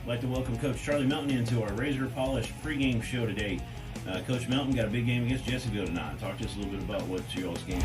like to welcome Coach Charlie Melton into our Razor Polish pregame show today. Coach Melton got a big game against Jesseville tonight. Talk to us a little bit about what's your all's game.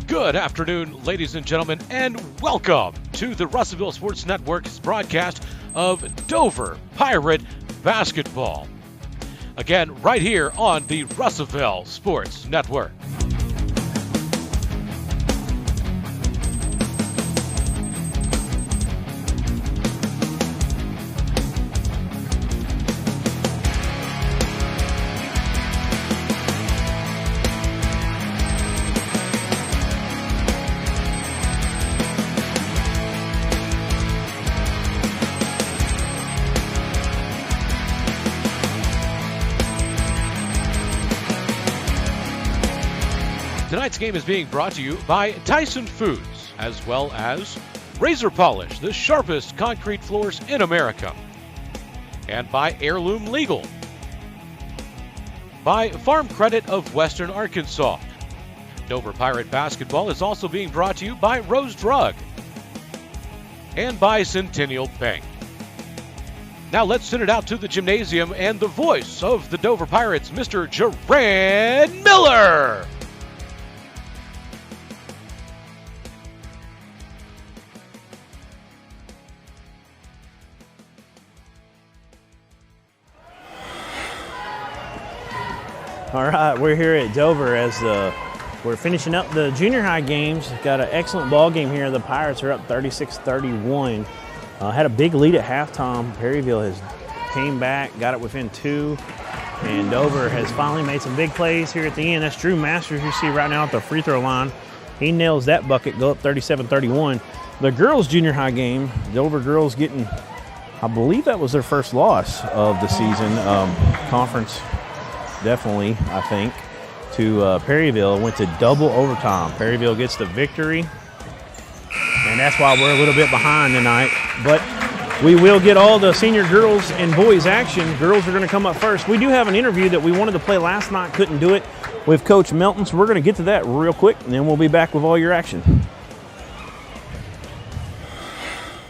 Good afternoon, ladies and gentlemen, and welcome to the Russellville Sports Network's broadcast of Dover Pirate Basketball. Again, right here on the Russellville Sports Network. Tonight's game is being brought to you by Tyson Foods, as well as Razor Polish, the sharpest concrete floors in America. and by Heirloom Legal, by Farm Credit of Western Arkansas. Dover Pirate Basketball is also being brought to you by Rose Drug and by Centennial Bank. Now let's send it out to the gymnasium and the voice of the Dover Pirates, Mr. Jaran Miller. All right, we're here at Dover as we're finishing up the junior high games. Got an excellent ball game here. The Pirates are up 36-31. Had a big lead at halftime. Perryville has came back, got it within 2, and Dover has finally made some big plays here at the end. That's Drew Masters you see right now at the free throw line. He nails that bucket, go up 37-31. The girls' junior high game, Dover girls getting, I believe that was their first loss of the season. Conference, definitely, I think, to Perryville. Went to double overtime. Perryville gets the victory, and that's why we're a little bit behind tonight. But we will get all the senior girls and boys action. Girls are going to come up first. We do have an interview that we wanted to play last night, couldn't do it, with Coach Melton, so we're going to get to that real quick, and then we'll be back with all your action.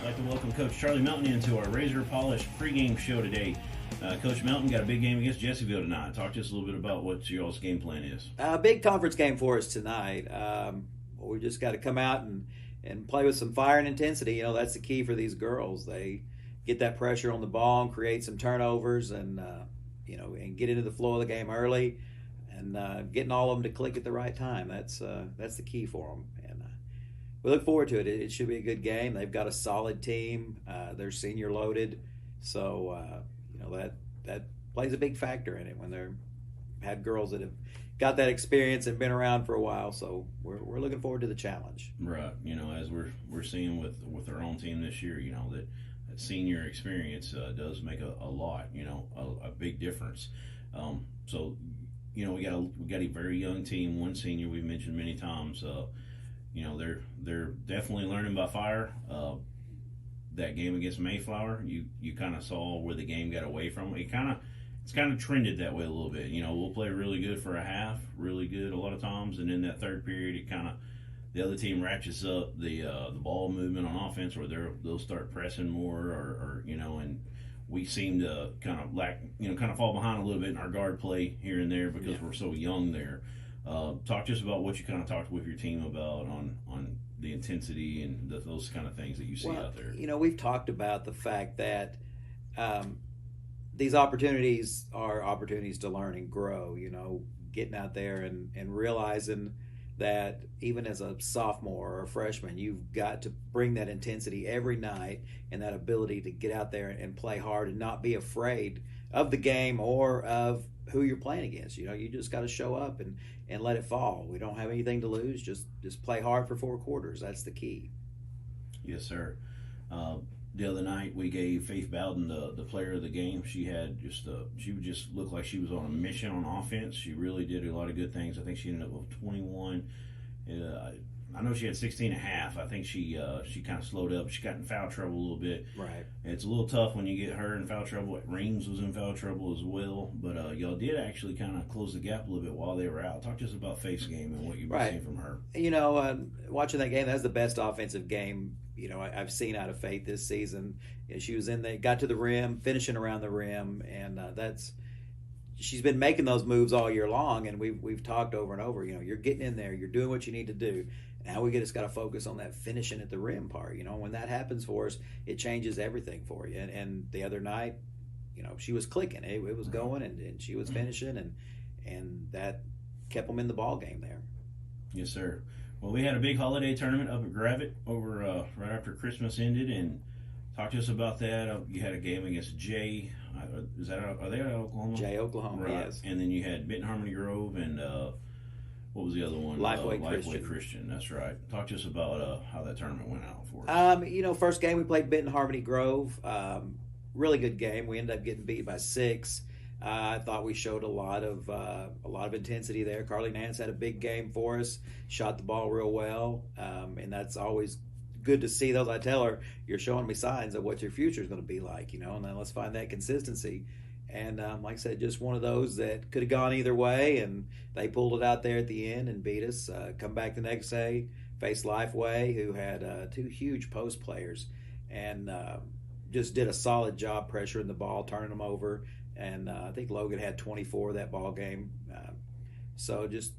I'd like to welcome Coach Charlie Melton into our Razor Polished pregame show today. Coach Melton got a big game against Jesseville tonight. Talk to us a little bit about what y'all's game plan is. A big conference game for us tonight. We just got to come out and play with some fire and intensity. You know, that's the key for these girls. They get that pressure on the ball and create some turnovers and get into the flow of the game early and getting all of them to click at the right time. That's the key for them. And we look forward to it. It should be a good game. They've got a solid team. They're senior loaded. So, that plays a big factor in it when they're had girls that have got that experience and been around for a while. So we're looking forward to the challenge. Right. You know, as we're seeing with our own team this year, you know, that senior experience does make a lot, you know, a big difference. So, you know, we got a very young team, one senior we've mentioned many times. You know, they're definitely learning by fire. That game against Mayflower, you kind of saw where the game got away from. It's kind of trended that way a little bit. You know, we'll play really good for a half, really good a lot of times, and in that third period, it kind of the other team ratchets up the ball movement on offense, where they'll start pressing more, or you know, and we seem to kind of fall behind a little bit in our guard play here and there because we're so young there. Talk to us about what you kind of talked with your team about on the intensity and those kind of things that you see out there. You know, we've talked about the fact that these opportunities are opportunities to learn and grow, you know, getting out there and realizing that even as a sophomore or a freshman, you've got to bring that intensity every night and that ability to get out there and play hard and not be afraid of the game or of who you're playing against. You know, you just got to show up and let it fall. We don't have anything to lose. Just play hard for 4 quarters. That's the key. Yes, sir. The other night we gave Faith Bowden the player of the game. She had she would just look like she was on a mission on offense. She really did a lot of good things. I think she ended up with 21. I know she had 16 and a half. I think she kind of slowed up. She got in foul trouble a little bit. Right. It's a little tough when you get her in foul trouble. Reams was in foul trouble as well. But y'all did actually kind of close the gap a little bit while they were out. Talk to us about Faith's game and what you've been seeing from her. You know, watching that game, that's the best offensive game, you know, I've seen out of Faith this season. You know, she was in there, got to the rim, finishing around the rim, and she's been making those moves all year long, and we've talked over and over, you know, you're getting in there, you're doing what you need to do. Now we just got to focus on that finishing at the rim part. You know, when that happens for us, it changes everything for you. And the other night, you know, she was clicking. It was going, and she was finishing, and that kept them in the ball game there. Yes, sir. Well, we had a big holiday tournament up at Gravett over right after Christmas ended, and talk to us about that. You had a game against Jay. Are they out of Oklahoma? Jay, Oklahoma, right. Yes. And then you had Benton Harmony Grove and what was the other one? Lifeway Christian. That's right. Talk to us about how that tournament went out for us. You know, first game we played Benton Harmony Grove. Really good game. We ended up getting beat by 6. I thought we showed a lot of intensity there. Carly Nance had a big game for us. Shot the ball real well, and that's always good to see those. I tell her, you're showing me signs of what your future is going to be like, and then let's find that consistency. And like I said, just one of those that could have gone either way, and they pulled it out there at the end and beat us. Come back the next day, face Lifeway, who had 2 huge post players, and just did a solid job pressuring the ball, turning them over. And I think Logan had 24 that ball game. So just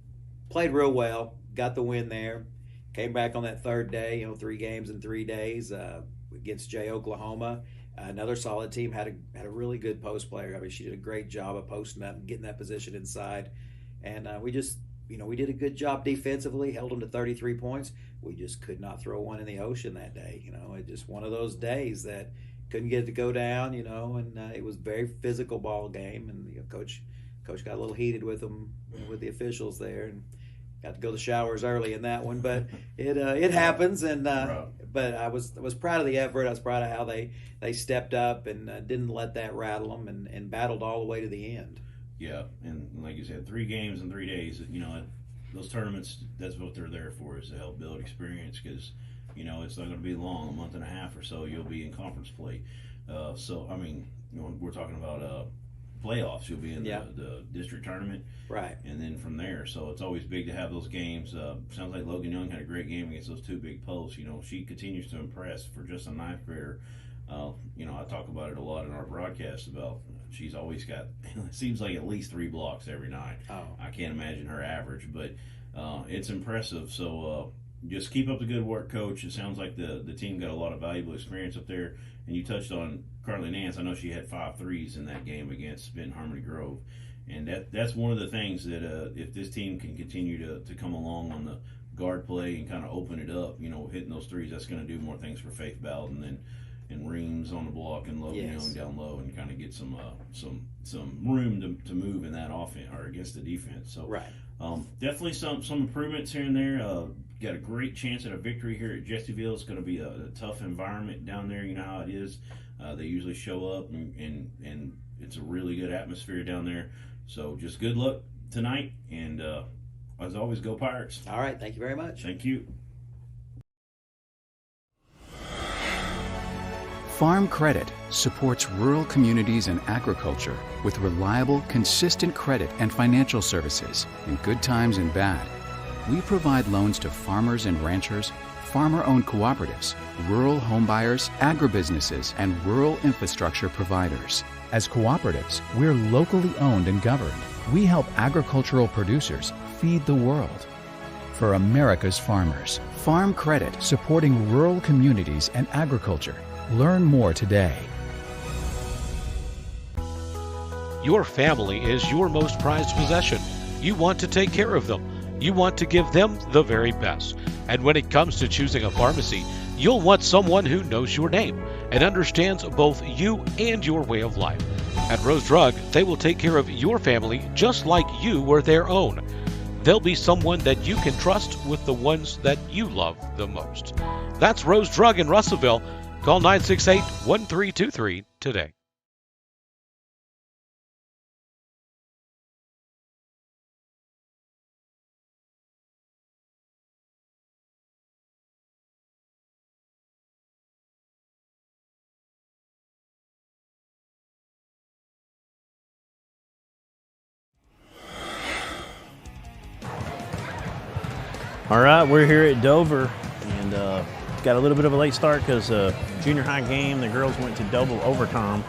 played real well, got the win there. Came back on that third day, 3 games in 3 days against Jay Oklahoma. Another solid team, had a really good post player. I mean, she did a great job of posting up and getting that position inside. And we just, we did a good job defensively, held them to 33 points. We just could not throw one in the ocean that day. It just one of those days that couldn't get it to go down, and it was a very physical ball game. And coach got a little heated with them, with the officials there, and got to go to the showers early in that one. But it happens, and but I was proud of the effort. I was proud of how they stepped up and didn't let that rattle them, and battled all the way to the end. Yeah, and like you said, 3 games in 3 days. Those tournaments, that's what they're there for, is to help build experience, because it's not going to be long, a month and a half or so, you'll be in conference play. So I mean, we're talking about playoffs. You'll be in the district tournament, right? And then from there, so it's always big to have those games. Sounds like Logan Young had a great game against those 2 big posts. She continues to impress for just a 9th grader. I talk about it a lot in our broadcast about she's always got, it seems like at least 3 blocks every night. I can't imagine her average, but it's impressive. So just keep up the good work, Coach. It sounds like the team got a lot of valuable experience up there. And you touched on Carly Nance. I know she had 5 threes in that game against Benton Harmony Grove. And that's one of the things that if this team can continue to come along on the guard play and kind of open it up, hitting those threes, that's going to do more things for Faith Bowden and Reams on the block and Logan Young down low, and kind of get some room to move in that offense or against the defense. So definitely some improvements here and there. Got a great chance at a victory here at Jessieville. It's going to be a tough environment down there. You know how it is. They usually show up, and it's a really good atmosphere down there. So just good luck tonight, and as always, go Pirates. All right, thank you very much. Thank you. Farm Credit supports rural communities and agriculture with reliable, consistent credit and financial services in good times and bad. We provide loans to farmers and ranchers, farmer-owned cooperatives, rural homebuyers, agribusinesses, and rural infrastructure providers. As cooperatives, we're locally owned and governed. We help agricultural producers feed the world. For America's farmers, Farm Credit, supporting rural communities and agriculture. Learn more today. Your family is your most prized possession. You want to take care of them. You want to give them the very best. And when it comes to choosing a pharmacy, you'll want someone who knows your name and understands both you and your way of life. At Rose Drug, they will take care of your family just like you were their own. They'll be someone that you can trust with the ones that you love the most. That's Rose Drug in Russellville. Call 968-1323 today. All right, we're here at Dover, and got a little bit of a late start because junior high game, the girls went to double overtime.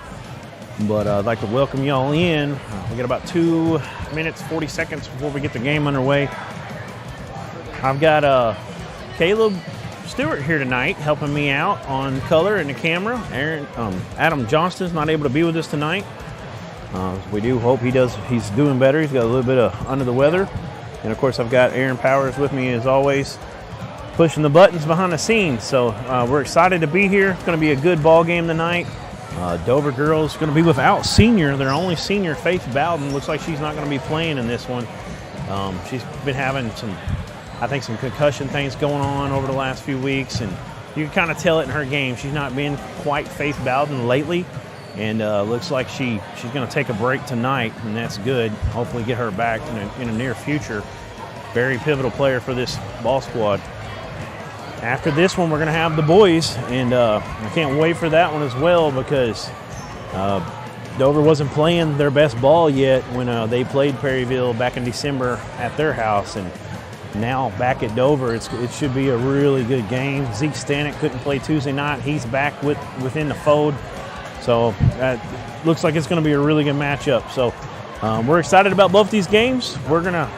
But I'd like to welcome y'all in. We got about 2 minutes, 40 seconds before we get the game underway. I've got Caleb Stewart here tonight helping me out on color and the camera. Adam Johnston's not able to be with us tonight. We do hope he's doing better. He's got a little bit of under the weather. And of course, I've got Aaron Powers with me as always, pushing the buttons behind the scenes. So we're excited to be here. It's going to be a good ball game tonight. Dover girls going to be without their only senior, Faith Bowden. Looks like she's not going to be playing in this one. She's been having some concussion things going on over the last few weeks, and you can kind of tell it in her game. She's not been quite Faith Bowden lately, and looks like she's going to take a break tonight, and that's good. Hopefully get her back in a near future. Very pivotal player for this ball squad. after this one, we're going to have the boys, and I can't wait for that one as well because Dover wasn't playing their best ball yet when they played Perryville back in December at their house, and now back at Dover, it should be a really good game. Zeke Stanek couldn't play Tuesday night. He's back within the fold, so looks like it's going to be a really good matchup. So we're excited about both these games. We're going to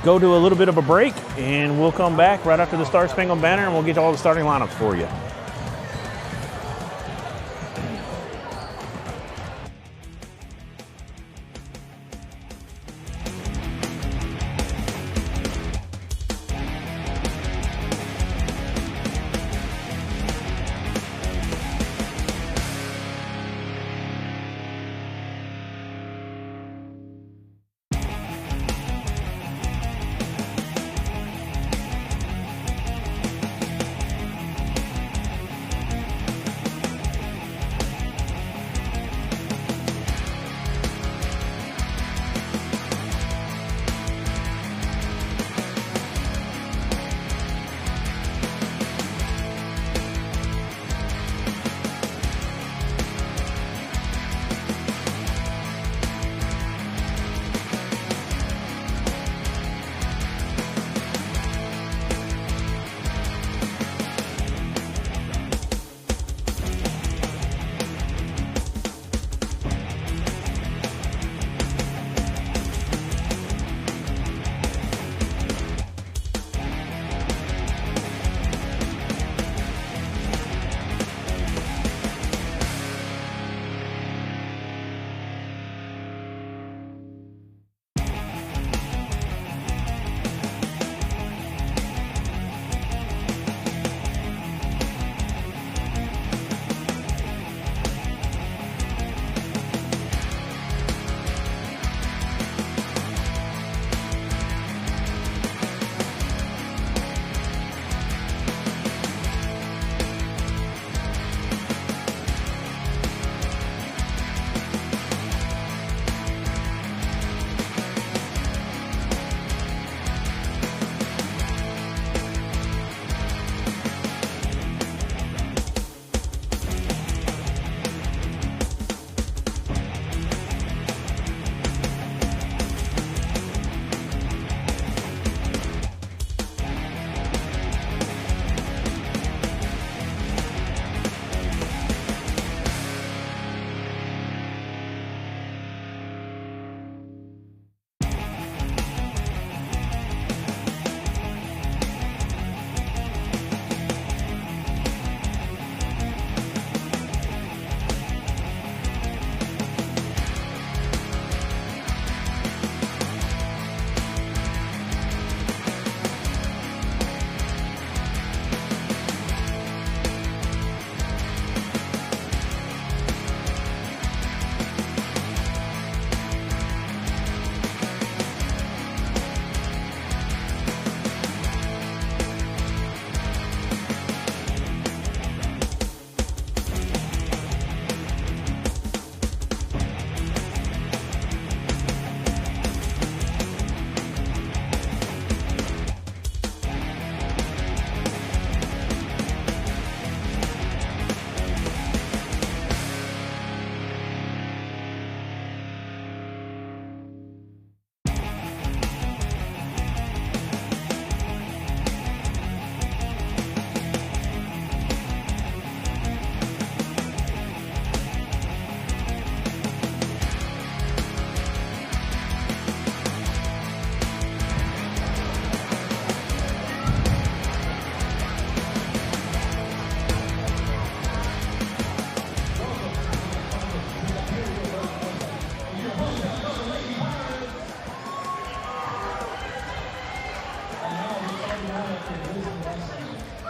go to a little bit of a break, and we'll come back right after the Star Spangled Banner, and we'll get all the starting lineups for you.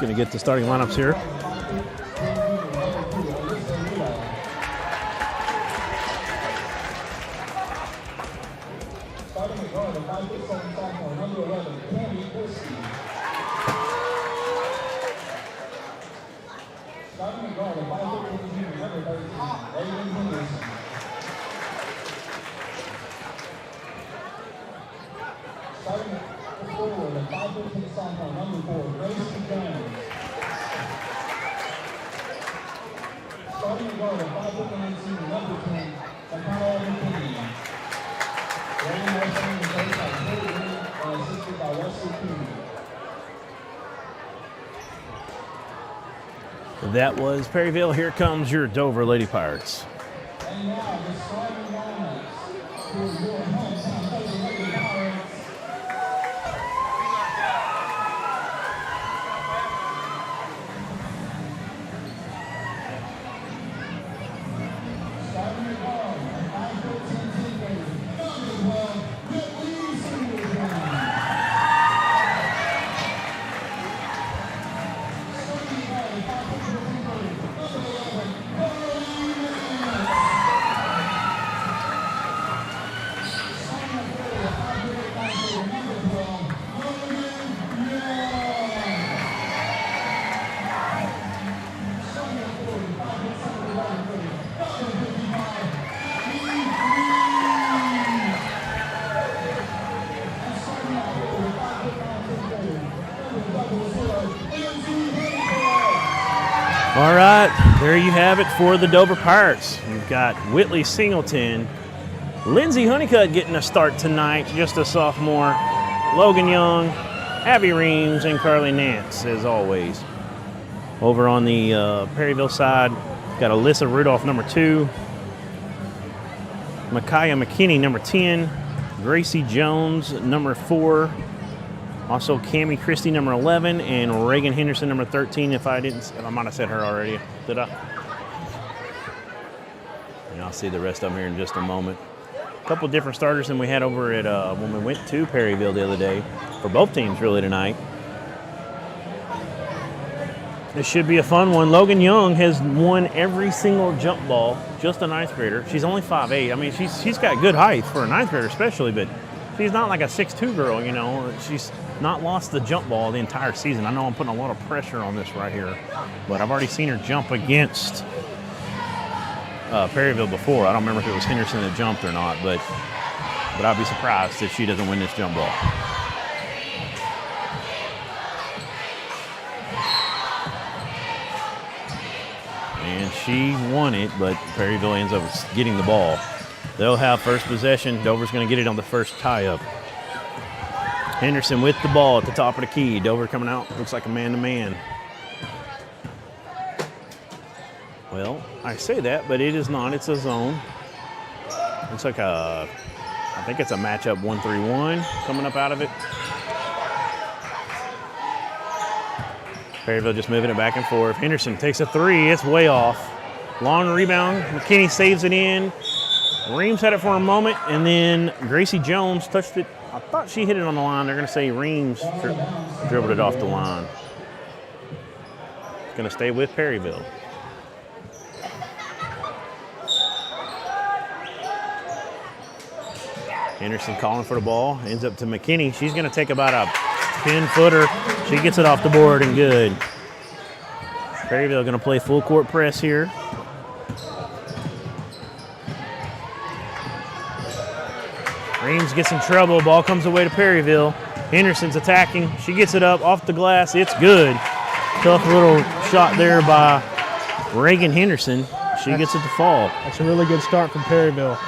Going to get the starting lineups here. That was Perryville. Here comes your Dover Lady Pirates. All right, there you have it for the Dover Pirates. You've got Whitley Singleton, Lindsey Honeycutt getting a start tonight, just a sophomore, Logan Young, Abby Reams, and Carly Nance, as always. Over on the Perryville side, got Alyssa Rudolph, number 2, Micaiah McKinney, number 10, Gracie Jones, number 4, also Cammie Christie, number 11, and Reagan Henderson, number 13. If I might have said her already. Did I? And I'll see the rest of them here in just a moment. A couple different starters than we had over at when we went to Perryville the other day for both teams really tonight. This should be a fun one. Logan Young has won every single jump ball, just a ninth grader. She's only 5'8". I mean, she's got good height for a ninth grader especially, but she's not like a 6'2" girl, you know. She's not lost the jump ball the entire season. I know I'm putting a lot of pressure on this right here, but I've already seen her jump against Perryville before. I don't remember if it was Henderson that jumped or not, but I'd be surprised if she doesn't win this jump ball. And she won it, but Perryville ends up getting the ball. They'll have first possession. Dover's going to get it on the first tie-up. Henderson with the ball at the top of the key. Dover coming out. Looks like a man-to-man. Well, I say that, but it is not. It's a zone. Looks like I think it's a matchup 1-3-1 coming up out of it. Perryville just moving it back and forth. Henderson takes a 3. It's way off. Long rebound. McKinney saves it in. Reams had it for a moment, and then Gracie Jones touched it. I thought she hit it on the line. They're going to say Reams dribbled it off the line. It's going to stay with Perryville. Henderson calling for the ball. Ends up to McKinney. She's going to take about a 10-footer. She gets it off the board and good. Perryville going to play full court press here. Reams gets in trouble. Ball comes away to Perryville. Henderson's attacking. She gets it up off the glass. It's good. Tough little shot there by Reagan Henderson. She gets it to fall. That's a really good start from Perryville.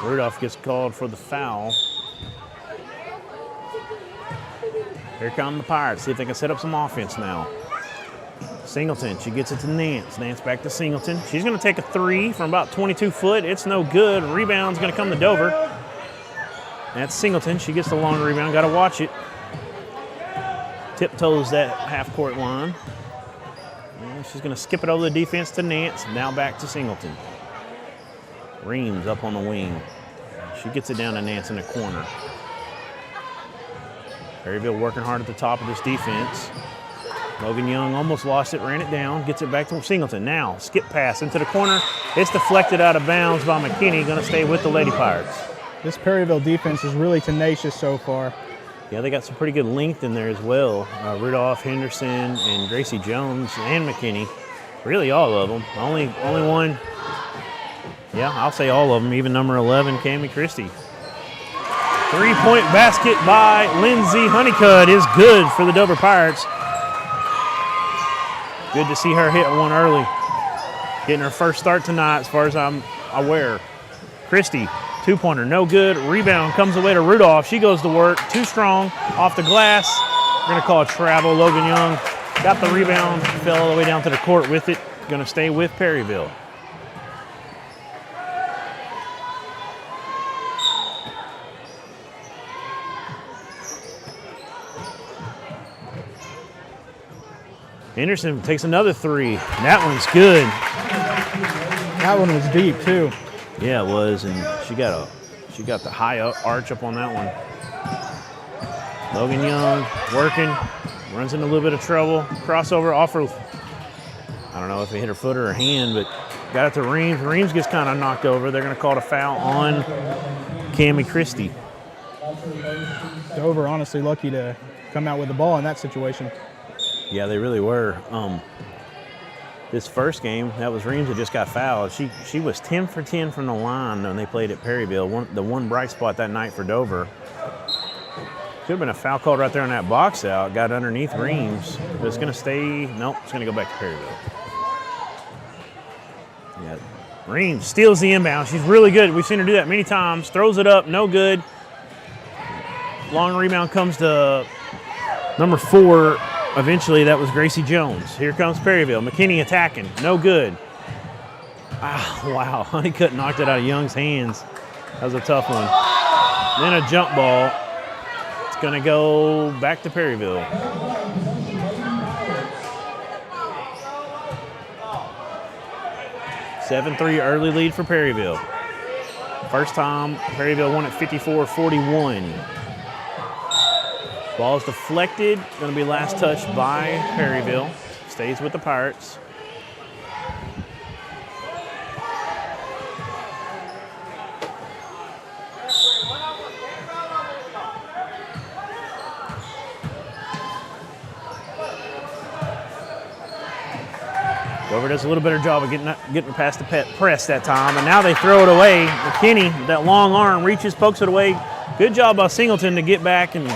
Rudolph gets called for the foul. Here come the Pirates. See if they can set up some offense now. Singleton, she gets it to Nance. Nance back to Singleton. She's going to take a 3 from about 22 foot. It's no good. Rebound's going to come to Dover. That's Singleton. She gets the long rebound. Got to watch it. Tiptoes that half-court line. And she's going to skip it over the defense to Nance. Now back to Singleton. Reams up on the wing. She gets it down to Nance in the corner. Perryville working hard at the top of this defense. Logan Young almost lost it, ran it down, gets it back to Singleton. Now, skip pass into the corner. It's deflected out of bounds by McKinney, going to stay with the Lady Pirates. This Perryville defense is really tenacious so far. Yeah, they got some pretty good length in there as well. Rudolph, Henderson, and Gracie Jones, and McKinney. Really all of them. Only one. Yeah, I'll say all of them, even number 11, Cammie Christie. Three-point basket by Lindsay Honeycutt is good for the Dover Pirates. Good to see her hit one early. Getting her first start tonight as far as I'm aware. Christie, two-pointer, no good. Rebound comes away to Rudolph. She goes to work, too strong, off the glass. We're going to call a travel. Logan Young got the rebound, fell all the way down to the court with it. Going to stay with Perryville. Anderson takes another three. That one's good. That one was deep too. Yeah, it was, and she got the high arch up on that one. Logan Young working, runs into a little bit of trouble. Crossover offer. I don't know if it hit her foot or her hand, but got it to Reams. Reams gets kind of knocked over. They're going to call it a foul on Cammie Christie. Dover honestly lucky to come out with the ball in that situation. Yeah, they really were. This first game, that was Reams that just got fouled. She was 10 for 10 from the line when they played at Perryville. The one bright spot that night for Dover. Should have been a foul called right there on that box out. Got underneath Reams. But it's going to stay. Nope, it's going to go back to Perryville. Yeah, Reams steals the inbound. She's really good. We've seen her do that many times. Throws it up, no good. Long rebound comes to number 4. Eventually, that was Gracie Jones. Here comes Perryville. McKinney attacking. No good. Ah, wow. Honeycutt knocked it out of Young's hands. That was a tough one. Then a jump ball. It's going to go back to Perryville. (7-3) early lead for Perryville. First time Perryville won at 54-41. Ball is deflected. Going to be last touched by Perryville. Stays with the Pirates. Dover does a little better job of getting past the press that time, and now they throw it away. McKinney, that long arm, reaches, pokes it away. Good job by Singleton to get back and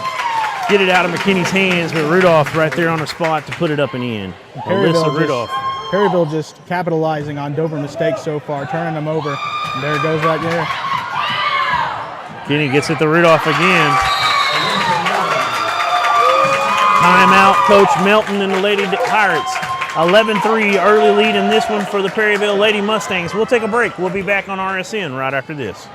get it out of McKinney's hands, but Rudolph right there on the spot to put it up and in. Perryville just capitalizing on Dover mistakes so far, turning them over. And there it goes right there. McKinney gets it to Rudolph again. Timeout, Coach Melton and the Lady Pirates. 11-3 early lead in this one for the Perryville Lady Mustangs. We'll take a break. We'll be back on RSN right after this.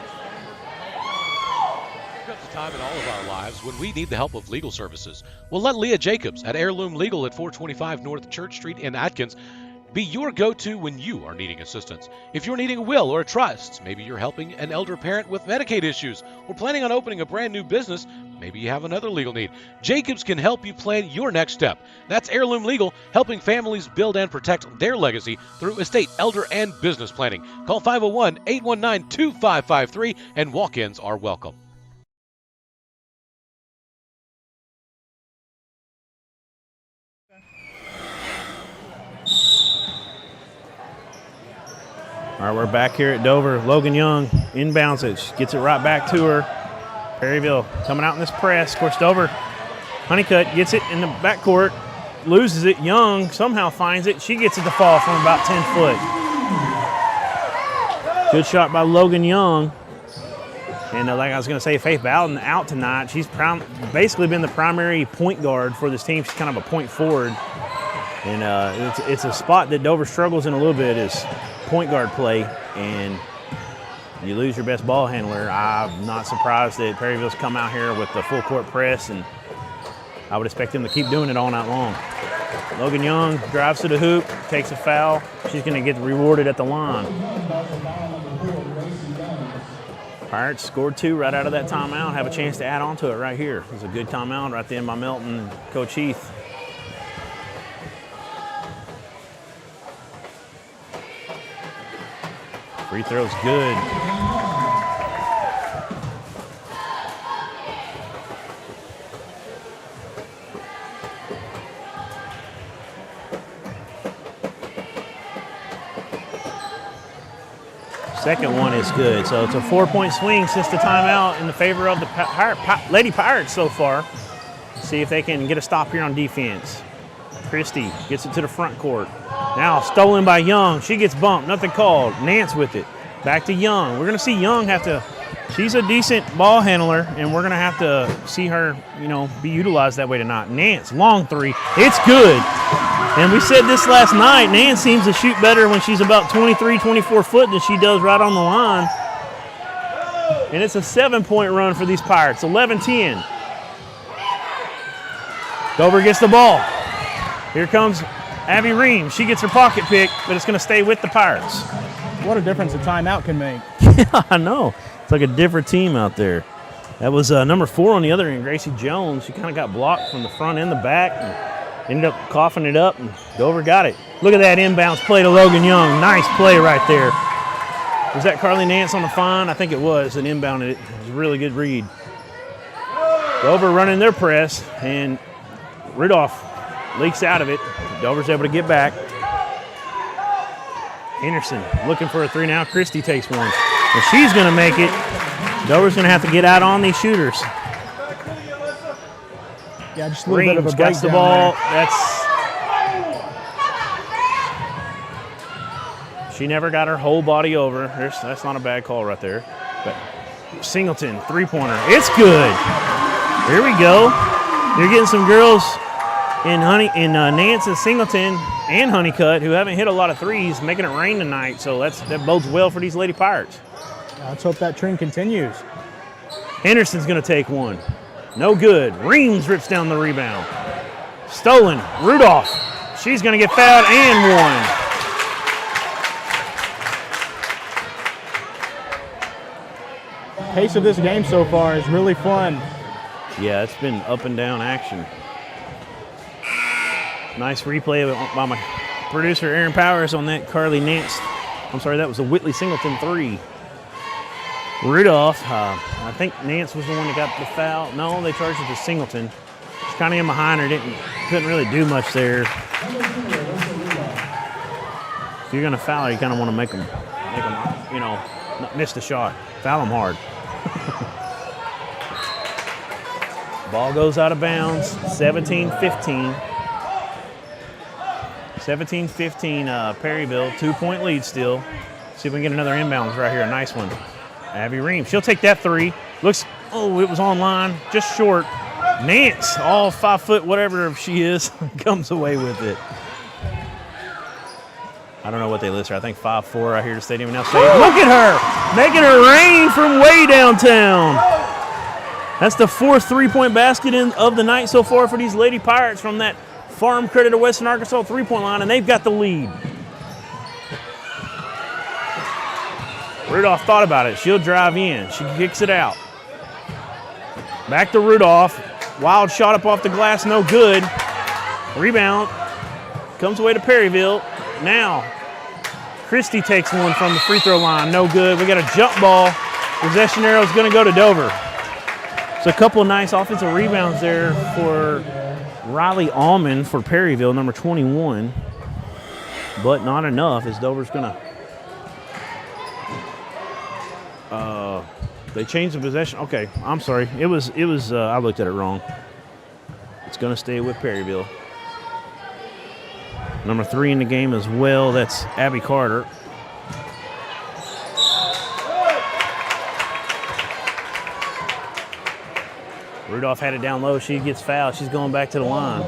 Time in all of our lives when we need the help of legal services. Well, let Leah Jacobs at Heirloom Legal at 425 North Church Street in Atkins be your go-to when you are needing assistance. If you're needing a will or a trust, maybe you're helping an elder parent with Medicaid issues, or planning on opening a brand new business, maybe you have another legal need. Jacobs can help you plan your next step. That's Heirloom Legal, helping families build and protect their legacy through estate, elder, and business planning. Call 501-819-2553 and walk-ins are welcome. All right, we're back here at Dover. Logan Young inbounds it. She gets it right back to her. Perryville coming out in this press. Of course, Dover. Honeycutt gets it in the backcourt, loses it. Young somehow finds it. She gets it to fall from about 10 foot. Good shot by Logan Young. And like I was going to say, Faith Bowden out tonight. She's basically been the primary point guard for this team. She's kind of a point forward. And it's a spot that Dover struggles in a little bit is point guard play, and you lose your best ball handler. I'm not surprised that Perryville's come out here with the full court press, and I would expect them to keep doing it all night long. Logan Young drives to the hoop, takes a foul. She's going to get rewarded at the line. Pirates scored 2 right out of that timeout. Have a chance to add on to it right here. It was a good timeout right there by Melton and Coach Heath. Free throw's good. Second one is good. So it's a 4-point swing since the timeout in the favor of the Lady Pirates so far. See if they can get a stop here on defense. Christie gets it to the front court. Now stolen by Young. She gets bumped. Nothing called. Nance with it. Back to Young. We're going to see Young have to – she's a decent ball handler, and we're going to have to see her, be utilized that way tonight. Nance, long three. It's good. And we said this last night, Nance seems to shoot better when she's about 23, 24 foot than she does right on the line. And it's a 7-point run for these Pirates, 11-10. Dover gets the ball. Here comes Abby Ream. She gets her pocket pick, but it's going to stay with the Pirates. What a difference a timeout can make. Yeah, I know. It's like a different team out there. That was number 4 on the other end, Gracie Jones. She kind of got blocked from the front and the back and ended up coughing it up, and Dover got it. Look at that inbounds play to Logan Young. Nice play right there. Was that Carly Nance on the fine? I think it was, and inbounded it. It was a really good read. Dover running their press, and Rudolph leaks out of it. Dover's able to get back. Henderson looking for a 3 now. Christie takes one. And she's going to make it. Dover's going to have to get out on these shooters. Yeah, just a little bit of a Reams gets the ball. There. She never got her whole body over. That's not a bad call right there. But Singleton, 3-pointer. It's good. Here we go. You're getting some girls in Nance and Singleton and Honeycutt, who haven't hit a lot of threes, making it rain tonight. So that bodes well for these Lady Pirates. Let's hope that trend continues. Henderson's going to take one. No good. Reams rips down the rebound. Stolen. Rudolph. She's going to get fouled and one. Pace of this game so far is really fun. Yeah, it's been up and down action. Nice replay by my producer, Aaron Powers, on that Carly Nance. I'm sorry, that was a Whitley Singleton 3. Rudolph, I think Nance was the one that got the foul. No, they charged it to Singleton. She's kind of in behind her, couldn't really do much there. If you're going to foul her, you kind of want to make them, not miss the shot. Foul them hard. Ball goes out of bounds, 17-15. 17-15 Perryville, 2-point lead still. See if we can get another inbounds right here, a nice one. Abby Ream, she'll take that 3. It was online, just short. Nance, all 5 foot, whatever she is, comes away with it. I don't know what they list her. I think 5'4" right here to Stadium now. Look at her, making her rain from way downtown. That's the 4th 3-point basket of the night so far for these Lady Pirates from that Farm Credit of Western Arkansas 3-point line, and they've got the lead. Rudolph thought about it. She'll drive in. She kicks it out. Back to Rudolph. Wild shot up off the glass, no good. Rebound. Comes away to Perryville. Now, Christie takes one from the free throw line. No good. We got a jump ball. Possession arrow is going to go to Dover. So a couple of nice offensive rebounds there for Riley Allman for Perryville, number 21. But not enough as Dover's going to they changed the possession. Okay, I'm sorry. It was I looked at it wrong. It's going to stay with Perryville. Number 3 in the game as well. That's Abby Carter. Rudolph had it down low. She gets fouled. She's going back to the line.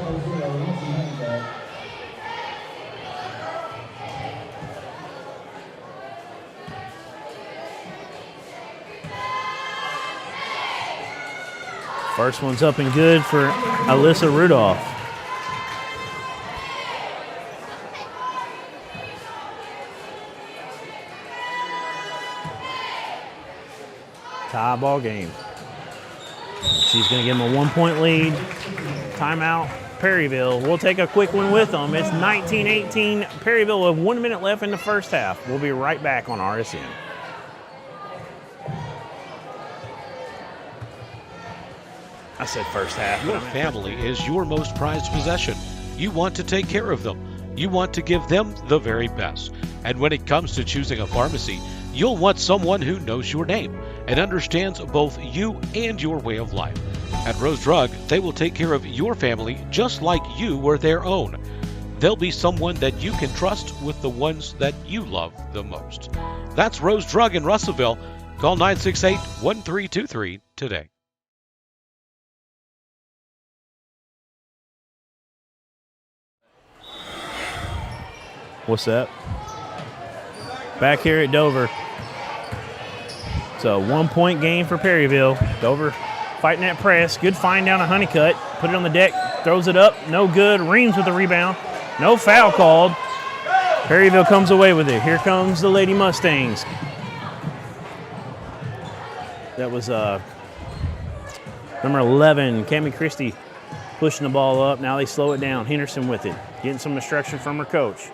First one's up and good for Alyssa Rudolph. Tie ball game. She's going to give them a 1-point lead. Timeout, Perryville. We'll take a quick one with them. It's 19-18 Perryville with 1 minute left in the first half. We'll be right back on RSN. I said first half. Your family is your most prized possession. You want to take care of them. You want to give them the very best. And when it comes to choosing a pharmacy, you'll want someone who knows your name and understands both you and your way of life. At Rose Drug, they will take care of your family just like you were their own. They'll be someone that you can trust with the ones that you love the most. That's Rose Drug in Russellville. Call 968-1323 today. What's up? Back here at Dover. It's a 1-point game for Perryville. Dover fighting that press. Good find down a Honeycutt. Put it on the deck. Throws it up. No good. Reams with the rebound. No foul called. Perryville comes away with it. Here comes the Lady Mustangs. That was number 11, Cammie Christie, pushing the ball up. Now they slow it down. Henderson with it. Getting some instruction from her coach.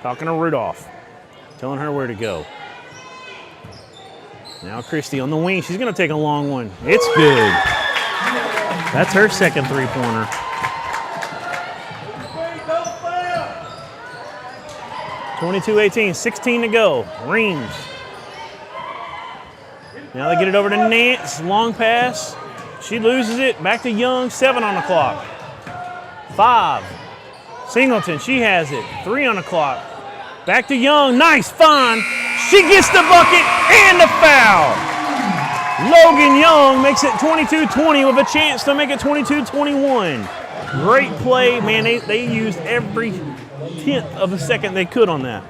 Talking to Rudolph. Telling her where to go. Now Christie on the wing. She's going to take a long one. It's good. That's her second three-pointer. (22-18), 16 to go. Reams. Now they get it over to Nance. Long pass. She loses it. Back to Young. 7 on the clock. 5. Singleton. She has it. 3 on the clock. Back to Young. Nice find. She gets the bucket and the foul. Logan Young makes it 22-20 with a chance to make it 22-21. Great play. Man, they used every tenth of a second they could on that.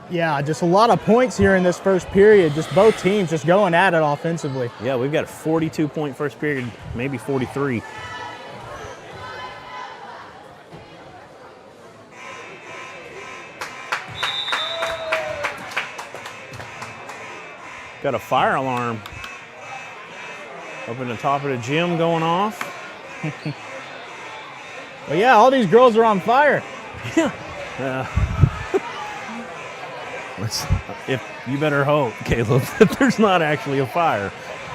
Yeah, just a lot of points here in this first period. Just both teams just going at it offensively. Yeah, we've got a 42-point first period, maybe 43. Got a fire alarm up in the top of the gym going off. Well, yeah, all these girls are on fire. If you better hope, Caleb, that there's not actually a fire.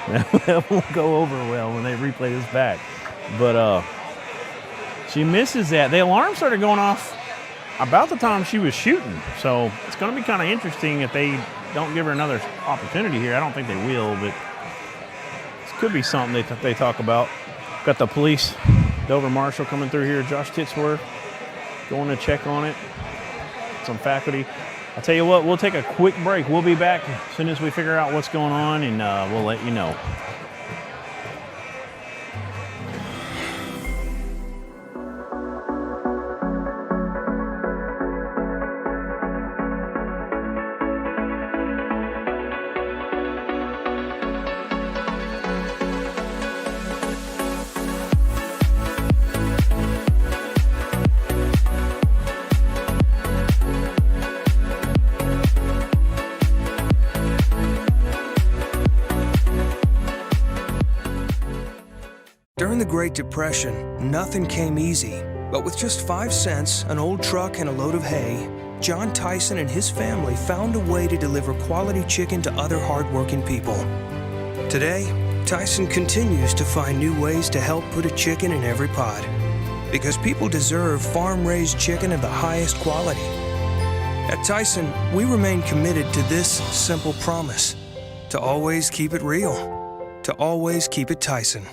That won't go over well when they replay this back. But she misses that. The alarm started going off about the time she was shooting. So it's going to be kind of interesting if they don't give her another opportunity here. I don't think they will, but this could be something they talk about. Got the police, Dover Marshal coming through here, Josh Titsworth, going to check on it. Some faculty. I'll tell you what, we'll take a quick break. We'll be back as soon as we figure out what's going on, and we'll let you know. During the Great Depression, nothing came easy. But with just 5 cents, an old truck, and a load of hay, John Tyson and his family found a way to deliver quality chicken to other hardworking people. Today, Tyson continues to find new ways to help put a chicken in every pot. Because people deserve farm-raised chicken of the highest quality. At Tyson, we remain committed to this simple promise: to always keep it real, to always keep it Tyson.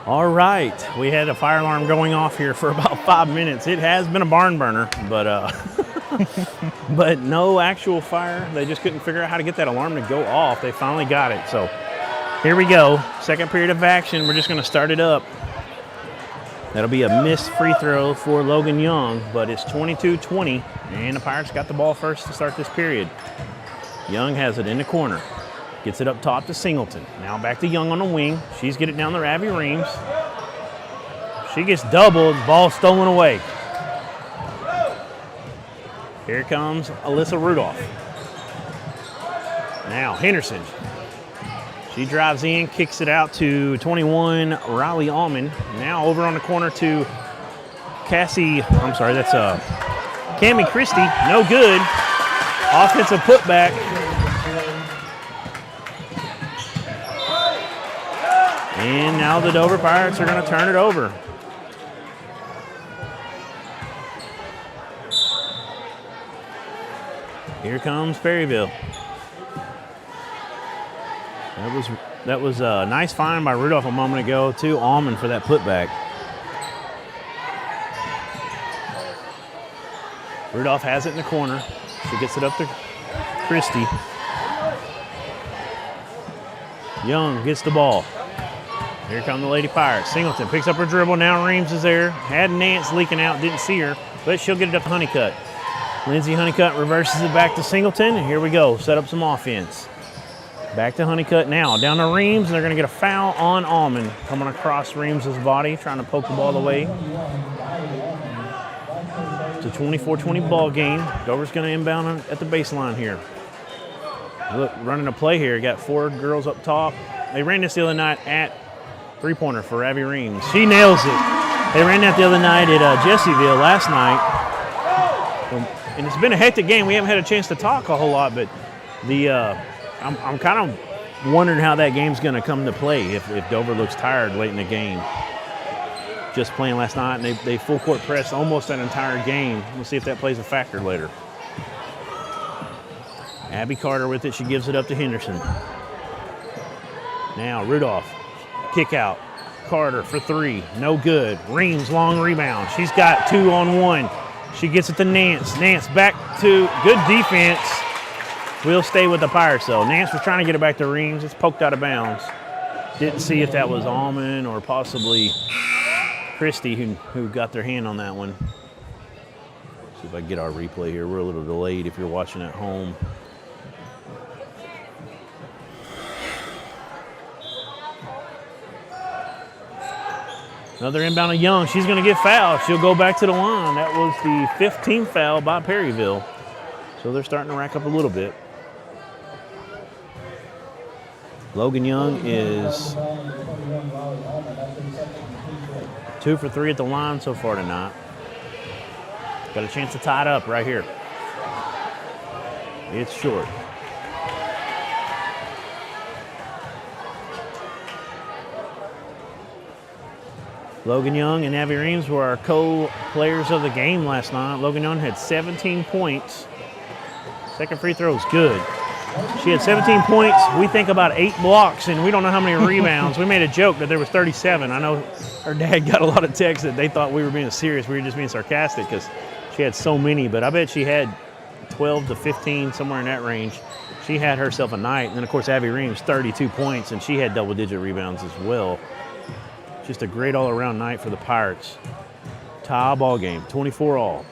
All right, we had a fire alarm going off here for about 5 minutes. It has been a barn burner, but but no actual fire. They just couldn't figure out how to get that alarm to go off. They finally got it. So here we go. Second period of action. We're just going to start it up. That'll be a missed free throw for Logan Young, but it's 22-20, and the Pirates got the ball first to start this period. Young has it in the corner. Gets it up top to Singleton. Now back to Young on the wing. She's get it down to Abby Reams. She gets doubled. Ball stolen away. Here comes Alyssa Rudolph. Now Henderson. She drives in, kicks it out to 21, Riley Allman. Now over on the corner to Cassie. I'm sorry, that's Cammie Christie. No good. Offensive putback. And now the Dover Pirates are going to turn it over. Here comes Perryville. That was a nice find by Rudolph a moment ago to Allman for that putback. Rudolph has it in the corner. She gets it up to Christie. Young gets the ball. Here come the Lady Pirates. Singleton picks up her dribble. Now Reams is there. Had Nance leaking out. Didn't see her, but she'll get it up to Honeycutt. Lindsay Honeycutt reverses it back to Singleton. And here we go. Set up some offense. Back to Honeycutt now. Down to Reams, and they're going to get a foul on Allman. Coming across Reams' body, trying to poke the ball away. It's a 24-20 ball game. Dover's going to inbound at the baseline here. Look, running a play here. Got 4 girls up top. They ran this the other night at three-pointer for Abby Reams. She nails it. They ran that the other night at Jessieville last night. And it's been a hectic game. We haven't had a chance to talk a whole lot, but I'm kind of wondering how that game's going to come to play if Dover looks tired late in the game. Just playing last night, and they full court pressed almost that entire game. We'll see if that plays a factor later. Abby Carter with it. She gives it up to Henderson. Now Rudolph. Kick out. Carter for 3. No good. Reams, long rebound. She's got 2-on-1. She gets it to Nance. Nance back to good defense. We'll stay with the Pirates, though. Nance was trying to get it back to Reams. It's poked out of bounds. Didn't see if that was Allman or possibly Christie who got their hand on that one. See if I can get our replay here. We're a little delayed if you're watching at home. Another inbound of Young. She's going to get fouled. She'll go back to the line. That was the 15th foul by Perryville. So they're starting to rack up a little bit. Logan Young is 2 for 3 at the line so far tonight. Got a chance to tie it up right here. It's short. Logan Young and Abby Reams were our co-players of the game last night. Logan Young had 17 points. Second free throw is good. She had 17 points. We think about 8 blocks, and we don't know how many rebounds. We made a joke that there was 37. I know her dad got a lot of texts that they thought we were being serious. We were just being sarcastic because she had so many. But I bet she had 12 to 15, somewhere in that range. She had herself a night. And then, of course, Abby Reams, 32 points, and she had double-digit rebounds as well. Just a great all-around night for the Pirates. Tie ball game, 24 all.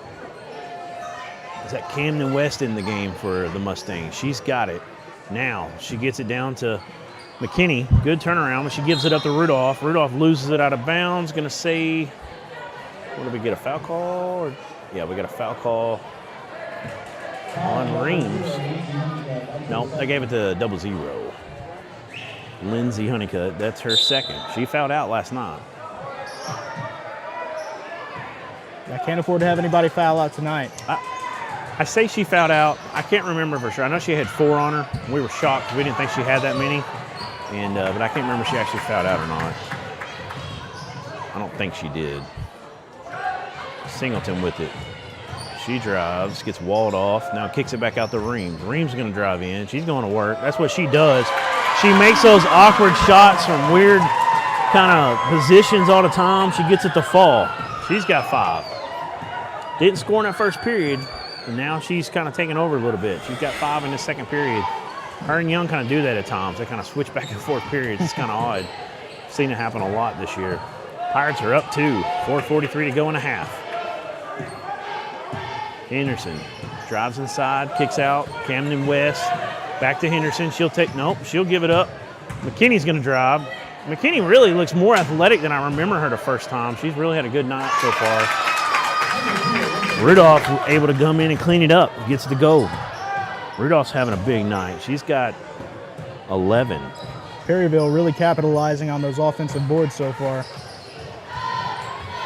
Is that Camden West in the game for the Mustangs? She's got it. Now she gets it down to McKinney. Good turnaround, but she gives it up to Rudolph. Rudolph loses it out of bounds. Going to say, what did we get, a foul call? Or, yeah, we got a foul call on Reams. No, I gave it to 00. Lindsay Honeycutt, that's her second. She fouled out last night. I can't afford to have anybody foul out tonight. I say she fouled out. I can't remember for sure. I know she had 4 on her. We were shocked. We didn't think she had that many. And but I can't remember if she actually fouled out or not. I don't think she did. Singleton with it. She drives, gets walled off. Now kicks it back out to Reams. Reams is going to drive in. She's going to work. That's what she does. She makes those awkward shots from weird kind of positions all the time. She gets it to fall. She's got 5. Didn't score in that first period, and now she's kind of taking over a little bit. She's got 5 in the second period. Her and Young kind of do that at times. They kind of switch back and forth periods. It's kind of odd. Seen it happen a lot this year. Pirates are up 2. 4:43 to go in a half. Henderson drives inside, kicks out. Camden West back to Henderson. She'll give it up. McKinney's going to drive. McKinney really looks more athletic than I remember her the first time. She's really had a good night so far. Rudolph able to come in and clean it up. Gets the goal. Rudolph's having a big night. She's got 11. Perryville really capitalizing on those offensive boards so far.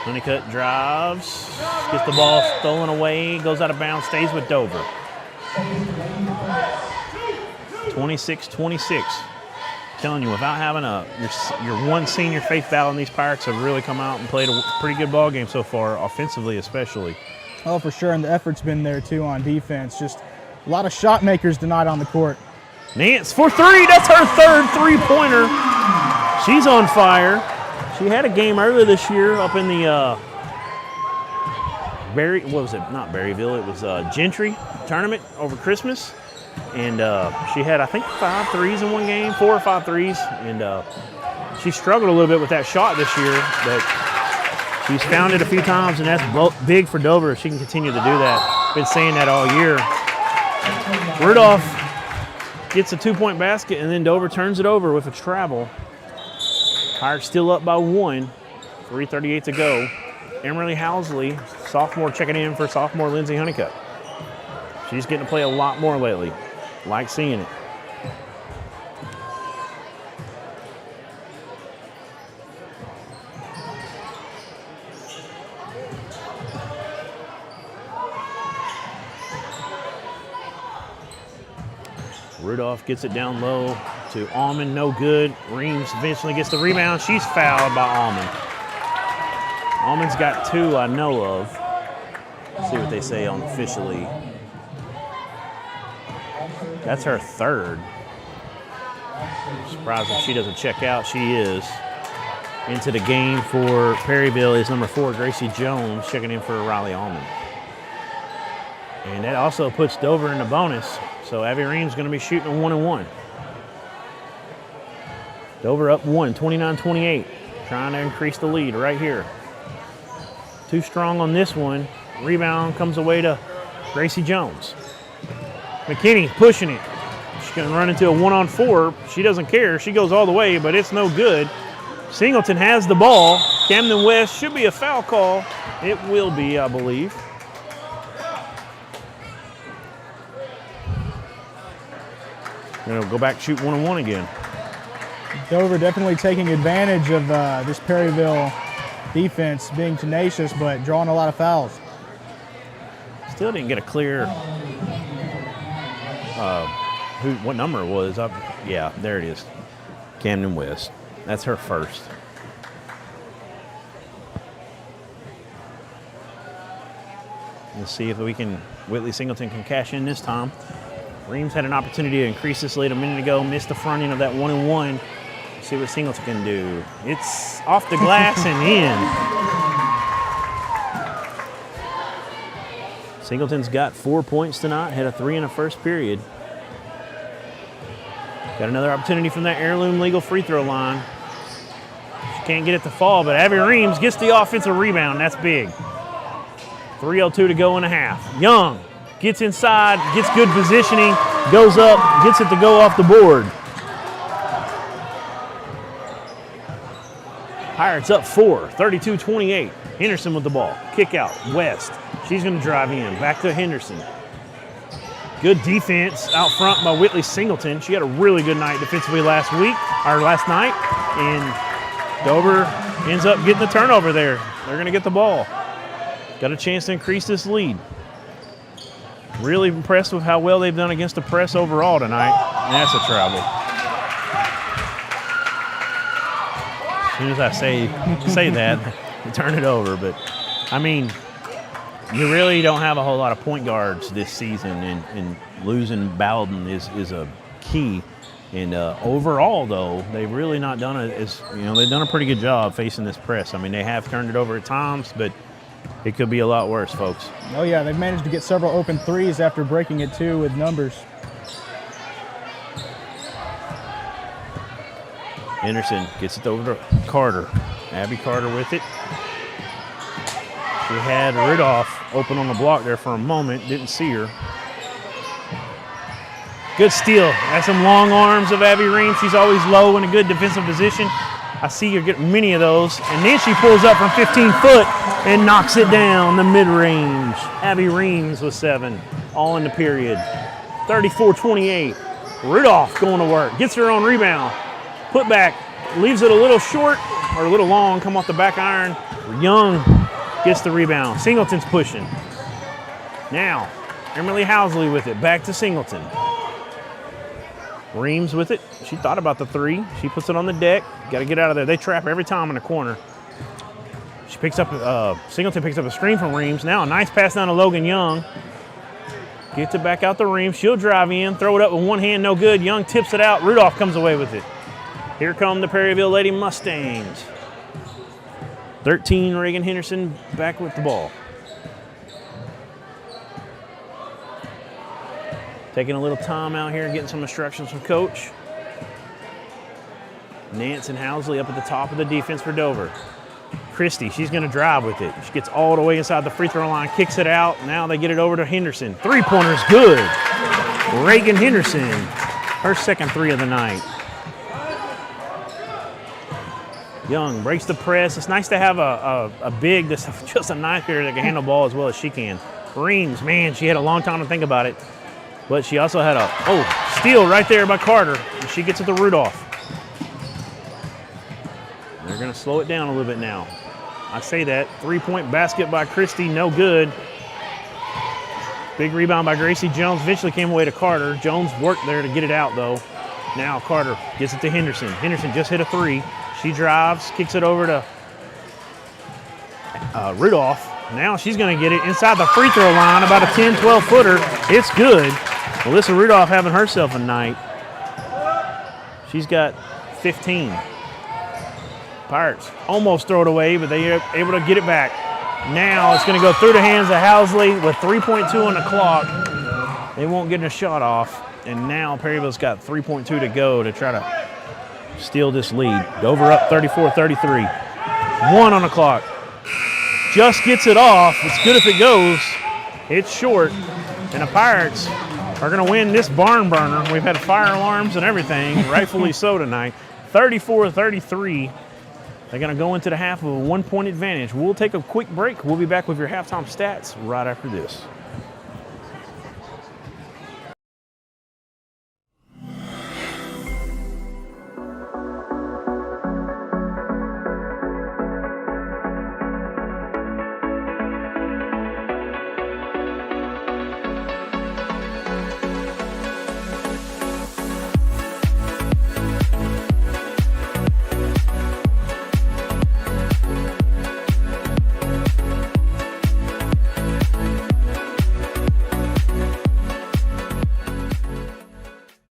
Honeycutt drives, gets the ball stolen away, goes out of bounds, stays with Dover. 26-26. Telling you, without having your one senior Faith Valley, these Pirates have really come out and played a pretty good ball game so far, offensively especially. Oh, for sure, and the effort's been there too on defense. Just a lot of shot makers tonight on the court. Nance for 3. That's her third three-pointer. She's on fire. She had a game earlier this year up in the not Berryville, it was Gentry tournament over Christmas. And she had, I think, 5 threes in one game, 4 or 5 threes. And she struggled a little bit with that shot this year, but she's found it a few times, and that's big for Dover if she can continue to do that. Been saying that all year. Rudolph gets a 2-point basket, and then Dover turns it over with a travel. Pirates still up by 1. 3:38 to go. Emerly Housley, sophomore, checking in for sophomore Lindsay Honeycutt. She's getting to play a lot more lately. Like seeing it. Rudolph gets it down low to Almond, no good. Reams eventually gets the rebound. She's fouled by Almond. Almond's got 2 I know of. Let's see what they say on officially. That's her 3rd. Surprised if she doesn't check out. She is. Into the game for Perryville is number 4, Gracie Jones, checking in for Riley Almond. And that also puts Dover in the bonus. So Abby Ream's going to be shooting a 1-and-1. Dover up 1, 29-28. Trying to increase the lead right here. Too strong on this one. Rebound comes away to Gracie Jones. McKinney pushing it. She's going to run into a 1-on-4. She doesn't care. She goes all the way, but it's no good. Singleton has the ball. Camden West should be a foul call. It will be, I believe. Going to go back, shoot 1-on-1 again. Dover definitely taking advantage of this Perryville defense, being tenacious, but drawing a lot of fouls. Still didn't get a clear what number it was. Yeah, there it is. Camden West. That's her first. Let's see if Whitley Singleton can cash in this time. Reams had an opportunity to increase this lead a minute ago, missed the front end of that 1-and-1. See what Singleton can do. It's off the glass and in. Singleton's got 4 points tonight, had a 3 in the first period. Got another opportunity from that heirloom legal free throw line. She can't get it to fall, but Abby Reams gets the offensive rebound. That's big. 3:02 to go in a half. Young gets inside, gets good positioning, goes up, gets it to go off the board. Pirates up 4, 32-28. Henderson with the ball. Kick out, West. She's going to drive in. Back to Henderson. Good defense out front by Whitley Singleton. She had a really good night defensively last night. And Dover ends up getting the turnover there. They're going to get the ball. Got a chance to increase this lead. Really impressed with how well they've done against the press overall tonight. And that's a travel. As soon as I say that, turn it over. But, I mean, you really don't have a whole lot of point guards this season, and losing Bowden is a key And overall, though, they've really not done they've done a pretty good job facing this press. I mean, they have turned it over at times, but it could be a lot worse, folks. Oh, yeah, they've managed to get several open threes after breaking it, too, with numbers. Henderson gets it over to Carter. Abby Carter with it. She had Ridolph open on the block there for a moment. Didn't see her. Good steal. That's some long arms of Abby Reams. She's always low in a good defensive position. I see her get many of those. And then she pulls up from 15 foot and knocks it down the mid-range. Abby Reams with 7, all in the period. 34-28. Ridolph going to work. Gets her own rebound. Put back. Leaves it a little short or a little long. Come off the back iron. Young gets the rebound. Singleton's pushing. Now, Emily Housley with it. Back to Singleton. Reams with it. She thought about the 3. She puts it on the deck. Got to get out of there. They trap her every time in the corner. She picks up, Singleton picks up a screen from Reams. Now a nice pass down to Logan Young. Gets it back out to Reams. She'll drive in, throw it up with one hand, no good. Young tips it out. Rudolph comes away with it. Here come the Perryville Lady Mustangs. 13, Reagan Henderson back with the ball. Taking a little time out here, getting some instructions from Coach. Nance and Housley up at the top of the defense for Dover. Christie, she's going to drive with it. She gets all the way inside the free throw line, kicks it out. Now they get it over to Henderson. Three-pointer's good. Reagan Henderson, her second 3 of the night. Young breaks the press. It's nice to have a big, just a nice player that can handle the ball as well as she can. Reams, man, she had a long time to think about it. But she also had a, steal right there by Carter. And she gets it to Rudolph. They're going to slow it down a little bit now. I say that. 3-point basket by Christie, no good. Big rebound by Gracie Jones. Eventually came away to Carter. Jones worked there to get it out, though. Now Carter gets it to Henderson. Henderson just hit a 3. She drives, kicks it over to Rudolph. Now she's going to get it inside the free throw line, about a 10, 12-footer. It's good. Alyssa Rudolph having herself a night. She's got 15. Pirates almost throw it away, but they're able to get it back. Now it's going to go through the hands of Housley with 3.2 on the clock. They won't get a shot off. And now Perryville's got 3.2 to go to try to steal this lead. Dover up 34-33. 1 on the clock. Just gets it off. It's good if it goes. It's short. And the Pirates are going to win this barn burner. We've had fire alarms and everything, rightfully so tonight. 34-33. They're going to go into the half with a 1-point advantage. We'll take a quick break. We'll be back with your halftime stats right after this.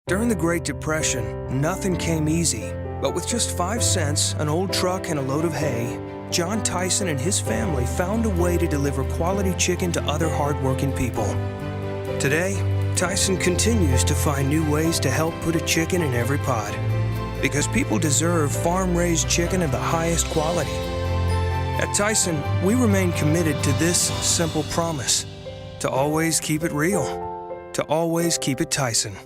During the Great Depression, nothing came easy. But with just 5 cents, an old truck, and a load of hay, John Tyson and his family found a way to deliver quality chicken to other hardworking people. Today, Tyson continues to find new ways to help put a chicken in every pot. Because people deserve farm-raised chicken of the highest quality. At Tyson, we remain committed to this simple promise: to always keep it real, to always keep it Tyson.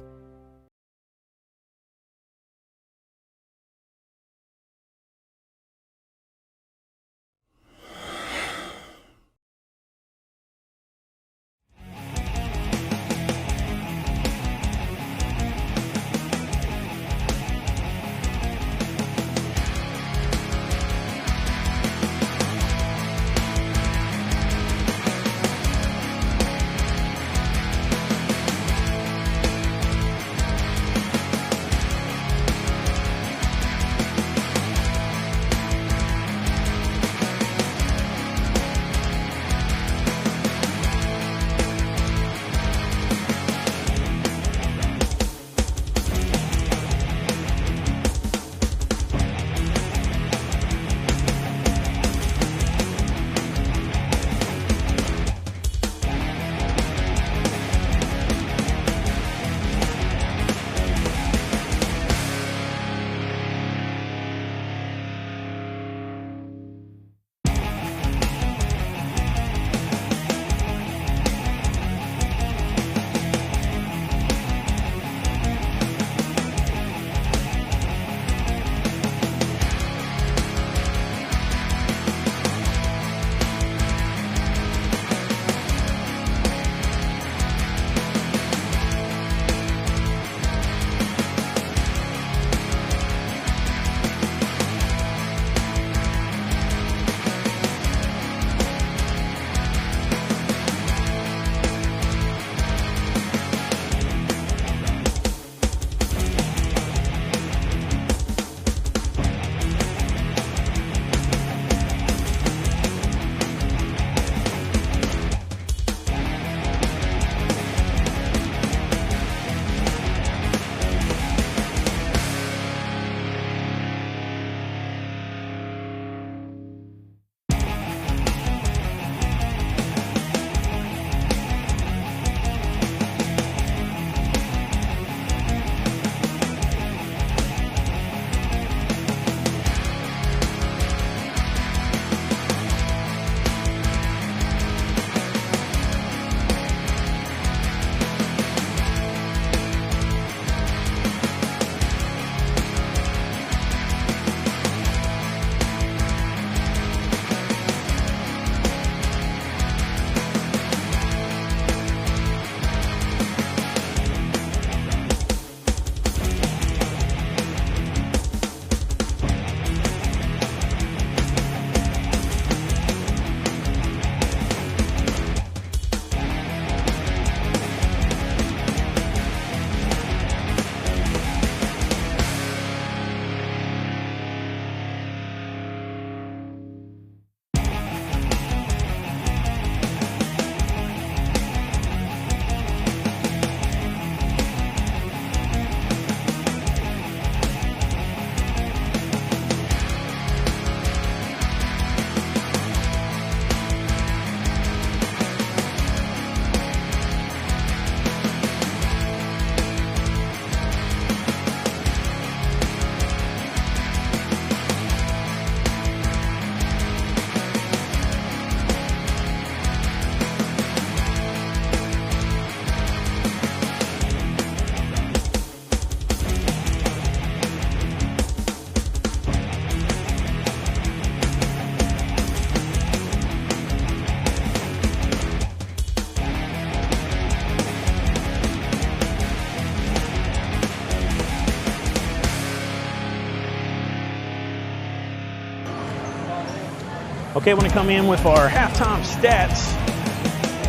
Okay, I want to come in with our halftime stats.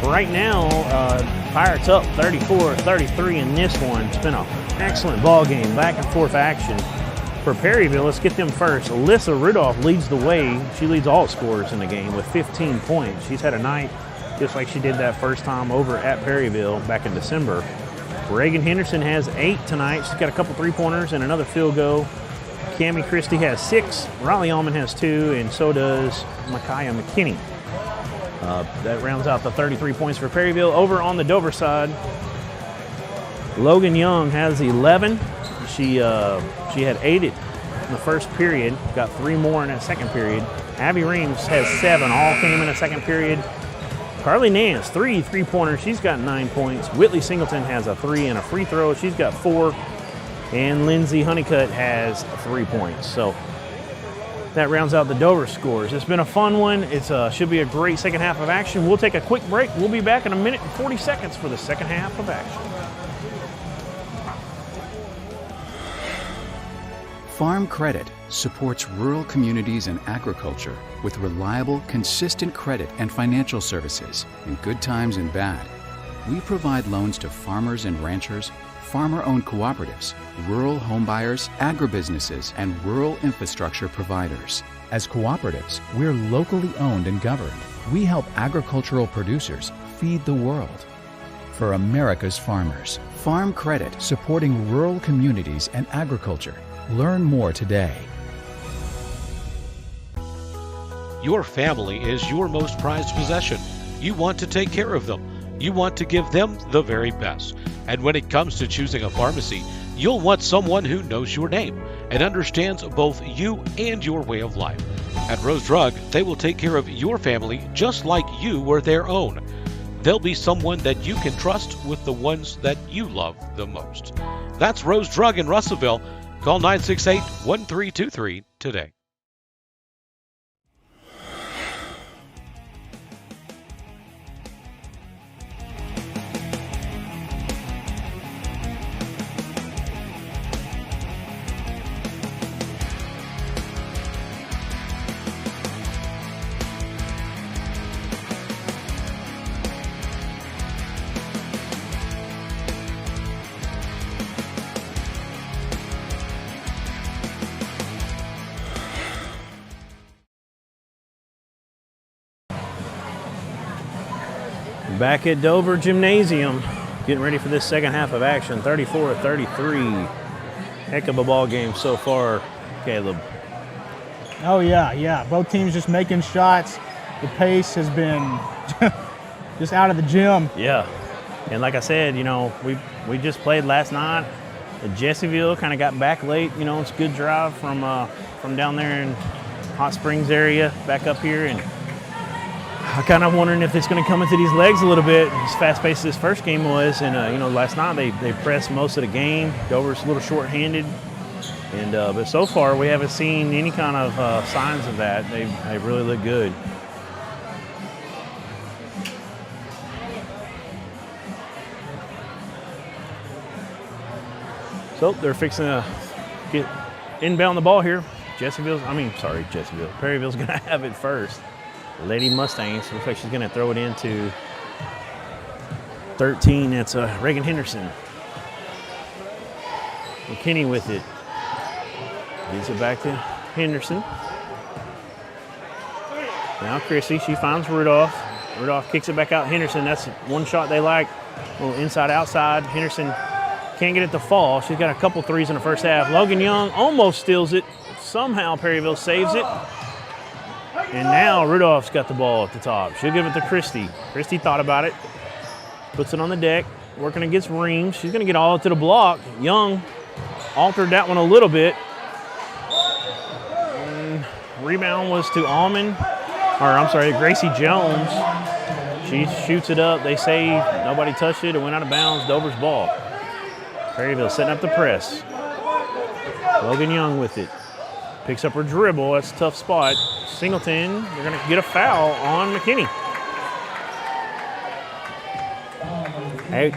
Right now, Pirates up 34-33 in this one. It's been an excellent ball game, back and forth action. For Perryville, let's get them first. Alyssa Rudolph leads the way. She leads all scorers in the game with 15 points. She's had a night just like she did that first time over at Perryville back in December. Reagan Henderson has 8 tonight. She's got a couple three-pointers and another field goal. Cammie Christie has 6. Riley Allman has 2, and so does Micaiah McKinney. That rounds out the 33 points for Perryville. Over on the Dover side, Logan Young has 11. She had 8 in the first period, got 3 more in that second period. Abby Reams has 7, all came in the second period. Carly Nance, 3 three-pointers, she's got 9 points. Whitley Singleton has a 3 and a free throw, she's got 4. And Lindsay Honeycutt has 3 points. So that rounds out the Dover scores. It's been a fun one. It should be a great second half of action. We'll take a quick break. We'll be back in 1 minute and 40 seconds for the second half of action. Farm Credit supports rural communities and agriculture with reliable, consistent credit and financial services in good times and bad. We provide loans to farmers and ranchers, farmer-owned cooperatives, rural homebuyers, agribusinesses, and rural infrastructure providers. As cooperatives, we're locally owned and governed. We help agricultural producers feed the world. For America's farmers, Farm Credit, supporting rural communities and agriculture. Learn more today. Your family is your most prized possession. You want to take care of them. You want to give them the very best. And when it comes to choosing a pharmacy, you'll want someone who knows your name and understands both you and your way of life. At Rose Drug, they will take care of your family just like you were their own. They'll be someone that you can trust with the ones that you love the most. That's Rose Drug in Russellville. Call 968-1323 today. Back at Dover Gymnasium, getting ready for this second half of action, 34-33. Heck of a ball game so far, Caleb. Oh, yeah. Both teams just making shots. The pace has been just out of the gym. Yeah. And like I said, we just played last night at Jessieville, kind of got back late. It's a good drive from down there in Hot Springs area back up here. And I'm kind of wondering if it's going to come into these legs a little bit, as fast-paced as this first game was. And, last night they pressed most of the game. Dover's a little short-handed. And but so far, we haven't seen any kind of signs of that. They really look good. So they're fixing to get inbound the ball here. Perryville's going to have it first. Lady Mustangs, looks like she's going to throw it into 13. That's Reagan Henderson. McKinney with it. Gives it back to Henderson. Now Chrissy, she finds Rudolph. Rudolph kicks it back out. Henderson, that's one shot they like. A little inside-outside. Henderson can't get it to fall. She's got a couple threes in the first half. Logan Young almost steals it. Somehow Perryville saves it. And now Rudolph's got the ball at the top. She'll give it to Christie. Christie thought about it. Puts it on the deck. Working against Reams. She's going to get all to the block. Young altered that one a little bit. And rebound was to Gracie Jones. She shoots it up. They say nobody touched it. It went out of bounds. Dover's ball. Perryville setting up the press. Logan Young with it. Picks up her dribble. That's a tough spot. Singleton, they're going to get a foul on McKinney. They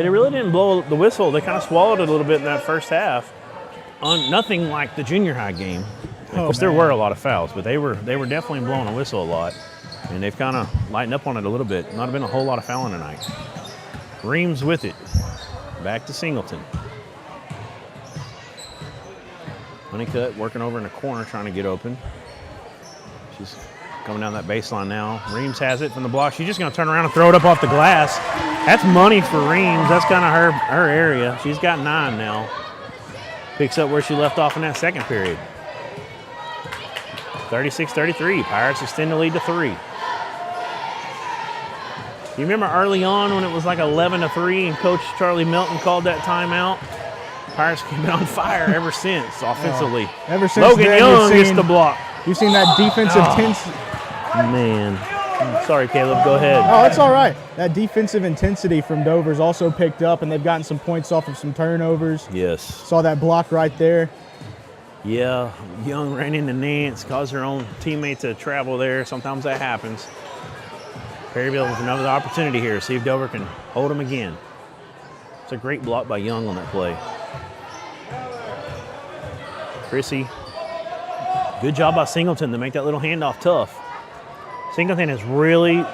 really didn't blow the whistle. They kind of swallowed it a little bit in that first half. Nothing like the junior high game. Of course, there were a lot of fouls, but they were definitely blowing a whistle a lot, and they've kind of lightened up on it a little bit. Not been a whole lot of fouling tonight. Reams with it. Back to Singleton. Honeycutt working over in the corner, trying to get open. She's coming down that baseline now. Reams has it from the block. She's just going to turn around and throw it up off the glass. That's money for Reams. That's kind of her area. She's got 9 now. Picks up where she left off in that second period. 36-33. Pirates extend the lead to 3. You remember early on when it was like 11-3 and Coach Charlie Melton called that timeout? Pirates have been on fire ever since offensively. Ever since Logan then, Young gets the block. You've seen that defensive intensity. Man. Sorry, Caleb. Go ahead. Oh, it's all right. That defensive intensity from Dover's also picked up, and they've gotten some points off of some turnovers. Yes. Saw that block right there. Yeah, Young ran into Nance, caused her own teammate to travel there. Sometimes that happens. Perryville with another opportunity here. See if Dover can hold them again. It's a great block by Young on that play. Chrissy. Good job by Singleton to make that little handoff tough. Singleton has really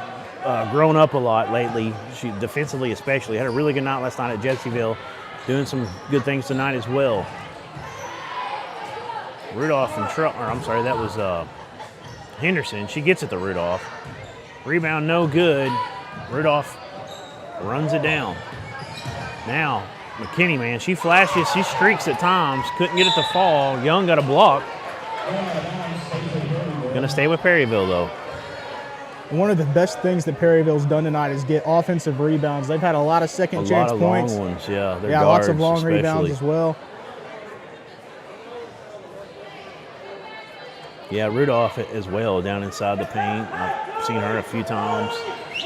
grown up a lot lately. She defensively especially. Had a really good night last night at Jessieville. Doing some good things tonight as well. Rudolph and that was Henderson. She gets it to Rudolph. Rebound no good. Rudolph runs it down. Now, McKinney, man, she flashes, she streaks at times. Couldn't get it to fall. Young got a block. Gonna stay with Perryville, though. One of the best things that Perryville's done tonight is get offensive rebounds. They've had a lot of second chance points. A lot of long ones, yeah. Their yeah, lots of long especially. Rebounds as well. Yeah, Rudolph as well down inside the paint. I've seen her a few times.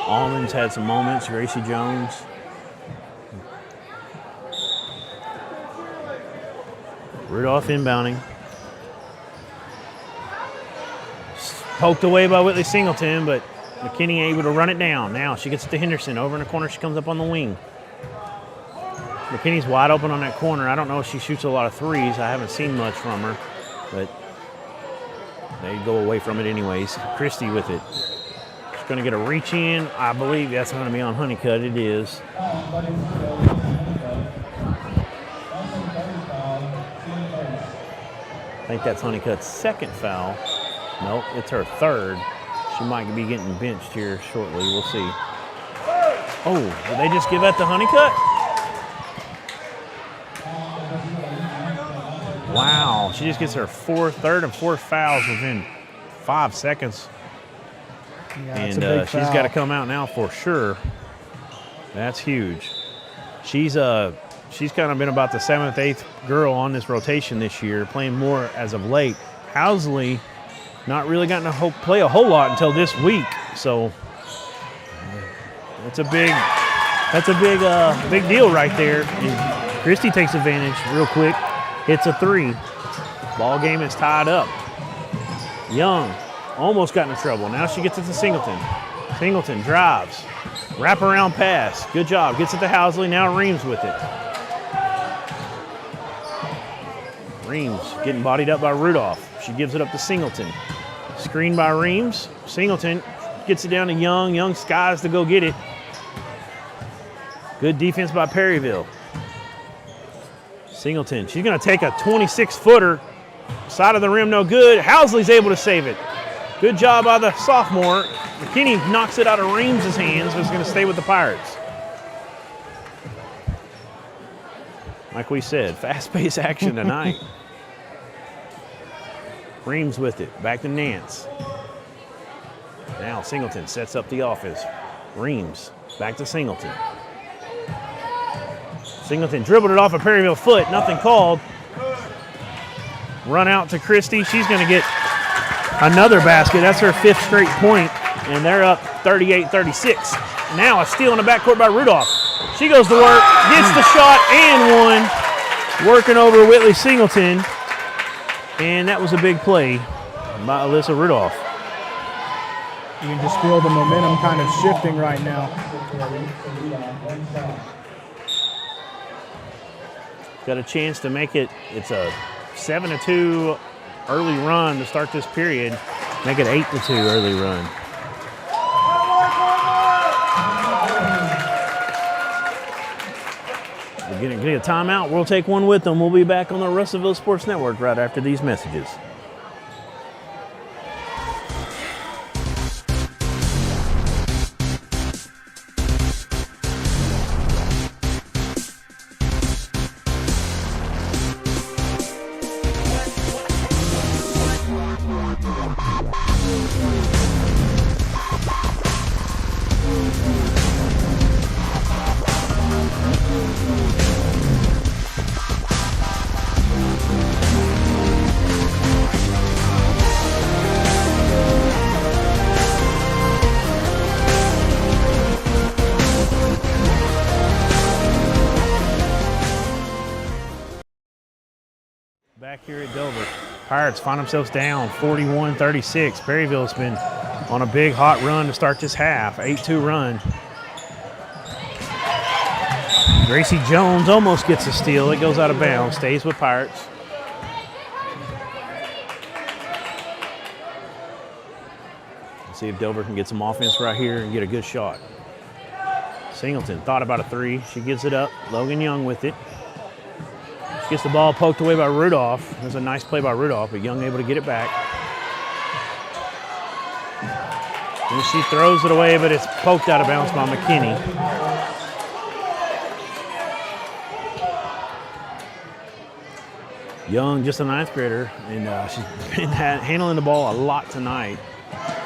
Almonds had some moments. Gracie Jones. Rudolph inbounding. Poked away by Whitley Singleton, but McKinney able to run it down. Now she gets it to Henderson. Over in the corner, she comes up on the wing. McKinney's wide open on that corner. I don't know if she shoots a lot of threes. I haven't seen much from her, but they go away from it anyways. Christie with it. She's going to get a reach in. I believe that's going to be on Honeycutt. It is. I think that's Honeycutt's second foul. Nope, it's her third. She might be getting benched here shortly. We'll see. Oh, did they just give that to Honeycutt? Wow, she just gets her third and fourth fouls within 5 seconds. Yeah, and she's got to come out now for sure. That's huge. She's kind of been about the 7th, 8th girl on this rotation this year, playing more as of late. Housley not really gotten to play a whole lot until this week, so that's a big deal right there. And Christie takes advantage real quick, hits a 3. Ball game is tied up. Young almost got into trouble. Now she gets it to Singleton. Singleton drives, wraparound pass. Good job. Gets it to Housley. Now Reams with it. Reams getting bodied up by Rudolph. She gives it up to Singleton. Screen by Reams. Singleton gets it down to Young. Young skies to go get it. Good defense by Perryville. Singleton, she's going to take a 26-footer. Side of the rim, no good. Housley's able to save it. Good job by the sophomore. McKinney knocks it out of Reams' hands, but it's going to stay with the Pirates. Like we said, fast-paced action tonight. Reams with it. Back to Nance. Now Singleton sets up the offense. Reams back to Singleton. Singleton dribbled it off a Perryville foot. Nothing called. Run out to Christie. She's going to get another basket. That's her 5th straight point, and they're up 38-36. Now a steal in the backcourt by Rudolph. She goes to work, gets the shot and one. Working over Whitley Singleton. And that was a big play by Alyssa Rudolph. You can just feel the momentum kind of shifting right now. Got a chance to make it. It's a 7-2 early run to start this period. Make it 8-2 early run. We're going to get a timeout. We'll take one with them. We'll be back on the Russellville Sports Network right after these messages. Back here at Dover, Pirates find themselves down 41-36. Perryville's been on a big hot run to start this half, 8-2 run. Gracie Jones almost gets a steal. It goes out of bounds, stays with Pirates. Let's see if Dover can get some offense right here and get a good shot. Singleton thought about a three. She gives it up. Logan Young with it. She gets the ball poked away by Rudolph. There's a nice play by Rudolph, but Young able to get it back. And she throws it away, but it's poked out of bounds by McKinney. Young, just a ninth grader, and she's been handling the ball a lot tonight.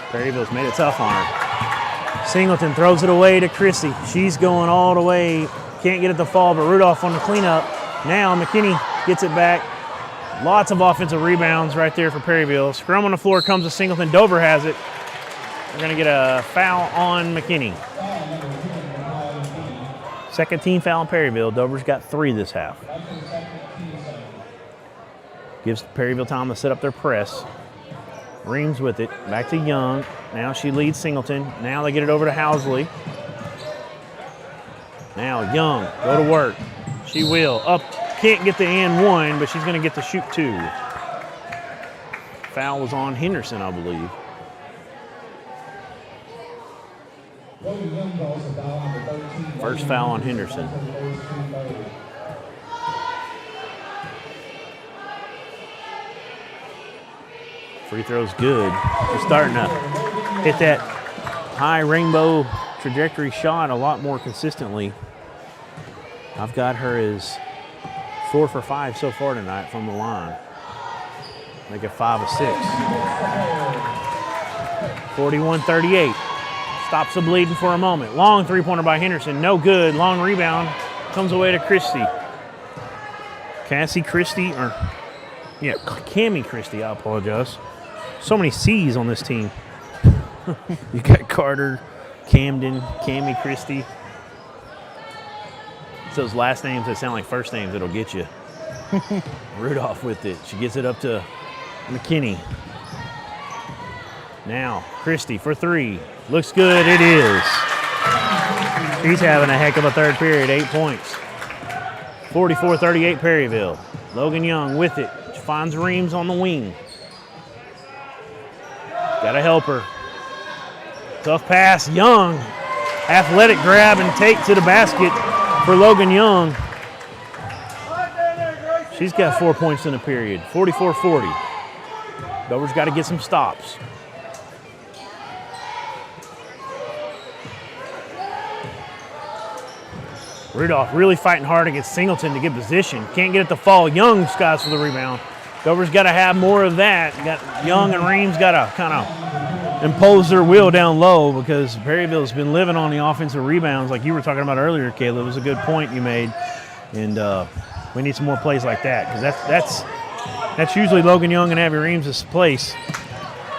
Perryville's made it tough on her. Singleton throws it away to Chrissy. She's going all the way. Can't get it to fall, but Rudolph on the cleanup. Now McKinney gets it back. Lots of offensive rebounds right there for Perryville. Scrum on the floor comes to Singleton. Dover has it. We're going to get a foul on McKinney. Second team foul on Perryville. Dover's got 3 this half. Gives Perryville time to set up their press. Reams with it. Back to Young. Now she leads Singleton. Now they get it over to Housley. Now Young, go to work. She will. Up, can't get the and one, but she's going to get to shoot 2. Foul was on Henderson, I believe. First foul on Henderson. Free throw's good. She's starting to hit that high rainbow trajectory shot a lot more consistently. I've got her as 4 for 5 so far tonight from the line. Make it 5 of 6. 41-38. Stops the bleeding for a moment. Long three-pointer by Henderson. No good. Long rebound. Comes away to Christie. Cassie Christie, or yeah, Cammie Christie, I apologize. So many C's on this team. You got Carter, Camden, Cammie Christie. It's those last names that sound like first names that'll get you. Rudolph with it. She gets it up to McKinney. Now, Christie for 3. Looks good, it is. She's having a heck of a third period, 8 points. 44-38 Perryville. Logan Young with it. She finds Reams on the wing. Gotta help her. Tough pass, Young. Athletic grab and take to the basket for Logan Young. She's got 4 points in the period, 44-40. Dover's got to get some stops. Rudolph really fighting hard against Singleton to get position. Can't get it to fall. Young skies for the rebound. Dover's got to have more of that. Got Young and Reams got to kind of impose their will down low because Perryville's been living on the offensive rebounds like you were talking about earlier, Caleb. It was a good point you made. And we need some more plays like that because that's usually Logan Young and Abby Reams' place.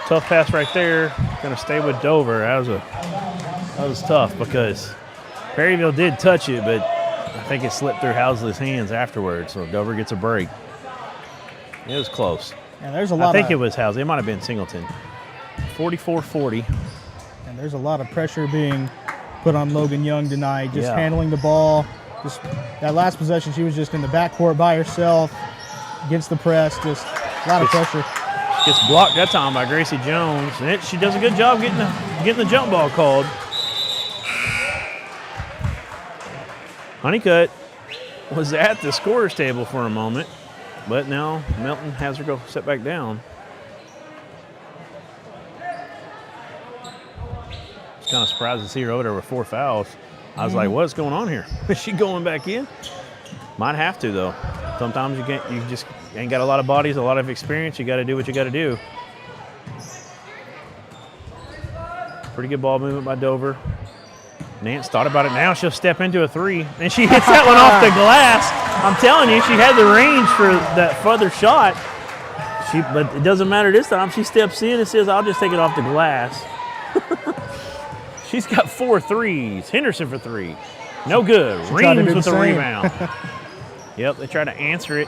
Tough pass right there. Going to stay with Dover. That was tough because Perryville did touch it, but I think it slipped through Housley's hands afterwards, so Dover gets a break. It was close. And there's a lot. I think it was Housley. It might have been Singleton. 44-40. And there's a lot of pressure being put on Logan Young tonight, just handling the ball. Just that last possession, she was just in the backcourt by herself against the press. Just a lot of pressure. Gets blocked that time by Gracie Jones. And she does a good job getting the jump ball called. Honeycutt was at the scorer's table for a moment, but now Melton has her go set back down. It's kind of surprised to see her over there with 4 fouls. I was like, what's going on here? Is she going back in? Might have to, though. Sometimes you just ain't got a lot of bodies, a lot of experience. You got to do what you got to do. Pretty good ball movement by Dover. Nance thought about it. Now she'll step into a 3, and she hits that one off the glass. I'm telling you, she had the range for that further shot. But it doesn't matter this time. She steps in and says, I'll just take it off the glass. She's got 4 threes. Henderson for 3. No good. Reams with the rebound. Yep, they tried to answer it.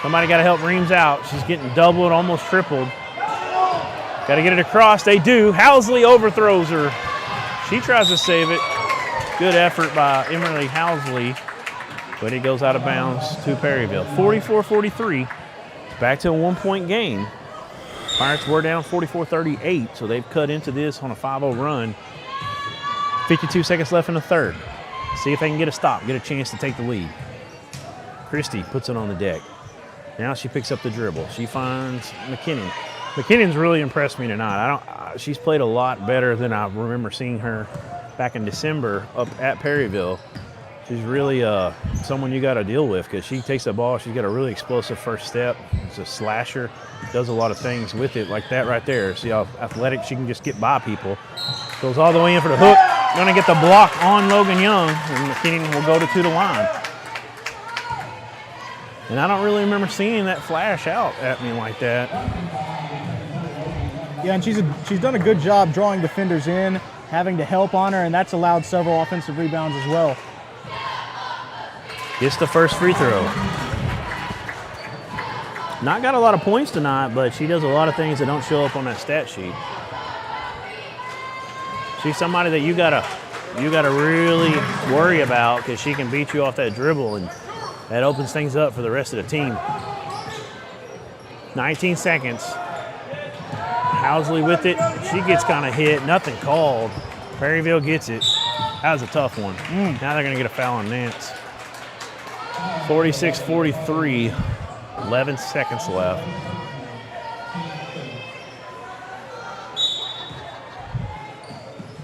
Somebody got to help Reams out. She's getting doubled, almost tripled. Got to get it across. They do. Housley overthrows her. She tries to save it. Good effort by Emily Housley, but it goes out of bounds to Perryville. 44-43. Back to a 1-point game. Pirates were down 44-38, so they've cut into this on a 5-0 run. 52 seconds left in the third. See if they can get a stop, get a chance to take the lead. Christie puts it on the deck. Now she picks up the dribble. She finds McKinnon. McKinnon's really impressed me tonight. She's played a lot better than I remember seeing her back in December up at Perryville. She's really someone you got to deal with because she takes the ball. She's got a really explosive first step. She's a slasher. Does a lot of things with it like that right there. See how athletic she can just get by people. Goes all the way in for the hook. Going to get the block on Logan Young, and McKinnon will go to the line. And I don't really remember seeing that flash out at me like that. Yeah, and she's done a good job drawing defenders in, having to help on her, and that's allowed several offensive rebounds as well. Gets the first free throw. Not got a lot of points tonight, but she does a lot of things that don't show up on that stat sheet. She's somebody that you gotta really worry about because she can beat you off that dribble, and that opens things up for the rest of the team. 19 seconds. Housley with it. She gets kind of hit. Nothing called. Perryville gets it. That was a tough one. Now they're going to get a foul on Nance. 46-43. 11 seconds left.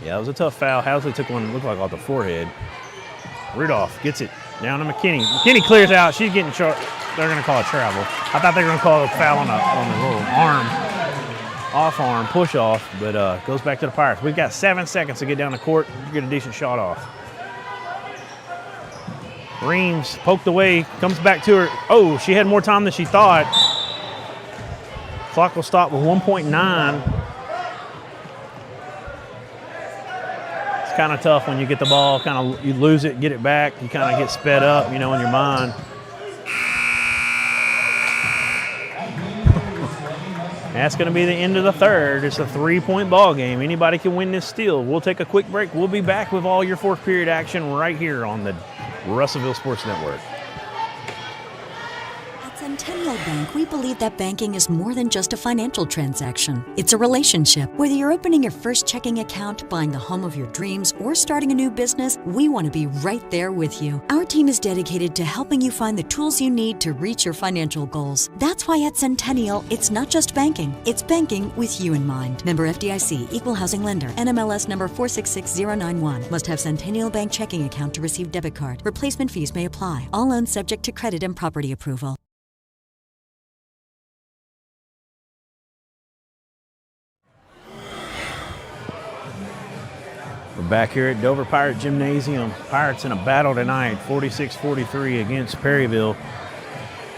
Yeah, it was a tough foul. Housley took one, looked like off the forehead. Rudolph gets it down to McKinney. McKinney clears out. She's getting short. They're going to call it travel. I thought they were going to call a foul on the little arm. Off arm, push off, but goes back to the Pirates. We've got 7 seconds to get down the court, get a decent shot off. Reams poked away, comes back to her. Oh, she had more time than she thought. Clock will stop with 1.9. It's kind of tough when you get the ball, you lose it, get it back, you kind of get sped up, in your mind. That's going to be the end of the third. It's a 3-point ball game. Anybody can win this still. We'll take a quick break. We'll be back with all your fourth period action right here on the Russellville Sports Network. At Centennial Bank, we believe that banking is more than just a financial transaction. It's a relationship. Whether you're opening your first checking account, buying the home of your dreams, or starting a new business, we want to be right there with you. Our team is dedicated to helping you find the tools you need to reach your financial goals. That's why at Centennial, it's not just banking. It's banking with you in mind. Member FDIC, Equal Housing Lender, NMLS number 466091. Must have Centennial Bank checking account to receive debit card. Replacement fees may apply. All loans subject to credit and property approval. We're back here at Dover Pirates Gymnasium. Pirates in a battle tonight, 46-43 against Perryville.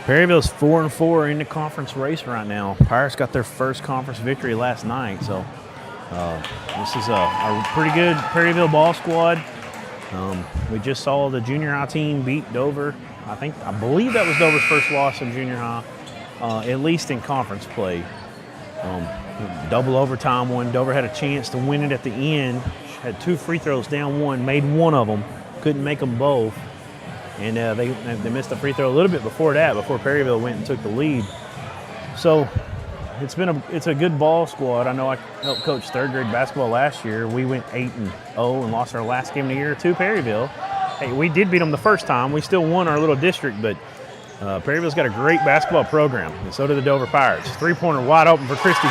Perryville's 4-4 in the conference race right now. Pirates got their first conference victory last night, so this is a pretty good Perryville ball squad. We just saw the junior high team beat Dover. I believe that was Dover's first loss in junior high, at least in conference play. Double overtime one. Dover had a chance to win it at the end. Had 2 free throws down one, made one of them, couldn't make them both. And they missed the free throw a little bit before that, before Perryville went and took the lead. So it's a good ball squad. I know I helped coach third grade basketball last year. We went 8-0 and lost our last game of the year to Perryville. Hey, we did beat them the first time. We still won our little district, but Perryville's got a great basketball program, and so do the Dover Pirates. Three-pointer wide open for Christie,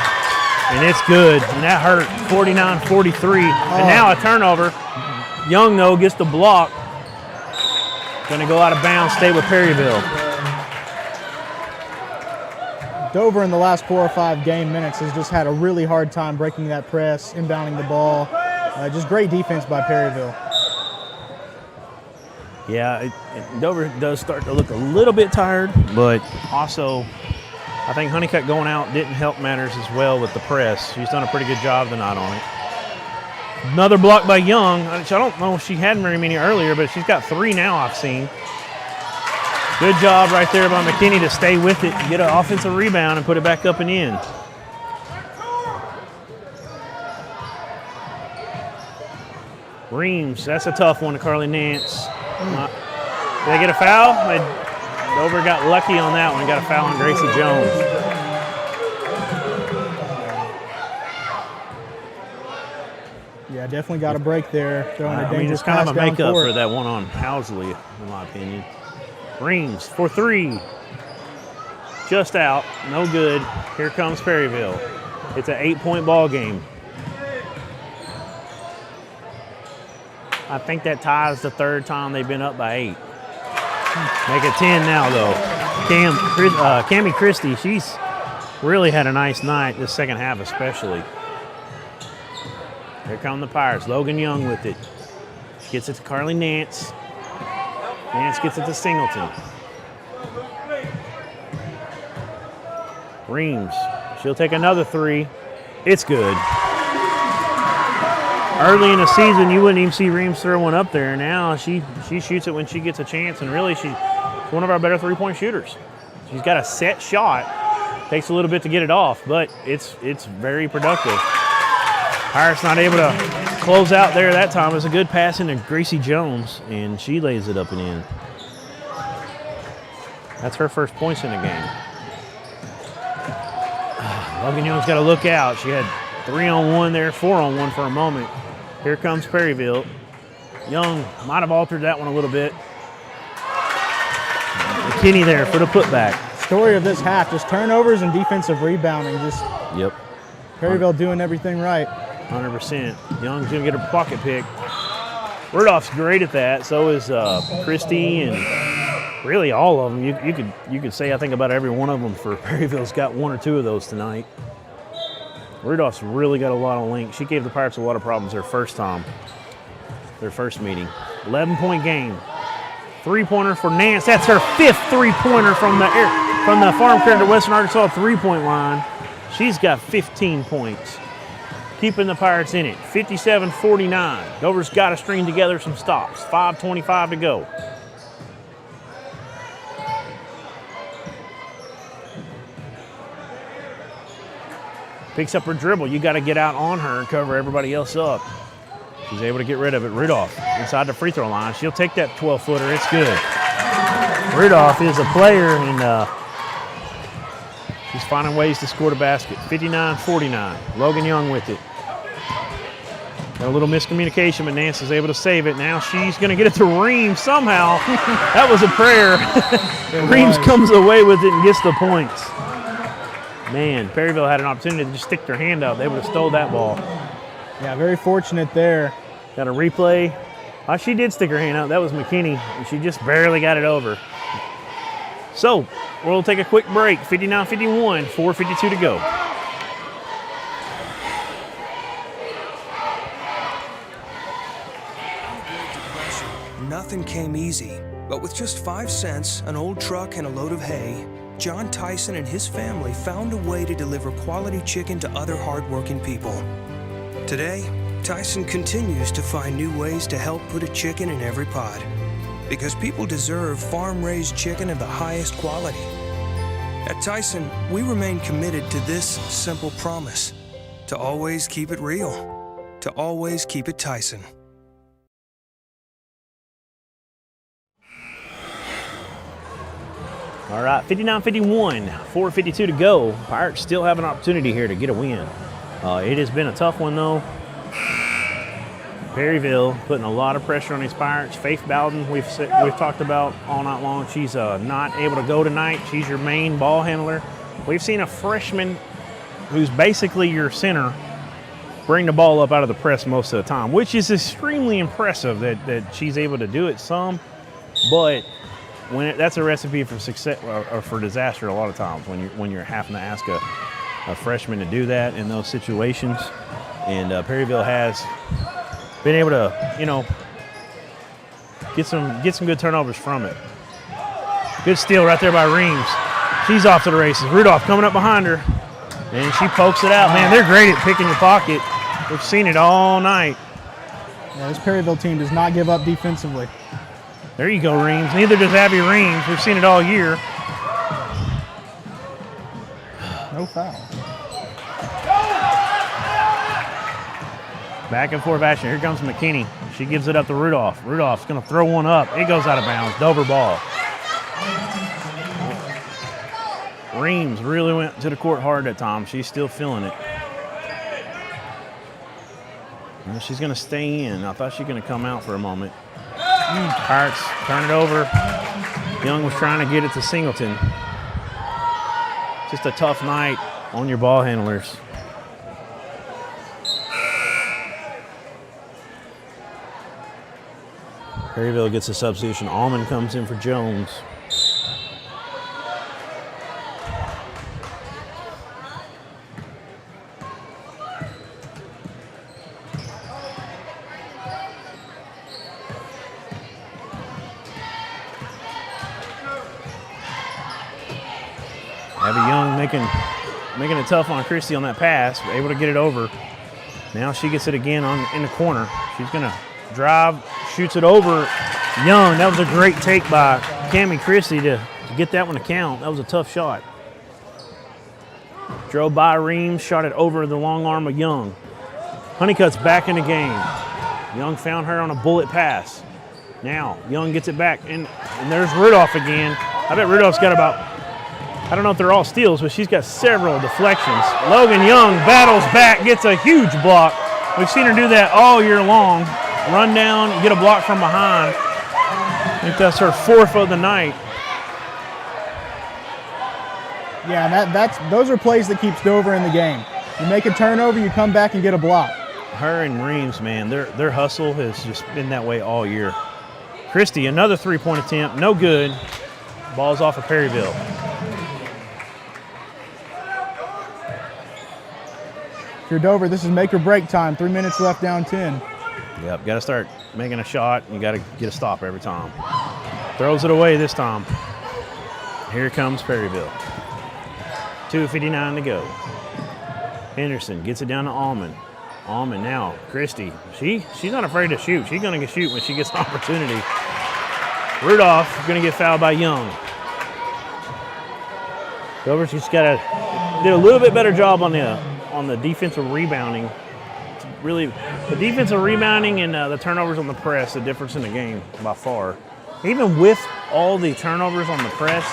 and it's good, and that hurt, 49-43. And now a turnover. Young, though, gets the block. Going to go out of bounds, stay with Perryville. Dover in the last 4 or 5 game minutes has just had a really hard time breaking that press, inbounding the ball. Just great defense by Perryville. Yeah, Dover does start to look a little bit tired, but also I think Honeycutt going out didn't help matters as well with the press. She's done a pretty good job tonight on it. Another block by Young. I don't know if she had very many earlier, but she's got 3 now I've seen. Good job right there by McKinney to stay with it, get an offensive rebound, and put it back up and in. Reams, that's a tough one to Carly Nance. Did they get a foul? Dover got lucky on that one, got a foul on Gracie Jones. Yeah, definitely got a break there. Throwing a dangerous it's kind pass of a down makeup court. for that one on Housley, in my opinion. Reams for 3. Just out, no good. Here comes Perryville. It's an 8-point ball game. I think that ties the 3rd time they've been up by 8. Make it 10 now, though. Cammie Christie, she's really had a nice night this second half especially. Here come the Pirates. Logan Young with it. Gets it to Carly Nance. Nance gets it to Singleton. Reams. She'll take another 3. It's good. Early in the season, you wouldn't even see Reams throw one up there. Now she shoots it when she gets a chance, and really she's one of our better 3-point shooters. She's got a set shot. Takes a little bit to get it off, but it's very productive. Pirates not able to close out there that time. It was a good pass into Gracie Jones, and she lays it up and in. That's her first points in the game. Logan Young's got to look out. She had 3-on-1 there, 4-on-1 for a moment. Here comes Perryville. Young might have altered that one a little bit. McKinney there for the putback. Story of this half, just turnovers and defensive rebounding. Yep. Perryville doing everything right. 100%. Young's going to get a pocket pick. Rudolph's great at that. So is Christie and really all of them. You could say I think about every one of them for Perryville's got 1 or 2 of those tonight. Rudolph's really got a lot of length. She gave the Pirates a lot of problems their first meeting. 11-point game. 3-pointer for Nance. That's her 5th 3-pointer from the Farm Credit Western Arkansas 3-point line. She's got 15 points. Keeping the Pirates in it. 57-49. Dover's got to string together some stops. 5:25 to go. Picks up her dribble. You got to get out on her and cover everybody else up. She's able to get rid of it. Rudolph inside the free throw line. She'll take that 12-footer. It's good. Rudolph is a player, and she's finding ways to score the basket. 59-49. Logan Young with it. Got a little miscommunication, but Nance is able to save it. Now she's going to get it to Reams somehow. That was a prayer. Reams comes away with it and gets the points. Man, Perryville had an opportunity to just stick their hand out. They would have stole that ball. Yeah, very fortunate there. Got a replay. She did stick her hand out. That was McKinney, and she just barely got it over. So, we'll take a quick break. 59-51, 4:52 to go. Nothing came easy, but with just 5 cents, an old truck, and a load of hay, John Tyson and his family found a way to deliver quality chicken to other hardworking people. Today, Tyson continues to find new ways to help put a chicken in every pot, because people deserve farm-raised chicken of the highest quality. At Tyson, we remain committed to this simple promise: to always keep it real, to always keep it Tyson. All right, 59-51, 4:52 to go. Pirates still have an opportunity here to get a win. It has been a tough one, though. Perryville putting a lot of pressure on these Pirates. Faith Bowden, we've talked about all night long. She's not able to go tonight. She's your main ball handler. We've seen a freshman who's basically your center bring the ball up out of the press most of the time, which is extremely impressive that she's able to do it some, but that's a recipe for success or for disaster a lot of times when you're having to ask a freshman to do that in those situations. And Perryville has been able to, get some good turnovers from it. Good steal right there by Reams. She's off to the races. Rudolph coming up behind her, and she pokes it out. Man, they're great at picking your pocket. We've seen it all night. Yeah, this Perryville team does not give up defensively. There you go, Reams. Neither does Abby Reams. We've seen it all year. No foul. Back and forth action. Here comes McKinney. She gives it up to Rudolph. Rudolph's going to throw one up. It goes out of bounds. Dover ball. Reams really went to the court hard that time. She's still feeling it. Well, she's going to stay in. I thought she was going to come out for a moment. Pirates turn it over. Young was trying to get it to Singleton. Just a tough night on your ball handlers. Perryville gets a substitution. Allman comes in for Jones. Abby Young making it tough on Christie on that pass, able to get it over. Now she gets it again in the corner. She's going to drive, shoots it over Young. That was a great take by Cammie Christie to get that one to count. That was a tough shot. Drove by Reams, shot it over the long arm of Young. Honeycutt's back in the game. Young found her on a bullet pass. Now Young gets it back, and there's Rudolph again. I bet Rudolph's got about, I don't know if they're all steals, but she's got several deflections. Logan Young battles back, gets a huge block. We've seen her do that all year long. Run down, get a block from behind. I think that's her fourth of the night. Yeah, those are plays that keeps Dover in the game. You make a turnover, you come back and get a block. Her and Reams, man, their hustle has just been that way all year. Christie, another three-point attempt, no good. Ball's off of Perryville. If you're Dover, this is make or break time. 3 minutes left, down 10. Yep, got to start making a shot, and you got to get a stop every time. Throws it away this time. Here comes Perryville. 2:59 to go. Henderson gets it down to Allman. Allman now, Christie. She's not afraid to shoot. She's going to shoot when she gets an opportunity. Rudolph going to get fouled by Young. Dover's just did a little bit better job on the defensive rebounding. Really, the defensive rebounding and the turnovers on the press, the difference in the game by far. Even with all the turnovers on the press,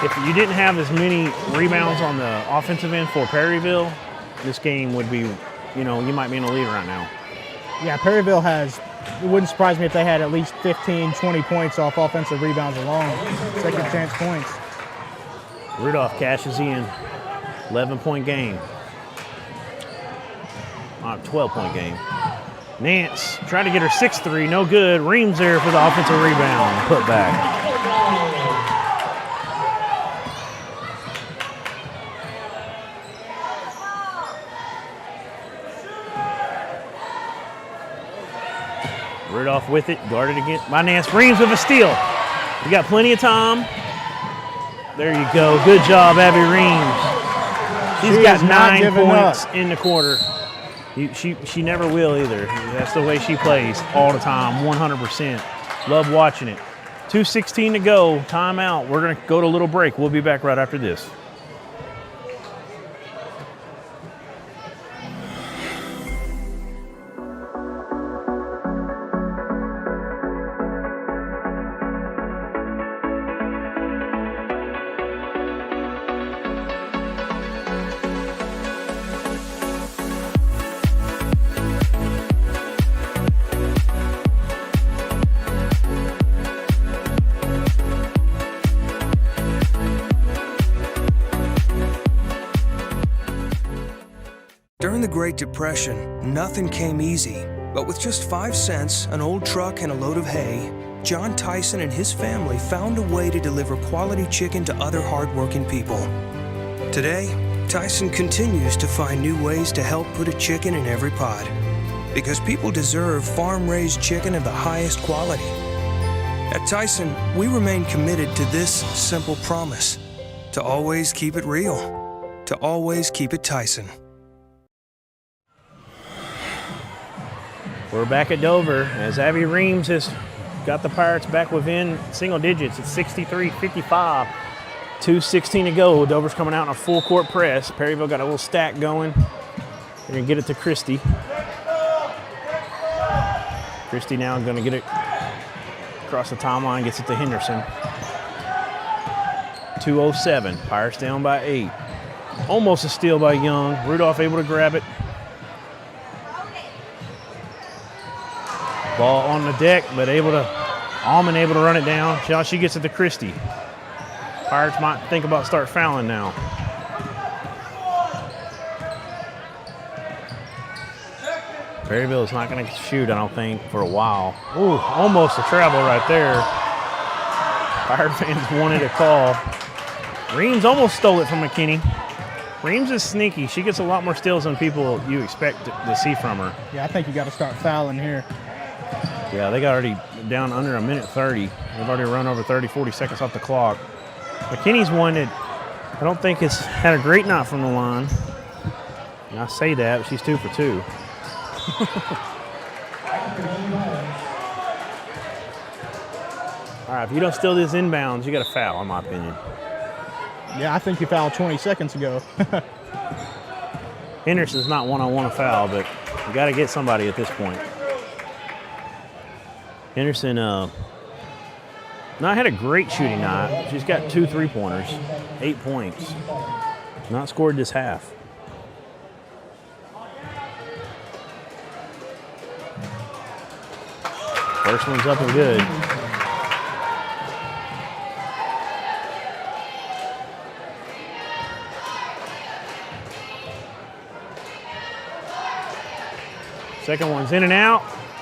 if you didn't have as many rebounds on the offensive end for Perryville, this game would be, you might be in the lead right now. Yeah, Perryville it wouldn't surprise me if they had at least 15, 20 points off offensive rebounds alone. Second chance points. Rudolph cashes in. 11-point game. 12-point game. Nance tried to get her 6-3, no good. Reams there for the offensive rebound. Put back. Rudolph with it, guarded again by Nance. Reams with a steal. You got plenty of time. There you go. Good job, Abby Reams. She's got 9 points in the quarter. She never will either. That's the way she plays all the time, 100%. Love watching it. 2:16 to go, timeout. We're going to go to a little break. We'll be back right after this. Great Depression, nothing came easy. But with just 5 cents, an old truck, and a load of hay, John Tyson and his family found a way to deliver quality chicken to other hardworking people. Today, Tyson continues to find new ways to help put a chicken in every pot. Because people deserve farm-raised chicken of the highest quality. At Tyson, we remain committed to this simple promise: to always keep it real, to always keep it Tyson. We're back at Dover as Abby Reams has got the Pirates back within single digits. It's 63-55. 2:16 to go. Dover's coming out in a full court press. Perryville got a little stack going. They're going to get it to Christie. Christie now going to get it across the timeline, gets it to Henderson. 2:07. Pirates down by 8. Almost a steal by Young. Rudolph able to grab it. Ball on the deck, but Allman able to run it down. She gets it to Christie. Pirates might think about start fouling now. Perryville is not going to shoot, I don't think, for a while. Ooh, almost a travel right there. Pirate fans wanted a call. Reams almost stole it from McKinney. Reams is sneaky. She gets a lot more steals than people you expect to see from her. Yeah, I think you got to start fouling here. Yeah, they got already down under a minute 30. They've already run over 30, 40 seconds off the clock. McKinney's one that I don't think has had a great night from the line. And I say that, but she's 2 for 2. All right, if you don't steal these inbounds, you got to foul, in my opinion. Yeah, I think you fouled 20 seconds ago. Henderson's not one I want to foul, but you got to get somebody at this point. Henderson not had a great shooting night. She's got 2 3-pointers, 8 points. Not scored this half. First one's up and good. Second one's in and out.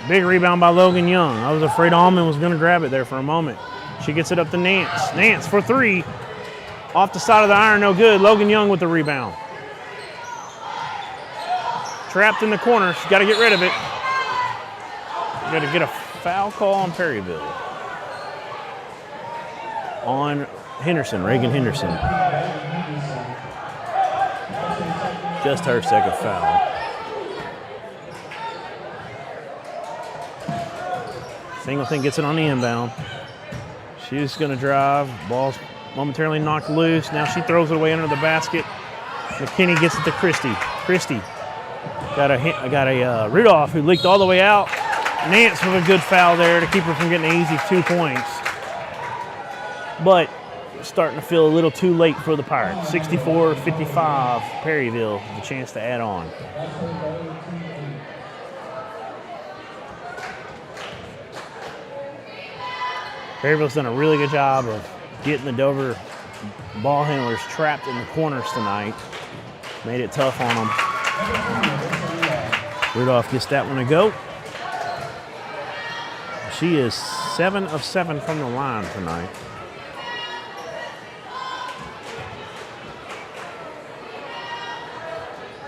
Big rebound by Logan Young. I was afraid Allman was going to grab it there for a moment. She gets it up to Nance. Nance for 3. Off the side of the iron, no good. Logan Young with the rebound. Trapped in the corner. She's got to get rid of it. Got to get a foul call on Perryville. On Henderson, Reagan Henderson. Just her second foul. Singleton gets it on the inbound. She's going to drive. Ball's momentarily knocked loose. Now she throws it away under the basket. McKinney gets it to Christie. Christie got a Rudolph who leaked all the way out. Nance with a good foul there to keep her from getting an easy 2 points. But starting to feel a little too late for the Pirates. 64-55, Perryville, the chance to add on. Perryville's done a really good job of getting the Dover ball handlers trapped in the corners tonight. Made it tough on them. Rudolph gets that one to go. She is 7 of 7 from the line tonight.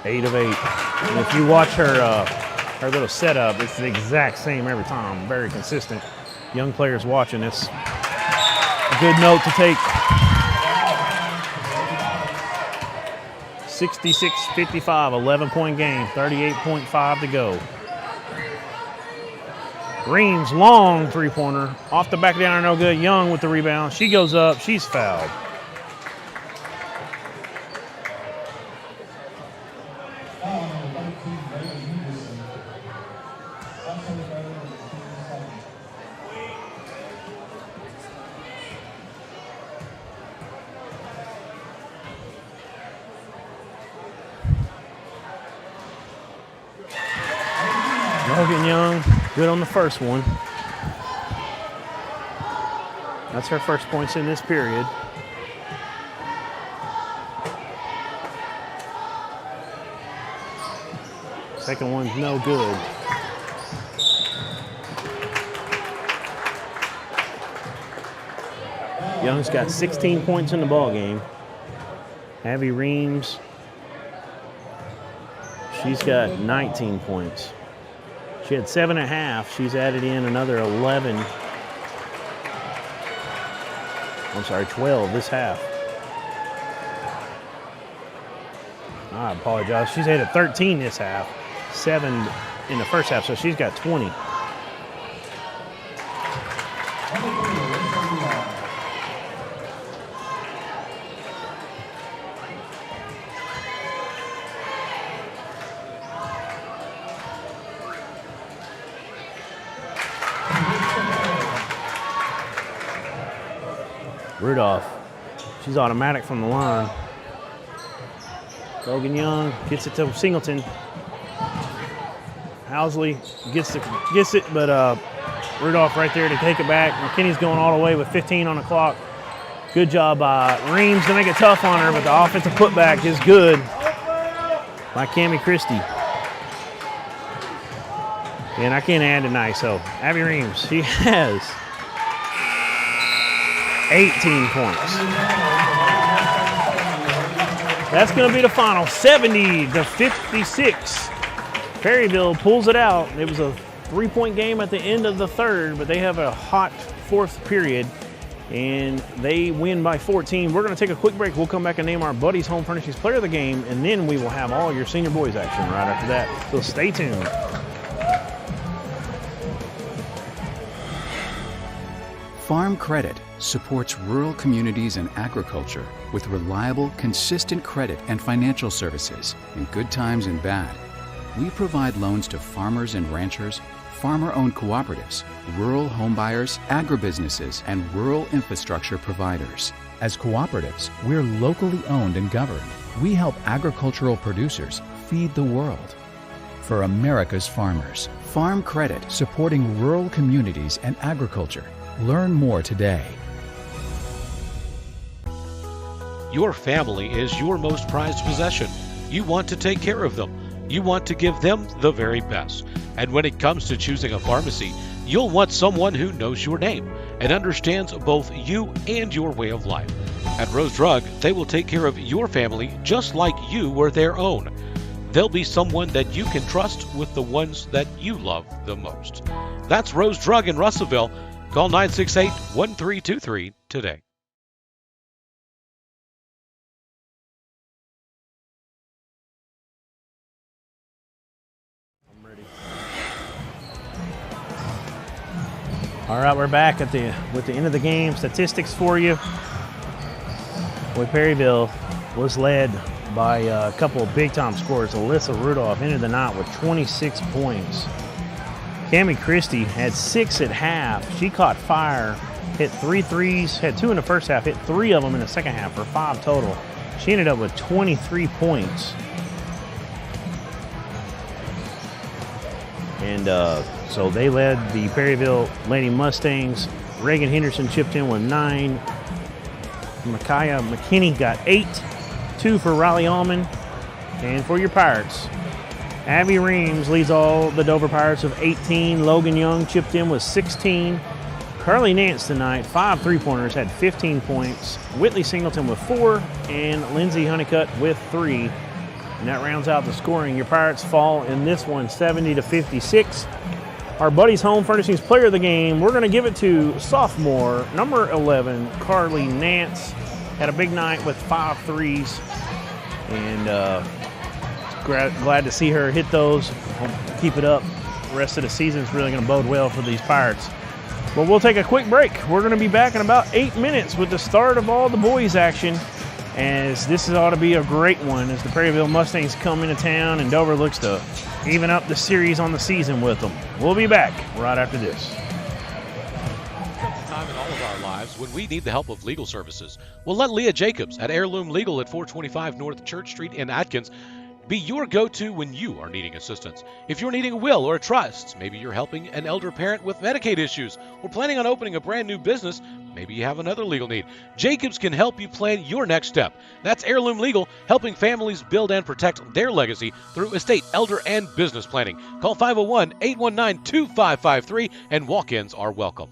Eight of 8. And if you watch her little setup, it's the exact same every time. Very consistent. Young players watching this. A good note to take. 66-55, 11-point game, 38.5 to go. Reams, long 3-pointer. Off the back of the iron, no good. Young with the rebound. She goes up. She's fouled. Logan Young, good on the first one. That's her first points in this period. Second one's no good. Young's got 16 points in the ball game. Abby Reams, she's got 19 points. She had 7.5. She's added in another 11. I'm sorry, 12 this half. I apologize. She's had a 13 this half, 7 in the first half, so she's got 20. Rudolph, she's automatic from the line. Logan Young gets it to Singleton. Housley gets it, but Rudolph right there to take it back. McKinney's going all the way with 15 on the clock. Good job by Reams to make it tough on her, but the offensive putback is good by Cammie Christie. And I can't add tonight, so Abby Reams, she has 18 points. That's going to be the final, 70-56. Perryville pulls it out. It was a 3-point game at the end of the third, but they have a hot fourth period, and they win by 14. We're going to take a quick break. We'll come back and name our Buddy's Home Furnishings Player of the Game, and then we will have all your senior boys action right after that. So stay tuned. Farm Credit supports rural communities and agriculture with reliable, consistent credit and financial services in good times and bad. We provide loans to farmers and ranchers, farmer-owned cooperatives, rural homebuyers, agribusinesses, and rural infrastructure providers. As cooperatives, we're locally owned and governed. We help agricultural producers feed the world. For America's farmers, Farm Credit. supporting rural communities and agriculture. Learn more today. Your family is your most prized possession. You want to take care of them. You want to give them the very best. And when it comes to choosing a pharmacy, you'll want someone who knows your name and understands both you and your way of life. At Rose Drug, they will take care of your family just like you were their own. They'll be someone that you can trust with the ones that you love the most. That's Rose Drug in Russellville. Call 968-1323 today. All right, we're back with the end of the game. Statistics for you. Boy, Perryville was led by a couple of big-time scorers. Alyssa Rudolph ended the night with 26 points. Cammie Christie had 6 at half. She caught fire, hit 3 threes, had 2 in the first half, hit 3 of them in the second half for 5 total. She ended up with 23 points. And so they led the Perryville Lady Mustangs. Reagan Henderson chipped in with 9. Micaiah McKinney got 8. 2 for Riley Allman. And for your Pirates, Abby Reams leads all the Dover Pirates with 18. Logan Young chipped in with 16. Carly Nance tonight, 5 3-pointers, had 15 points. Whitley Singleton with 4. And Lindsay Honeycutt with 3. And that rounds out the scoring. Your Pirates fall in this one 70-56. Our Buddy's Home Furnishings Player of the Game, we're going to give it to sophomore, number 11, Carly Nance. Had a big night with 5 threes. And glad to see her hit those. Keep it up. The rest of the season is really going to bode well for these Pirates. But we'll take a quick break. We're going to be back in about 8 minutes with the start of all the boys action, as this ought to be a great one as the Perryville Mustangs come into town and Dover looks to even up the series on the season with them. We'll be back right after this. Time in all of our lives when we need the help of legal services. Well, let Leah Jacobs at Heirloom Legal at 425 North Church Street in Atkins be your go-to when you are needing assistance. If you're needing a will or a trust, maybe you're helping an elder parent with Medicaid issues, or planning on opening a brand new business, Maybe you have another legal need. Jacobs can help you plan your next step. That's Heirloom Legal, helping families build and protect their legacy through estate, elder, and business planning. Call 501-819-2553, and walk-ins are welcome.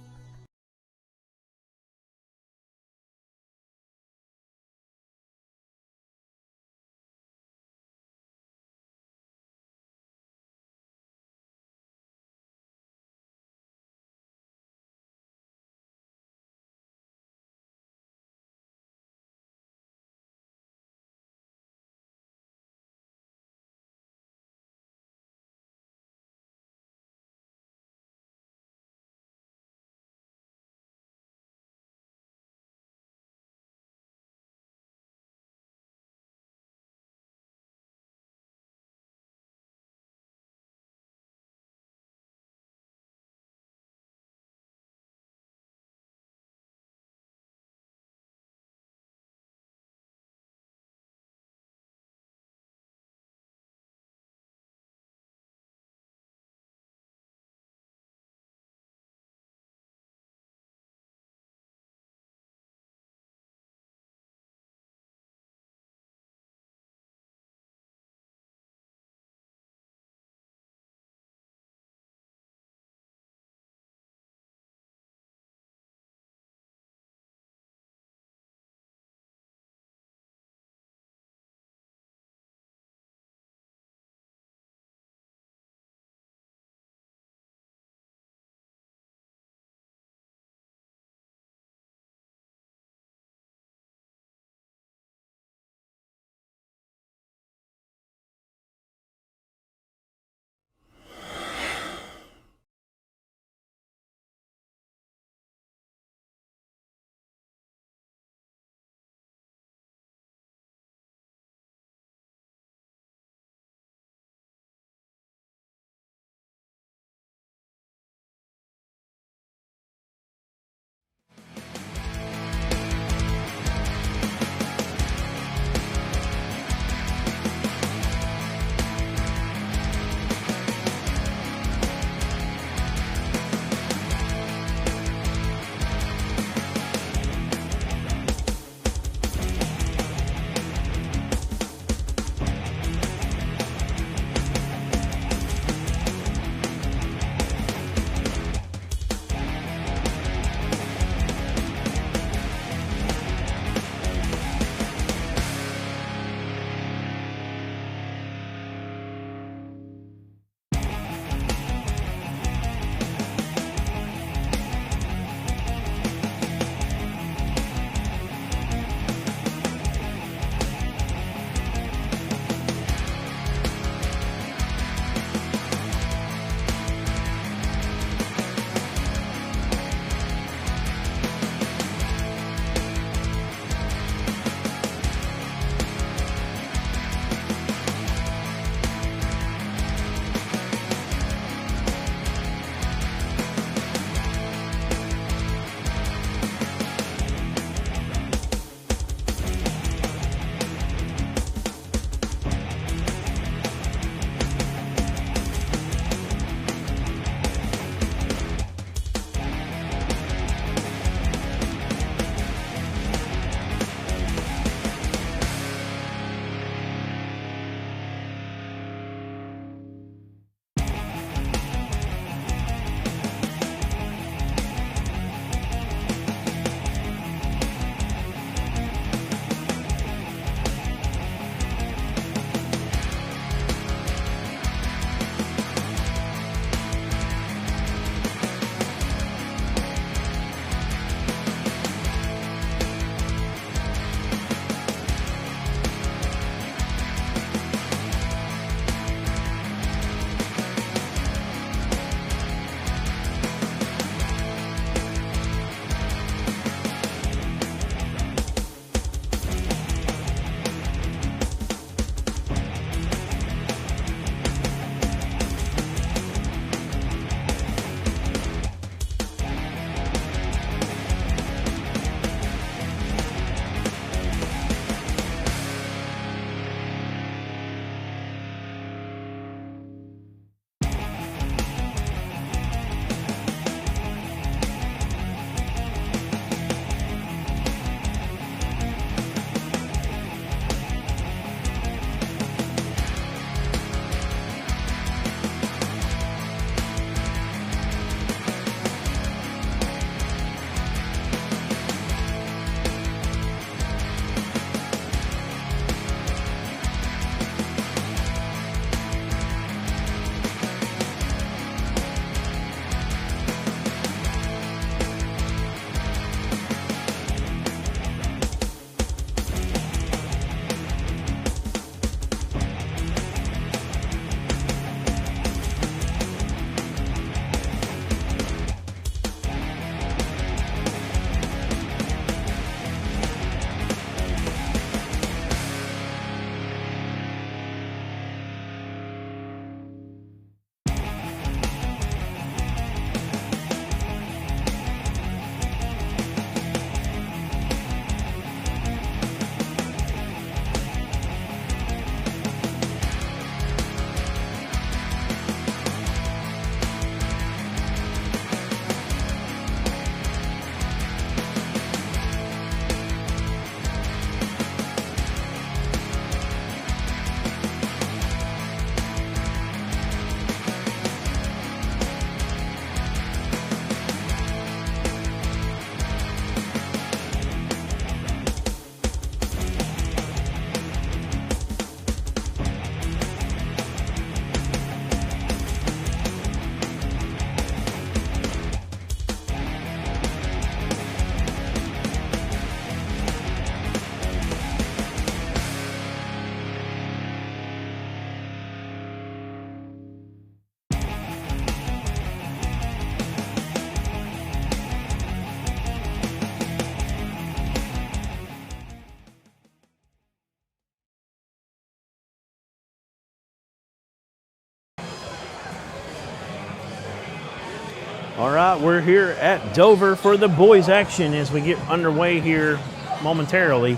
All right, we're here at Dover for the boys action as we get underway here momentarily.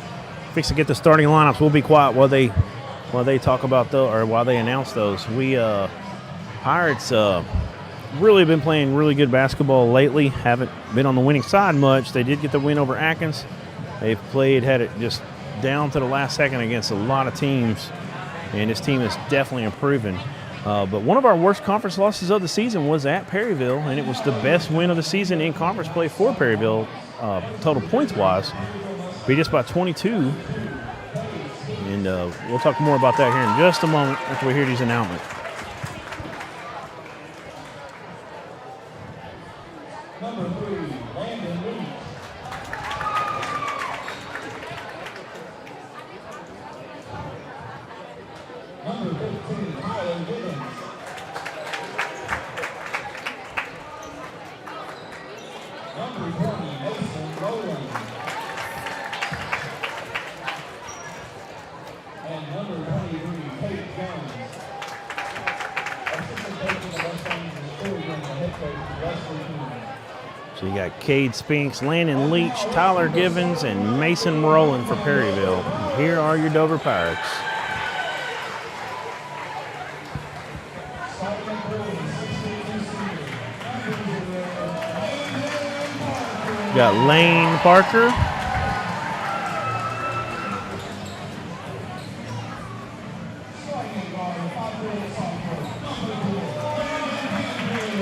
Fix to get the starting lineups. We'll be quiet while they talk about those, or while they announce those. We Pirates really been playing really good basketball lately. Haven't been on the winning side much. They did get the win over Atkins. They've had it just down to the last second against a lot of teams, and this team is definitely improving. But one of our worst conference losses of the season was at Perryville, and it was the best win of the season in conference play for Perryville, total points-wise. Beat us by 22. And we'll talk more about that here in just a moment after we hear these announcements. Number 3, Landon Lee. Number 15, Tyler Gibbons. Number 20, Mason Rowland. And number 23, Kate Jones. Assistant coach of the Mustangs is Perryville, and head coach Wesley Coon. So you got Cade Spinks, Landon Leach, Tyler Givens, and Mason Rowland for Perryville. Here are your Dover Pirates. Got Lane Parker.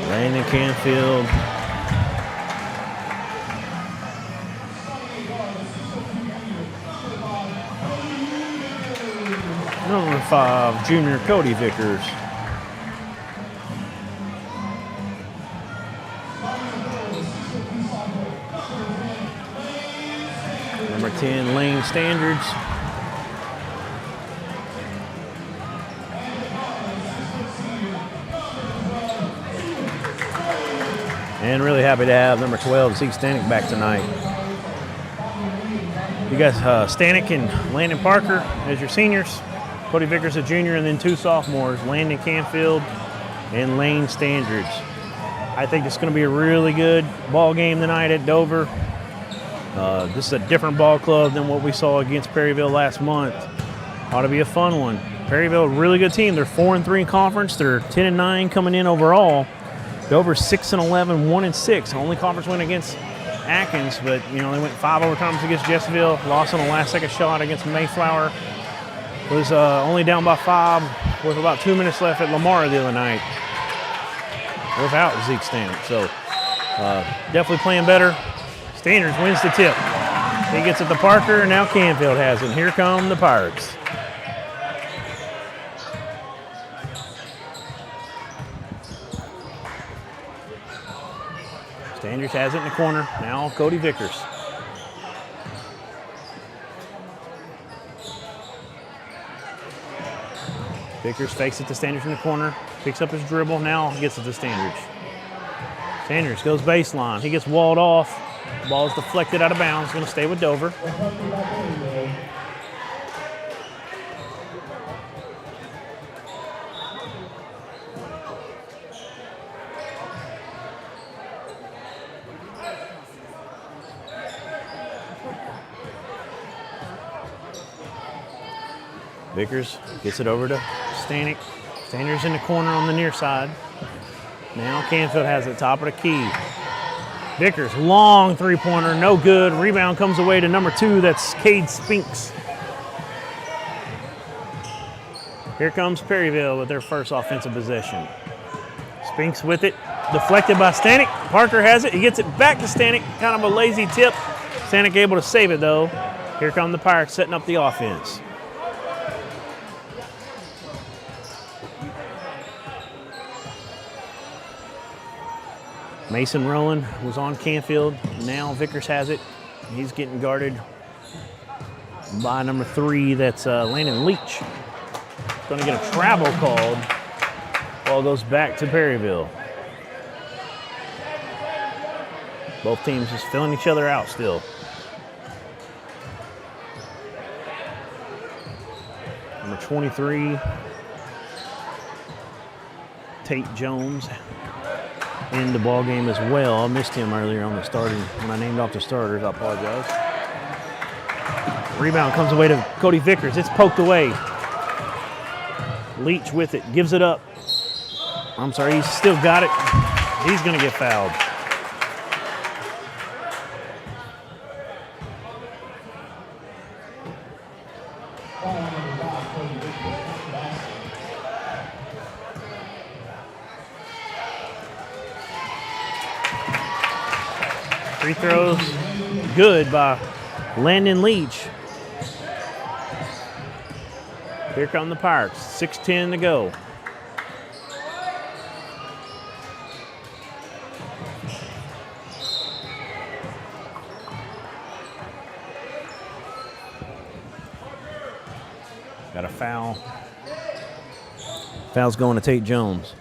Landon Canfield. Number 5, junior Cody Vickers. Number 10, Lane Standards. And really happy to have number 12, Zeke Stanek, back tonight. You guys, Stanek and Landon Parker as your seniors. Cody Vickers, a junior, and then 2 sophomores, Landon Canfield and Lane Standards. I think it's going to be a really good ball game tonight at Dover. This is a different ball club than what we saw against Perryville last month. Ought to be a fun one. Perryville, really good team. They're 4-3 in conference. They're 10-9 coming in overall. Dover's 6-11, 1-6. Only conference win against Atkins, but they went 5 overtimes against Jessville. Lost on a last-second shot against Mayflower. Was only down by 5 with about 2 minutes left at Lamar the other night without Zeke Stanek. So definitely playing better. Standards wins the tip. He gets it to Parker, and now Canfield has it. Here come the Pirates. Standards has it in the corner. Now Cody Vickers. Vickers fakes it to Standards in the corner, picks up his dribble, now gets it to Standards. Standards goes baseline. He gets walled off. The ball is deflected out of bounds. Going to stay with Dover. Vickers gets it over to Stanek. Standards in the corner on the near side. Now Canfield has it top of the key. Vickers, long three-pointer, no good. Rebound comes away to number 2, that's Cade Spinks. Here comes Perryville with their first offensive possession. Spinks with it, deflected by Stanek. Parker has it, he gets it back to Stanek, kind of a lazy tip. Stanek able to save it though. Here come the Pirates setting up the offense. Mason Rowland was on Canfield. Now Vickers has it. He's getting guarded by number 3, that's Landon Leach. Going to get a travel called. Ball goes back to Perryville. Both teams just filling each other out still. Number 23, Tate Jones. in the ball game as well. I missed him earlier on the starting when I named off the starters. I apologize. Rebound comes away to Cody Vickers. It's poked away. Leach with it, gives it up. I'm sorry, he's still got it. He's going to get fouled. Free throws good by Landon Leach. Here come the Pirates, 6:10 to go. Got a foul. Foul's going to Tate Jones.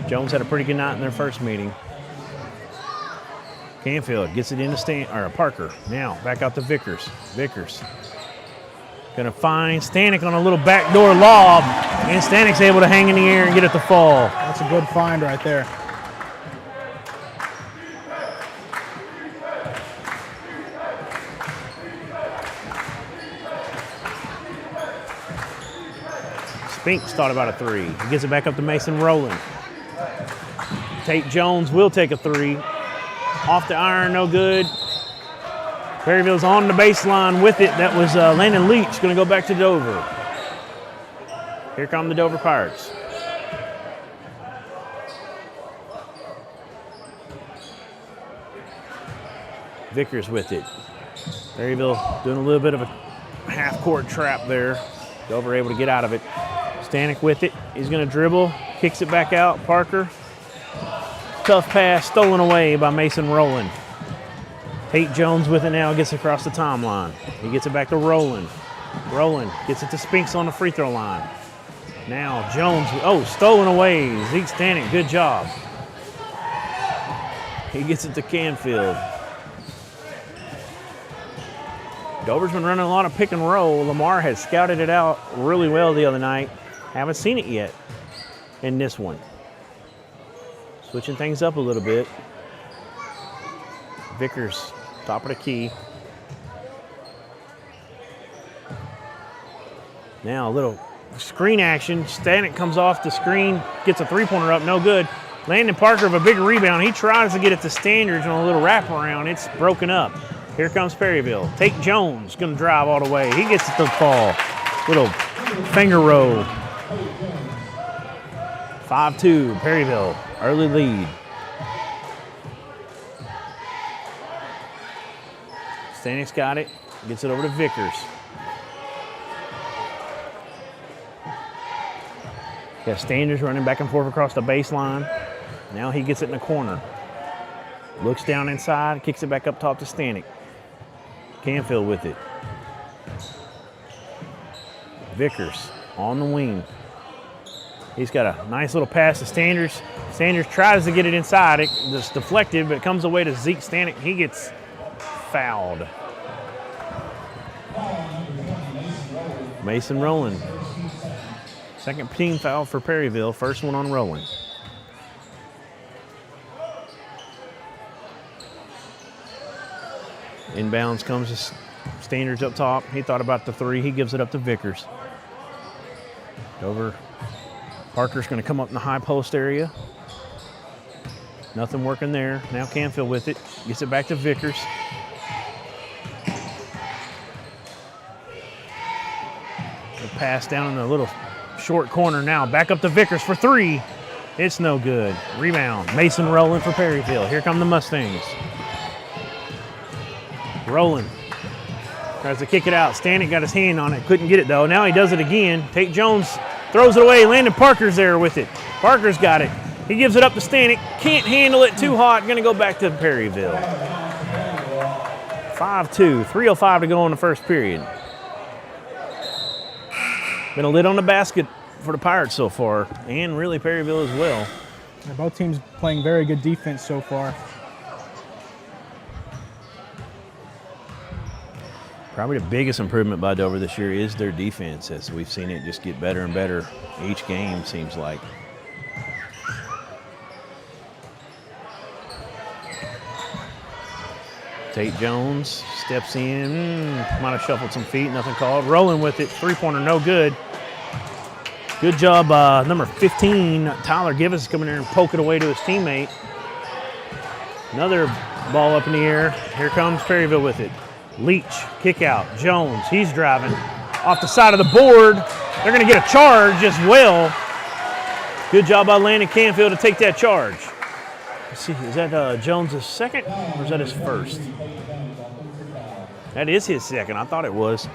Jones had a pretty good night in their first meeting. Canfield gets it into Parker. Now back out to Vickers. Vickers gonna find Stanek on a little backdoor lob, and Stanek's able to hang in the air and get it to fall. That's a good find right there. Spinks thought about a three. He gets it back up to Mason Rowland. Tate Jones will take a three. Off the iron, no good. Perryville's on the baseline with it. That was Landon Leach, going to go back to Dover. Here come the Dover Pirates. Vickers with it. Perryville doing a little bit of a half-court trap there. Dover able to get out of it. Stanek with it. He's going to dribble, kicks it back out. Parker. Tough pass stolen away by Mason Rowland. Tate Jones with it now, gets across the timeline. He gets it back to Rowland. Rowland gets it to Spinks on the free throw line. Now Jones, stolen away. Zeke Stanek, good job. He gets it to Canfield. Dover's been running a lot of pick and roll. Lamar had scouted it out really well the other night. Haven't seen it yet in this one. Switching things up a little bit. Vickers, top of the key. Now a little screen action. Stanek comes off the screen, gets a three-pointer up, no good. Landon Parker with a big rebound. He tries to get it to Standards on a little wraparound. It's broken up. Here comes Perryville. Tate Jones gonna drive all the way. He gets it to fall. Little finger roll. 5-2, Perryville, early lead. Stanek's got it, gets it over to Vickers. Got Standards running back and forth across the baseline. Now he gets it in the corner. Looks down inside, kicks it back up top to Stanek. Canfield with it. Vickers on the wing. He's got a nice little pass to Standards. Standards tries to get it inside. It's deflected, but it comes away to Zeke Stanek. He gets fouled. Mason Rowland. Second team foul for Perryville. First one on Rowland. Inbounds comes to Standards up top. He thought about the three. He gives it up to Vickers. Dover. Parker's going to come up in the high post area. Nothing working there. Now Canfield with it. Gets it back to Vickers. The pass down in the little short corner now. Back up to Vickers for three. It's no good. Rebound. Mason Rowland for Perryville. Here come the Mustangs. Rowland tries to kick it out. Stanek got his hand on it. Couldn't get it though. Now he does it again. Tate Jones throws it away. Landon Parker's there with it. Parker's got it. He gives it up to Stanek. Can't handle it. Too hot. Going to go back to Perryville. 5-2. 3:05 to go in the first period. Been a lid on the basket for the Pirates so far, and really Perryville as well. Yeah, both teams playing very good defense so far. Probably the biggest improvement by Dover this year is their defense, as we've seen it just get better and better each game, seems like. Tate Jones steps in, might have shuffled some feet, nothing called. Rolling with it, three-pointer, no good. Good job, number 15, Tyler Givens, coming in and poke it away to his teammate. Another ball up in the air. Here comes Perryville with it. Leach, kick out. Jones, he's driving. Off the side of the board. They're going to get a charge as well. Good job by Landon Canfield to take that charge. Let's see, is that Jones' second or is that his first? That is his second. I thought it was.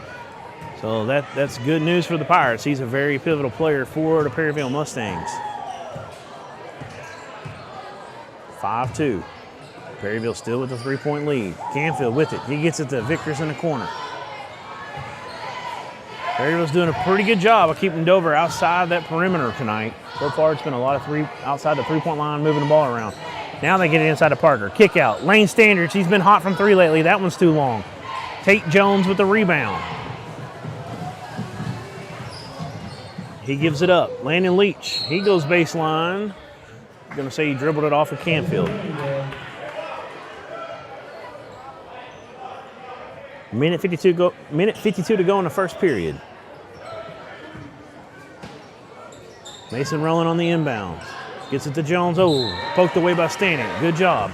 So that's good news for the Pirates. He's a very pivotal player for the Perryville Mustangs. 5-2. Perryville still with a 3-point lead. Canfield with it. He gets it to Vickers in the corner. Perryville's doing a pretty good job of keeping Dover outside that perimeter tonight. So far, it's been a lot of outside the three-point line, moving the ball around. Now they get it inside to Parker. Kick out. Lane Standards, he's been hot from three lately. That one's too long. Tate Jones with the rebound. He gives it up. Landon Leach, he goes baseline. I'm going to say he dribbled it off of Canfield. Minute 52 to go in the first period. Mason rolling on the inbound. Gets it to Jones. Oh, poked away by Stanek. Good job.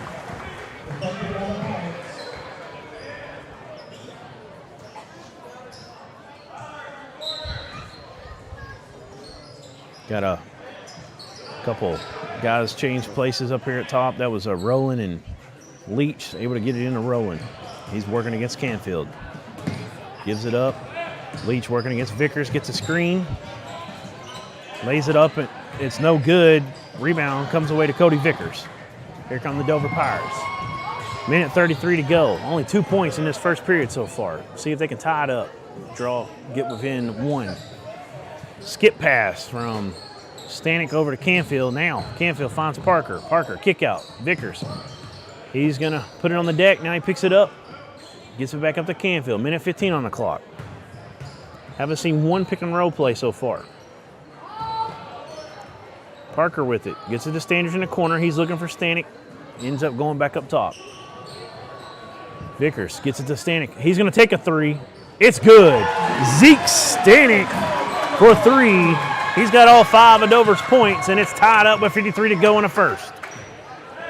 Got a couple guys change places up here at top. That was a Rowland and Leach able to get it into Rowland. He's working against Canfield. Gives it up. Leach working against Vickers. Gets a screen. Lays it up. And it's no good. Rebound comes away to Cody Vickers. Here come the Dover Pirates. Minute 33 to go. Only 2 points in this first period so far. See if they can tie it up. Draw, get within one. Skip pass from Stanek over to Canfield. Now Canfield finds Parker. Parker, kick out. Vickers. He's going to put it on the deck. Now he picks it up. Gets it back up to Canfield. Minute 15 on the clock. Haven't seen one pick and roll play so far. Parker with it. Gets it to Standards in the corner. He's looking for Stanek. Ends up going back up top. Vickers gets it to Stanek. He's going to take a three. It's good. Zeke Stanek for three. He's got all 5 of Dover's points, and it's tied up with 53 to go in the first.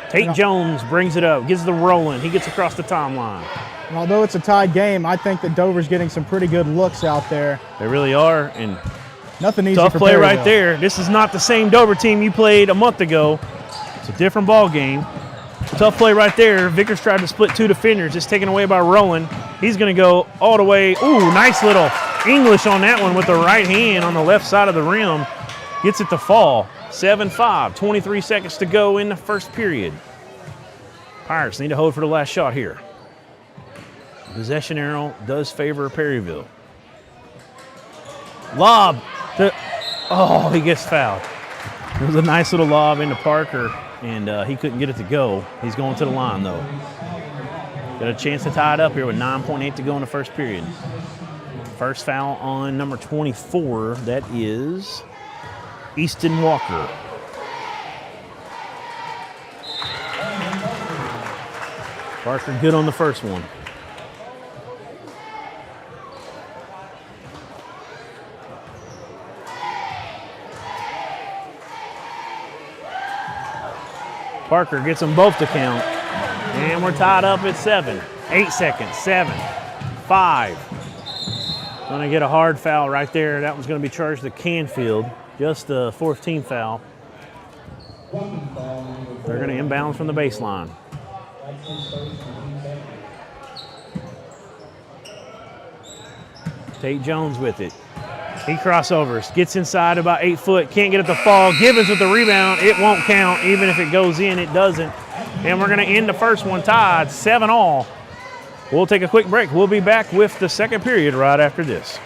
Tate Jones brings it up, gives the Rowland. He gets across the timeline. And although it's a tied game, I think that Dover's getting some pretty good looks out there. They really are, and nothing easy tough for play Perryville. right there. This is not the same Dover team you played a month ago. It's a different ball game. Tough play right there. Vickers tried to split 2 defenders. It's taken away by Rowland. He's going to go all the way. Ooh, nice little English on that one with the right hand on the left side of the rim. Gets it to fall. 7-5, 23 seconds to go in the first period. Pirates need to hold for the last shot here. Possession arrow does favor Perryville. Lob. Oh, he gets fouled. It was a nice little lob into Parker, and he couldn't get it to go. He's going to the line, though. Got a chance to tie it up here with 9.8 to go in the first period. First foul on number 24. That is Easton Walker. Parker good on the first one. Parker gets them both to count. And we're tied up at 7. 8 seconds. 7, 5. Gonna get a hard foul right there. That one's gonna be charged to Canfield. Just the 4th team foul. They're gonna inbound from the baseline. Tate Jones with it. He crossovers, gets inside about 8 foot, can't get it to fall. Gibbons with the rebound. It won't count. Even if it goes in, it doesn't. And we're going to end the first one tied, 7-all. We'll take a quick break. We'll be back with the second period right after this.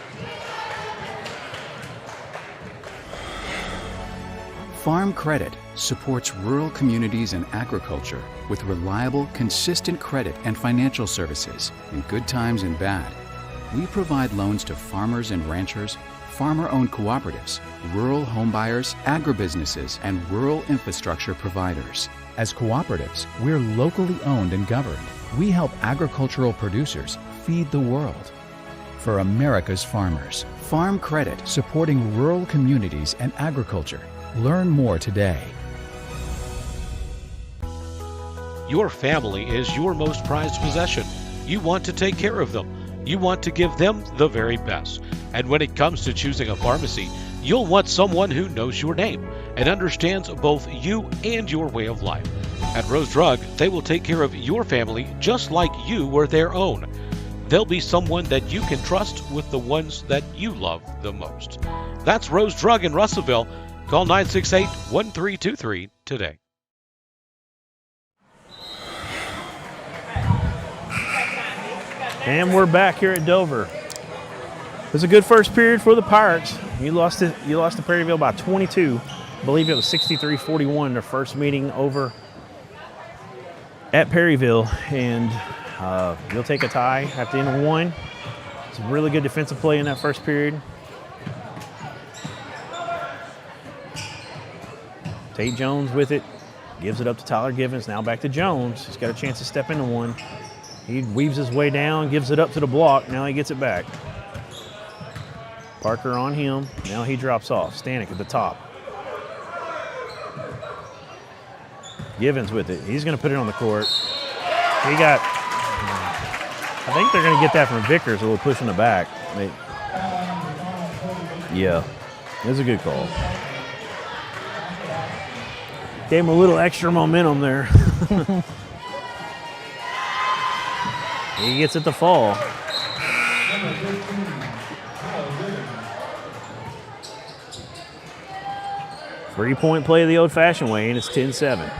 Farm Credit supports rural communities and agriculture with reliable, consistent credit and financial services in good times and bad. We provide loans to farmers and ranchers, farmer-owned cooperatives, rural homebuyers, agribusinesses, and rural infrastructure providers. As cooperatives, we're locally owned and governed. We help agricultural producers feed the world. For America's farmers, Farm Credit, supporting rural communities and agriculture. Learn more today. Your family is your most prized possession. You want to take care of them. You want to give them the very best. And when it comes to choosing a pharmacy, you'll want someone who knows your name and understands both you and your way of life. At Rose Drug, they will take care of your family just like you were their own. They'll be someone that you can trust with the ones that you love the most. That's Rose Drug in Russellville. Call 968-1323 today. And we're back here at Dover. It was a good first period for the Pirates. You lost to Perryville by 22. I believe it was 63-41, their first meeting over at Perryville. And you'll take a tie at the end of one. It's a really good defensive play in that first period. Tate Jones with it. Gives it up to Tyler Givens. Now back to Jones. He's got a chance to step into one. He weaves his way down, gives it up to the block. Now he gets it back. Parker on him. Now he drops off. Stanek at the top. Givens with it. He's going to put it on the court. I think they're going to get that from Vickers, a little push in the back. Yeah, it was a good call. Gave him a little extra momentum there. He gets it to fall. Three-point play the old-fashioned way, and it's 10-7.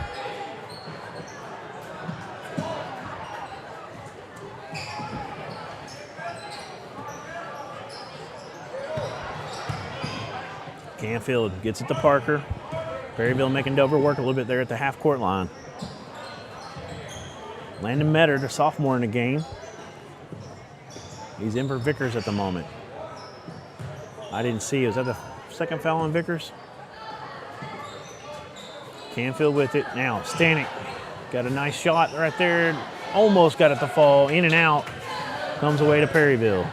Canfield gets it to Parker. Perryville making Dover work a little bit there at the half-court line. Landon Metter, the sophomore in the game. He's in for Vickers at the moment. I didn't see. Was that the second foul on Vickers? Canfield with it. Now, Stanek got a nice shot right there. Almost got it to fall. In and out. Comes away to Perryville.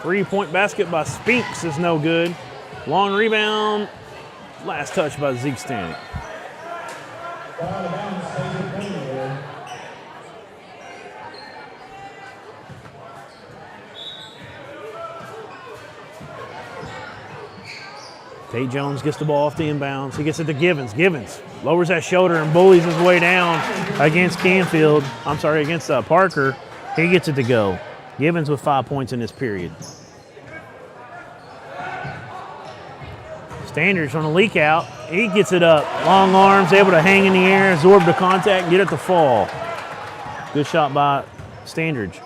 Three-point basket by Spinks is no good. Long rebound. Last touch by Zeke Stanek. Tate Jones gets the ball off the inbounds. He gets it to Givens. Givens lowers that shoulder and bullies his way down against against Parker. He gets it to go. Givens with 5 points in this period. Standards on a leak out. He gets it up. Long arms, able to hang in the air, absorb the contact, and get it to fall. Good shot by Standridge.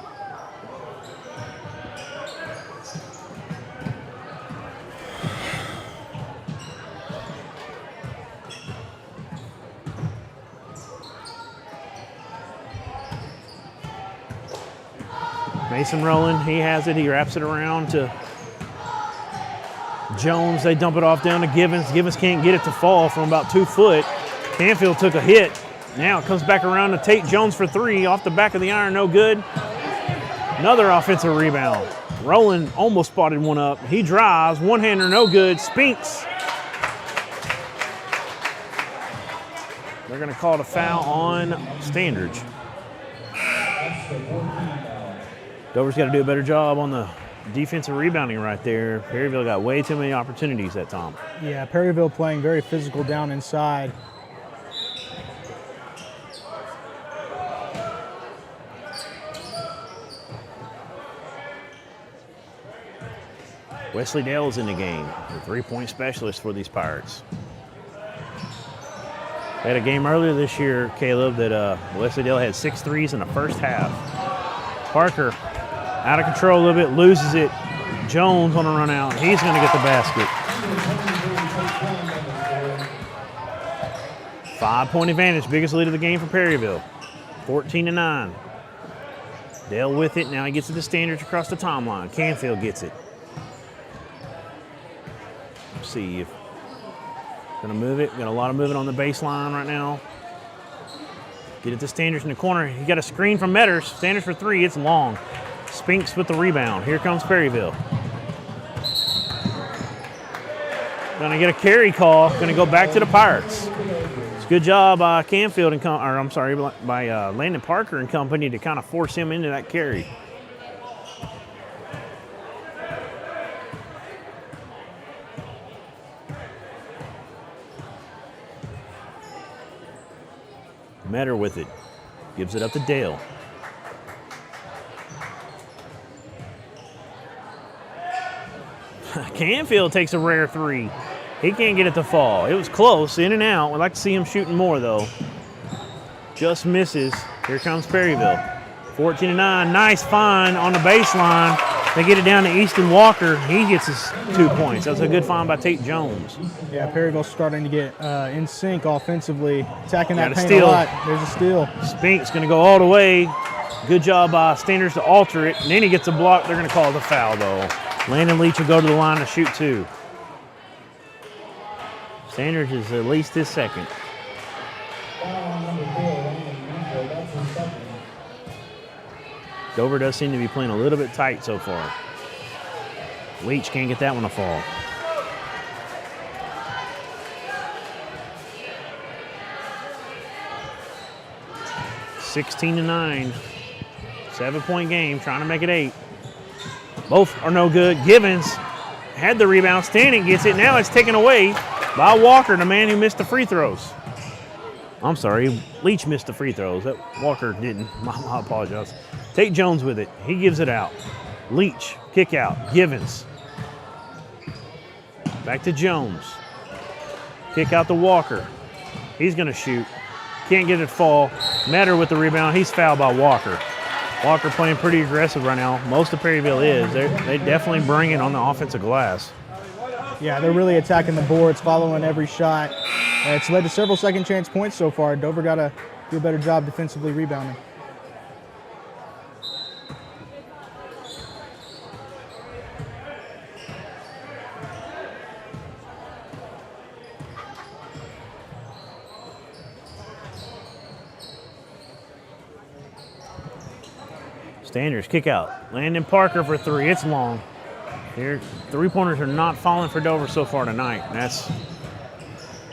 Mason Rowland, he has it. He wraps it around to Jones. They dump it off down to Givens. Givens can't get it to fall from about 2 foot. Canfield took a hit. Now it comes back around to Tate Jones for three. Off the back of the iron, no good. Another offensive rebound. Rowland almost spotted one up. He drives, one-hander, no good. Spinks. They're going to call it a foul on Standridge. Dover's got to do a better job on the defensive rebounding right there. Perryville got way too many opportunities that time. Yeah, Perryville playing very physical down inside. Wesley Dale's in the game, the three-point specialist for these Pirates. They had a game earlier this year, Caleb, that Wesley Dale had 6 threes in the first half. Parker out of control a little bit, loses it. Jones on a run out. He's going to get the basket. 5-point advantage, biggest lead of the game for Perryville. 14-9. Dale with it. Now he gets it to Standards across the timeline. Canfield gets it. Let's see if gonna move it. Got a lot of movement on the baseline right now. Get it to Standers in the corner. He got a screen from Metters. Standers for three. It's long. Spinks with the rebound. Here comes Perryville. Gonna get a carry call. Gonna go back to the Pirates. It's a good job by Canfield and by Landon Parker and company to kind of force him into that carry. Metter with it. Gives it up to Dale. Canfield takes a rare three. He can't get it to fall. It was close, in and out. We'd like to see him shooting more, though. Just misses. Here comes Perryville. 14-9. Nice find on the baseline. They get it down to Easton Walker. He gets his 2 points. That was a good find by Tate Jones. Yeah, Perryville's starting to get in sync offensively, attacking that paint steal. a lot. There's a steal. Spink's going to go all the way. Good job by Standers to alter it. And then he gets a block. They're going to call the foul, though. Landon Leach will go to the line to shoot two. Standers is at least his second. Dover does seem to be playing a little bit tight so far. Leach can't get that one to fall. (16-9). 7-point game, trying to make it 8. Both are no good. Givens had the rebound. Standing gets it. Now it's taken away by Walker, the man who missed the free throws. I'm sorry, Leach missed the free throws. That Walker didn't. I apologize. Tate Jones with it. He gives it out. Leach, kick out. Givens. Back to Jones. Kick out to Walker. He's going to shoot. Can't get it to fall. Metter with the rebound. He's fouled by Walker. Walker playing pretty aggressive right now. Most of Perryville is. They definitely bring it on the offensive glass. Yeah, they're really attacking the boards, following every shot. It's led to several second chance points so far. Dover got to do a better job defensively rebounding. Standers kick out. Landon Parker for three. It's long. Here, three-pointers are not falling for Dover so far tonight.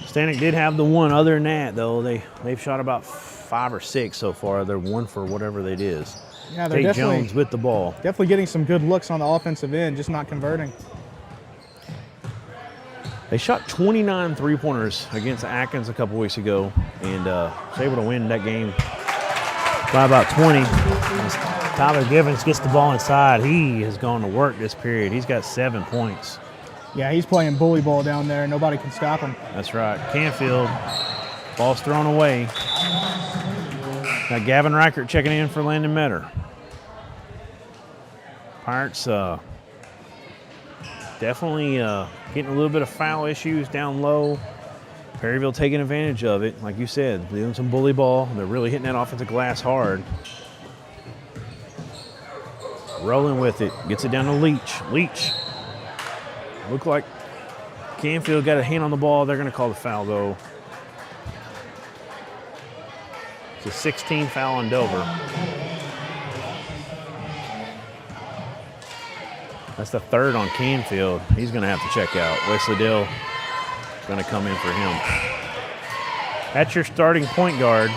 Stanek did have the one. Other than that, though, they've shot about 5 or 6 so far. They're one for whatever it is. Yeah, they're Tate Jones with the ball. Definitely getting some good looks on the offensive end, just not converting. They shot 29 three-pointers against Atkins a couple weeks ago and was able to win that game by about 20. Tyler Givens gets the ball inside. He has gone to work this period. He's got 7 points. Yeah, he's playing bully ball down there. Nobody can stop him. That's right. Canfield, ball's thrown away. Got Gavin Reichert checking in for Landon Metter. Pirates definitely getting a little bit of foul issues down low. Perryville taking advantage of it. Like you said, doing some bully ball. They're really hitting that offensive glass hard. Rolling with it. Gets it down to Leach. Leach. Look like Canfield got a hand on the ball. They're going to call the foul, though. It's a 16 foul on Dover. That's the third on Canfield. He's going to have to check out. Wesley Dill is going to come in for him. That's your starting point guard.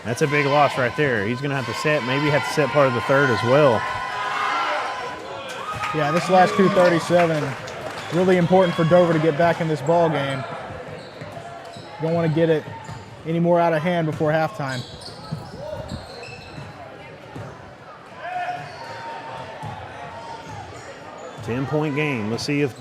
That's a big loss right there. He's going to have to set, maybe have to set part of the third as well. Yeah, this last 2:37, really important for Dover to get back in this ball game. Don't want to get it any more out of hand before halftime. Ten-point game. Let's see if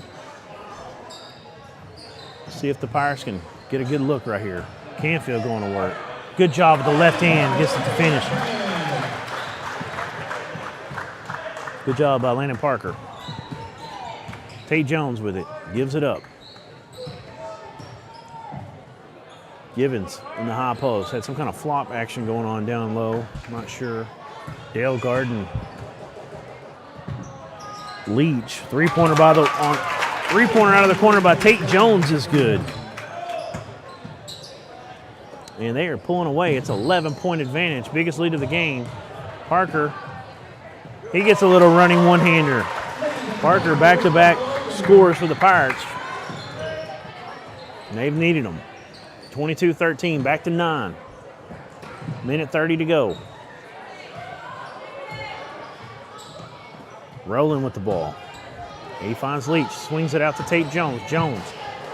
the Pirates can get a good look right here. Canfield going to work. Good job with the left hand. Gets it to finish. Good job by Landon Parker. Tate Jones with it. Gives it up. Givens in the high post. Had some kind of flop action going on down low. I'm not sure. Dale Garden Leach, three-pointer out of the corner by Tate Jones is good. And they are pulling away. It's 11-point advantage, biggest lead of the game. Parker, he gets a little running one-hander. Parker back-to-back scores for the Pirates. And they've needed them. 22-13, back to 9. Minute 30 to go. Rowland with the ball. He finds Leach, swings it out to Tate Jones. Jones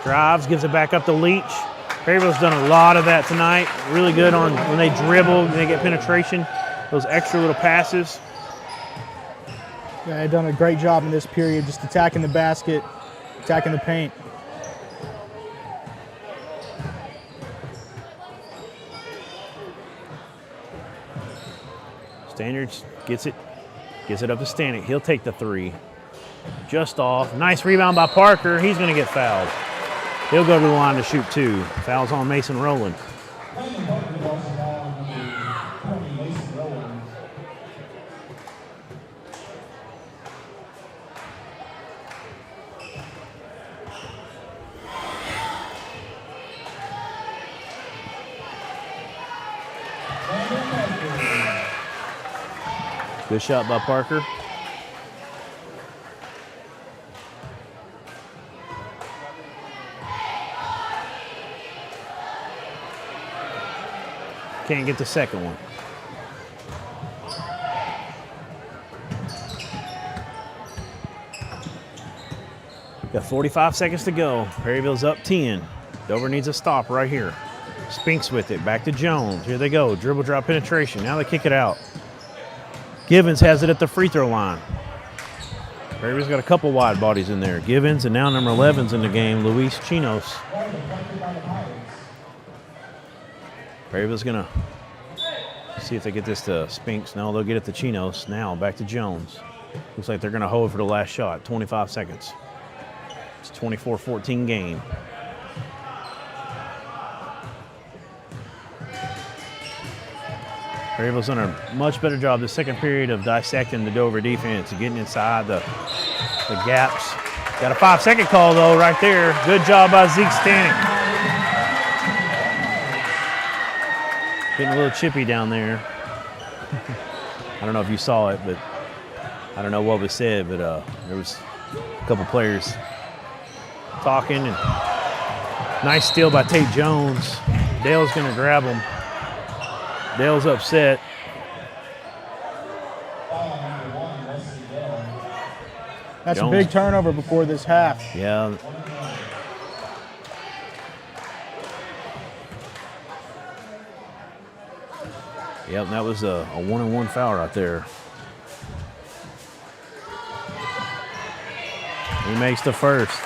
drives, gives it back up to Leach. Perryville's done a lot of that tonight. Really good on when they dribble, they get penetration, those extra little passes. Yeah, they've done a great job in this period, just attacking the basket, attacking the paint. Standards gets it up to Stanek. He'll take the three. Just off. Nice rebound by Parker. He's going to get fouled. He'll go to the line to shoot 2. Fouls on Mason Rowland. Good shot by Parker. Can't get the second one. Got 45 seconds to go. Perryville's up 10. Dover needs a stop right here. Spinks with it. Back to Jones. Here they go. Dribble, drop, penetration. Now they kick it out. Givens has it at the free throw line. Perryville's got a couple wide bodies in there. Givens and now number 11's in the game, Luis Chinos. Perryville's going to see if they get this to Spinks. No, they'll get it to Chinos. Now back to Jones. Looks like they're going to hold for the last shot. 25 seconds. It's a 24-14 game. Perryville's done a much better job this second period of dissecting the Dover defense and getting inside the gaps. Got a 5-second call, though, right there. Good job by Zeke Stanek. Getting a little chippy down there. I don't know if you saw it, but I don't know what was said, but there was a couple players talking. And nice steal by Tate Jones. Dale's going to grab him. Dale's upset. That's Jones. A big turnover before this half. Yeah. Yep, that was a 1-on-1 foul right there. He makes the first.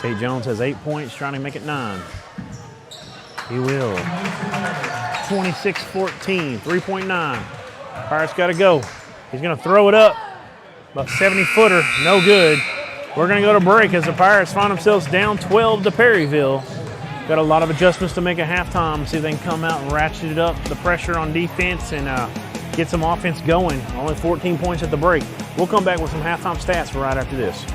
Tate Jones has 8 points, trying to make it 9. He will. 26-14, 3.9. Pirates got to go. He's going to throw it up. About 70-footer, no good. We're going to go to break as the Pirates find themselves down 12 to Perryville. Got a lot of adjustments to make at halftime. See if they can come out and ratchet it up, the pressure on defense, and get some offense going. Only 14 points at the break. We'll come back with some halftime stats for right after this.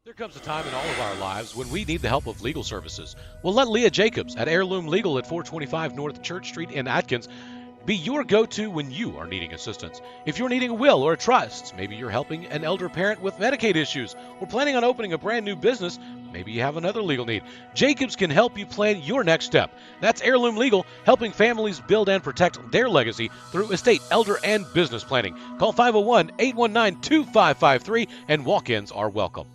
There comes a time in all of our lives when we need the help of legal services. Well, let Leah Jacobs at Heirloom Legal at 425 North Church Street in Atkins be your go-to when you are needing assistance. If you're needing a will or a trust, maybe you're helping an elder parent with Medicaid issues, or planning on opening a brand new business, Maybe you have another legal need. Jacobs can help you plan your next step. That's Heirloom Legal, helping families build and protect their legacy through estate, elder, and business planning. Call 501-819-2553, and walk-ins are welcome.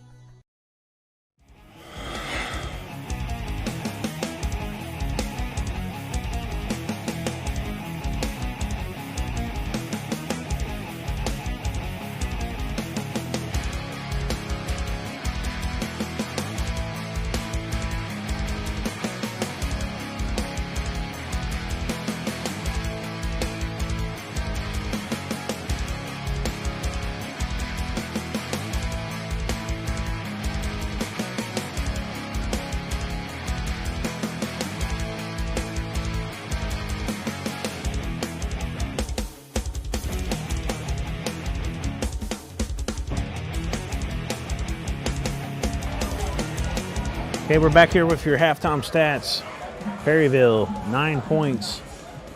Okay, we're back here with your halftime stats. Perryville, 9 points.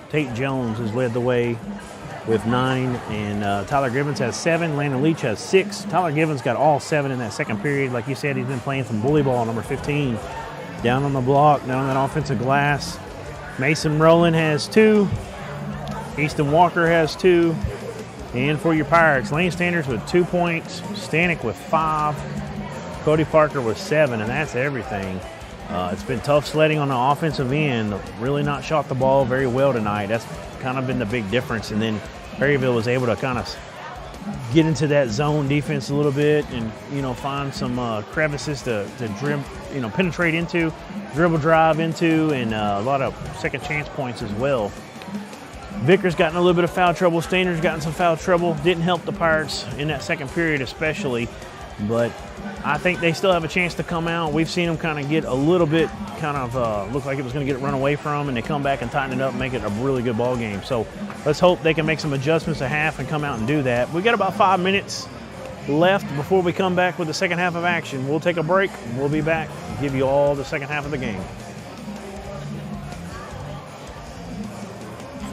Tate Jones has led the way with 9, and Tyler Givens has 7. Landon Leach has 6. Tyler Givens got all 7 in that second period. Like you said, he's been playing some bully ball, number 15. Down on the block, down on that offensive glass. Mason Rowland has 2. Easton Walker has 2. And for your Pirates, Lane Standers with 2 points. Stanek with 5. Cody Parker with 7, and that's everything. It's been tough sledding on the offensive end. Really not shot the ball very well tonight. That's kind of been the big difference. And then Perryville was able to kind of get into that zone defense a little bit and, find some crevices to penetrate into, dribble drive into, and a lot of second chance points as well. Vickers got in a little bit of foul trouble. Stainer's gotten some foul trouble. Didn't help the Pirates in that second period especially. But I think they still have a chance to come out. We've seen them kind of get a little bit look like it was going to get run away from, and they come back and tighten it up and make it a really good ball game. So let's hope they can make some adjustments at half and come out and do that. We've got about 5 minutes left before we come back with the second half of action. We'll take a break. We'll be back and give you all the second half of the game.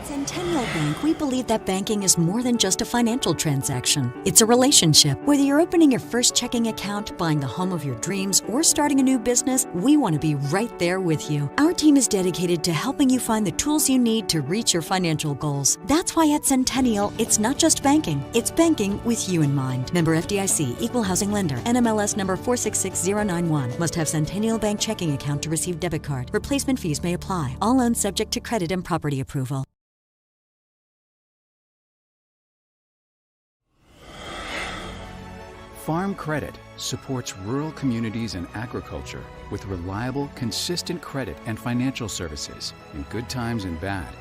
Centennial Bank, we believe that banking is more than just a financial transaction. It's a relationship. Whether you're opening your first checking account, buying the home of your dreams, or starting a new business, we want to be right there with you. Our team is dedicated to helping you find the tools you need to reach your financial goals. That's why at Centennial, it's not just banking. It's banking with you in mind. Member FDIC, Equal Housing Lender, NMLS number 466091. Must have Centennial Bank checking account to receive debit card. Replacement fees may apply. All loans subject to credit and property approval. Farm Credit supports rural communities and agriculture with reliable, consistent credit and financial services in good times and bad.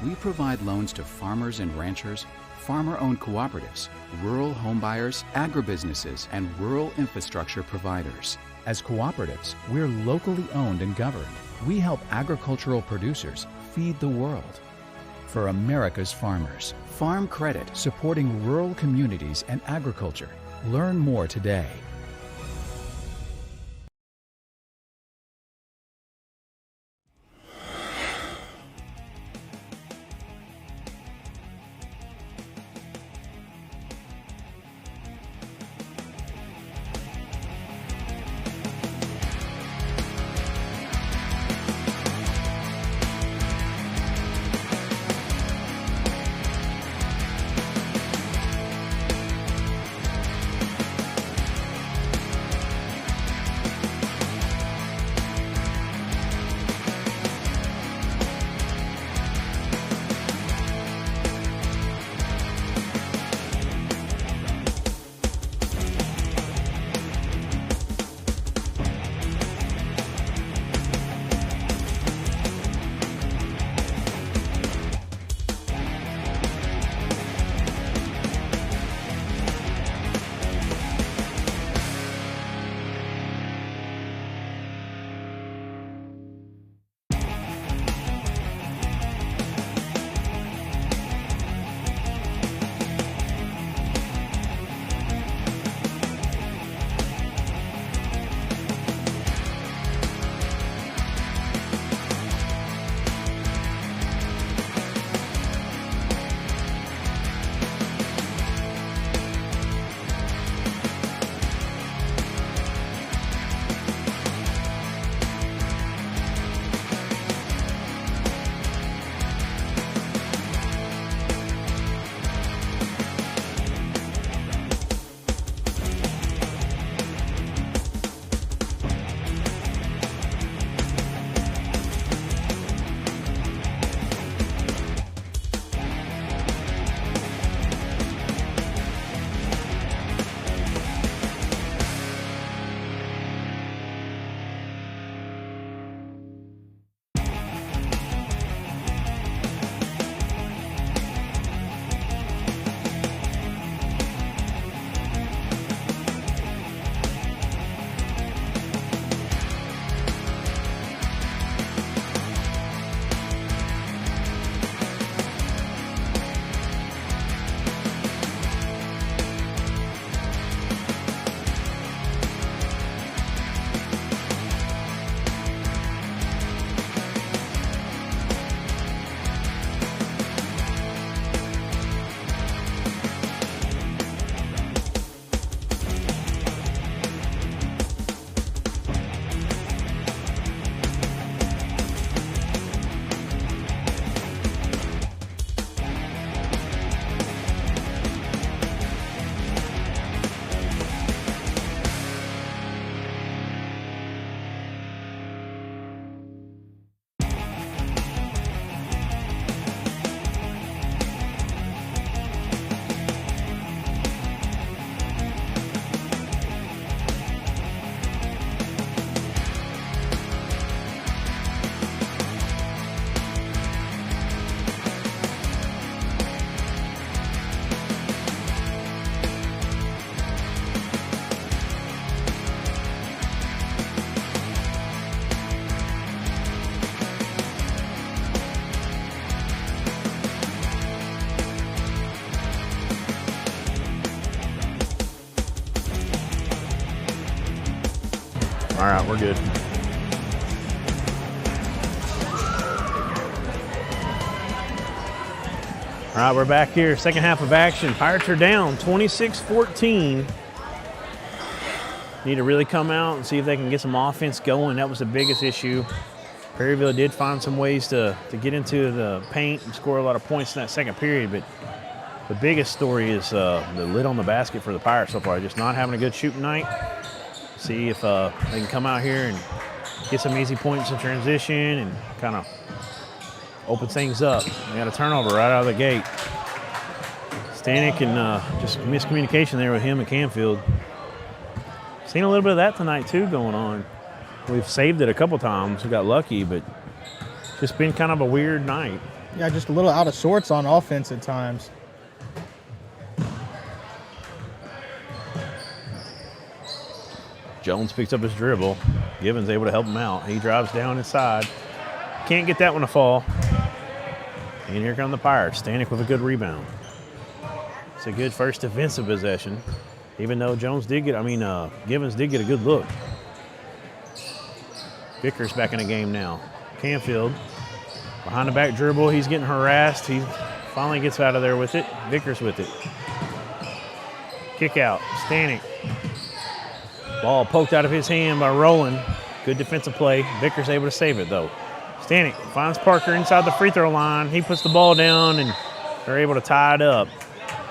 We provide loans to farmers and ranchers, farmer-owned cooperatives, rural homebuyers, agribusinesses, and rural infrastructure providers. As cooperatives, we're locally owned and governed. We help agricultural producers feed the world. For America's farmers, Farm Credit, supporting rural communities and agriculture. Learn more today. All right, we're good. All right, we're back here. Second half of action. Pirates are down 26-14. Need to really come out and see if they can get some offense going. That was the biggest issue. Perryville did find some ways to get into the paint and score a lot of points in that second period, but the biggest story is the lid on the basket for the Pirates so far. Just not having a good shooting night. See if they can come out here and get some easy points in transition and kind of open things up. They got a turnover right out of the gate. Stanek and just miscommunication there with him and Canfield. Seen a little bit of that tonight too going on. We've saved it a couple times. We got lucky, but just been kind of a weird night. Yeah, just a little out of sorts on offense at times. Jones picks up his dribble. Gibbons able to help him out. He drives down inside. Can't get that one to fall. And here come the Pirates. Stanek with a good rebound. It's a good first defensive possession. Even though Gibbons did get a good look. Vickers back in the game now. Canfield behind the back dribble. He's getting harassed. He finally gets out of there with it. Vickers with it. Kick out. Stanek. Ball poked out of his hand by Rowland. Good defensive play. Vickers able to save it though. Stanek finds Parker inside the free throw line. He puts the ball down and they're able to tie it up.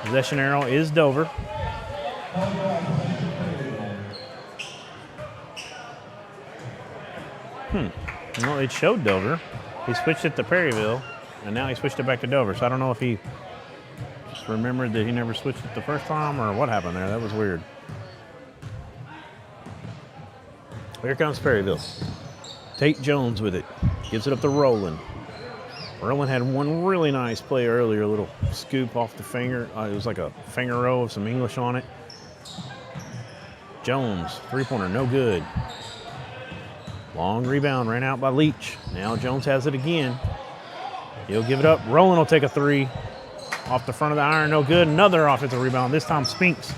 Possession arrow is Dover. Well, it showed Dover. He switched it to Perryville, and now he switched it back to Dover. So I don't know if he just remembered that he never switched it the first time or what happened there. That was weird. Here comes Perryville. Tate Jones with it. Gives it up to Rowland. Rowland had one really nice play earlier, a little scoop off the finger. It was like a finger roll with some English on it. Jones, three-pointer, no good. Long rebound, ran out by Leach. Now Jones has it again. He'll give it up. Rowland will take a three. Off the front of the iron, no good. Another offensive rebound, this time Spinks.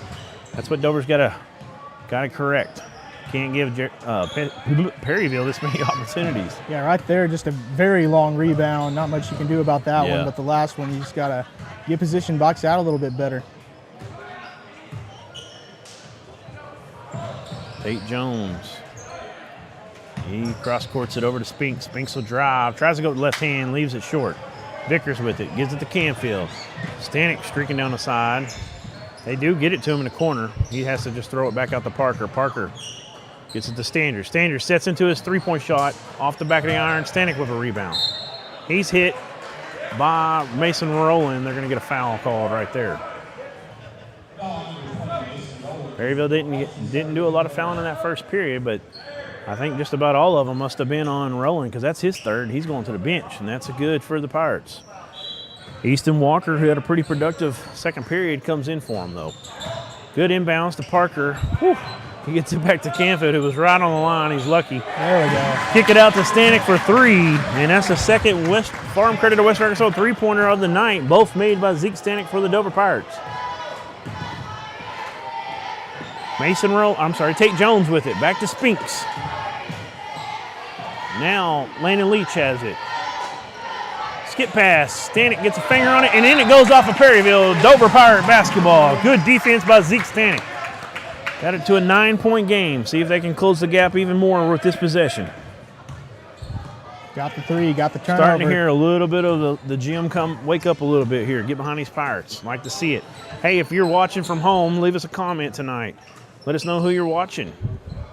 That's what Dover's got to correct. Can't give Perryville this many opportunities. Yeah, right there, just a very long rebound. Not much you can do about that one, but the last one, you just got to get position, box out a little bit better. Tate Jones. He cross-courts it over to Spinks. Spinks will drive, tries to go with the left hand, leaves it short. Vickers with it, gives it to Canfield. Stanek streaking down the side. They do get it to him in the corner. He has to just throw it back out to Parker. Parker gets it to Stander. Stander sets into his three-point shot off the back of the iron. Stanek with a rebound. He's hit by Mason Rowland. They're going to get a foul called right there. Perryville didn't do a lot of fouling in that first period, but I think just about all of them must have been on Rowland because that's his third. He's going to the bench, and that's good for the Pirates. Easton Walker, who had a pretty productive second period, comes in for him, though. Good inbounds to Parker. Whew. He gets it back to Canfield, who was right on the line. He's lucky. There we go. Kick it out to Stanek for three, and that's the second Farm Credit to West Arkansas three-pointer of the night, both made by Zeke Stanek for the Dover Pirates. Tate Jones with it. Back to Spinks. Now Landon Leach has it. Skip pass. Stanek gets a finger on it, and then it goes off of Perryville. Dover Pirate basketball. Good defense by Zeke Stanek. Got it to a 9-point game. See if they can close the gap even more with this possession. Got the three, got the turnover. Starting to hear a little bit of the gym wake up a little bit here. Get behind these Pirates. Like to see it. Hey, if you're watching from home, leave us a comment tonight. Let us know who you're watching.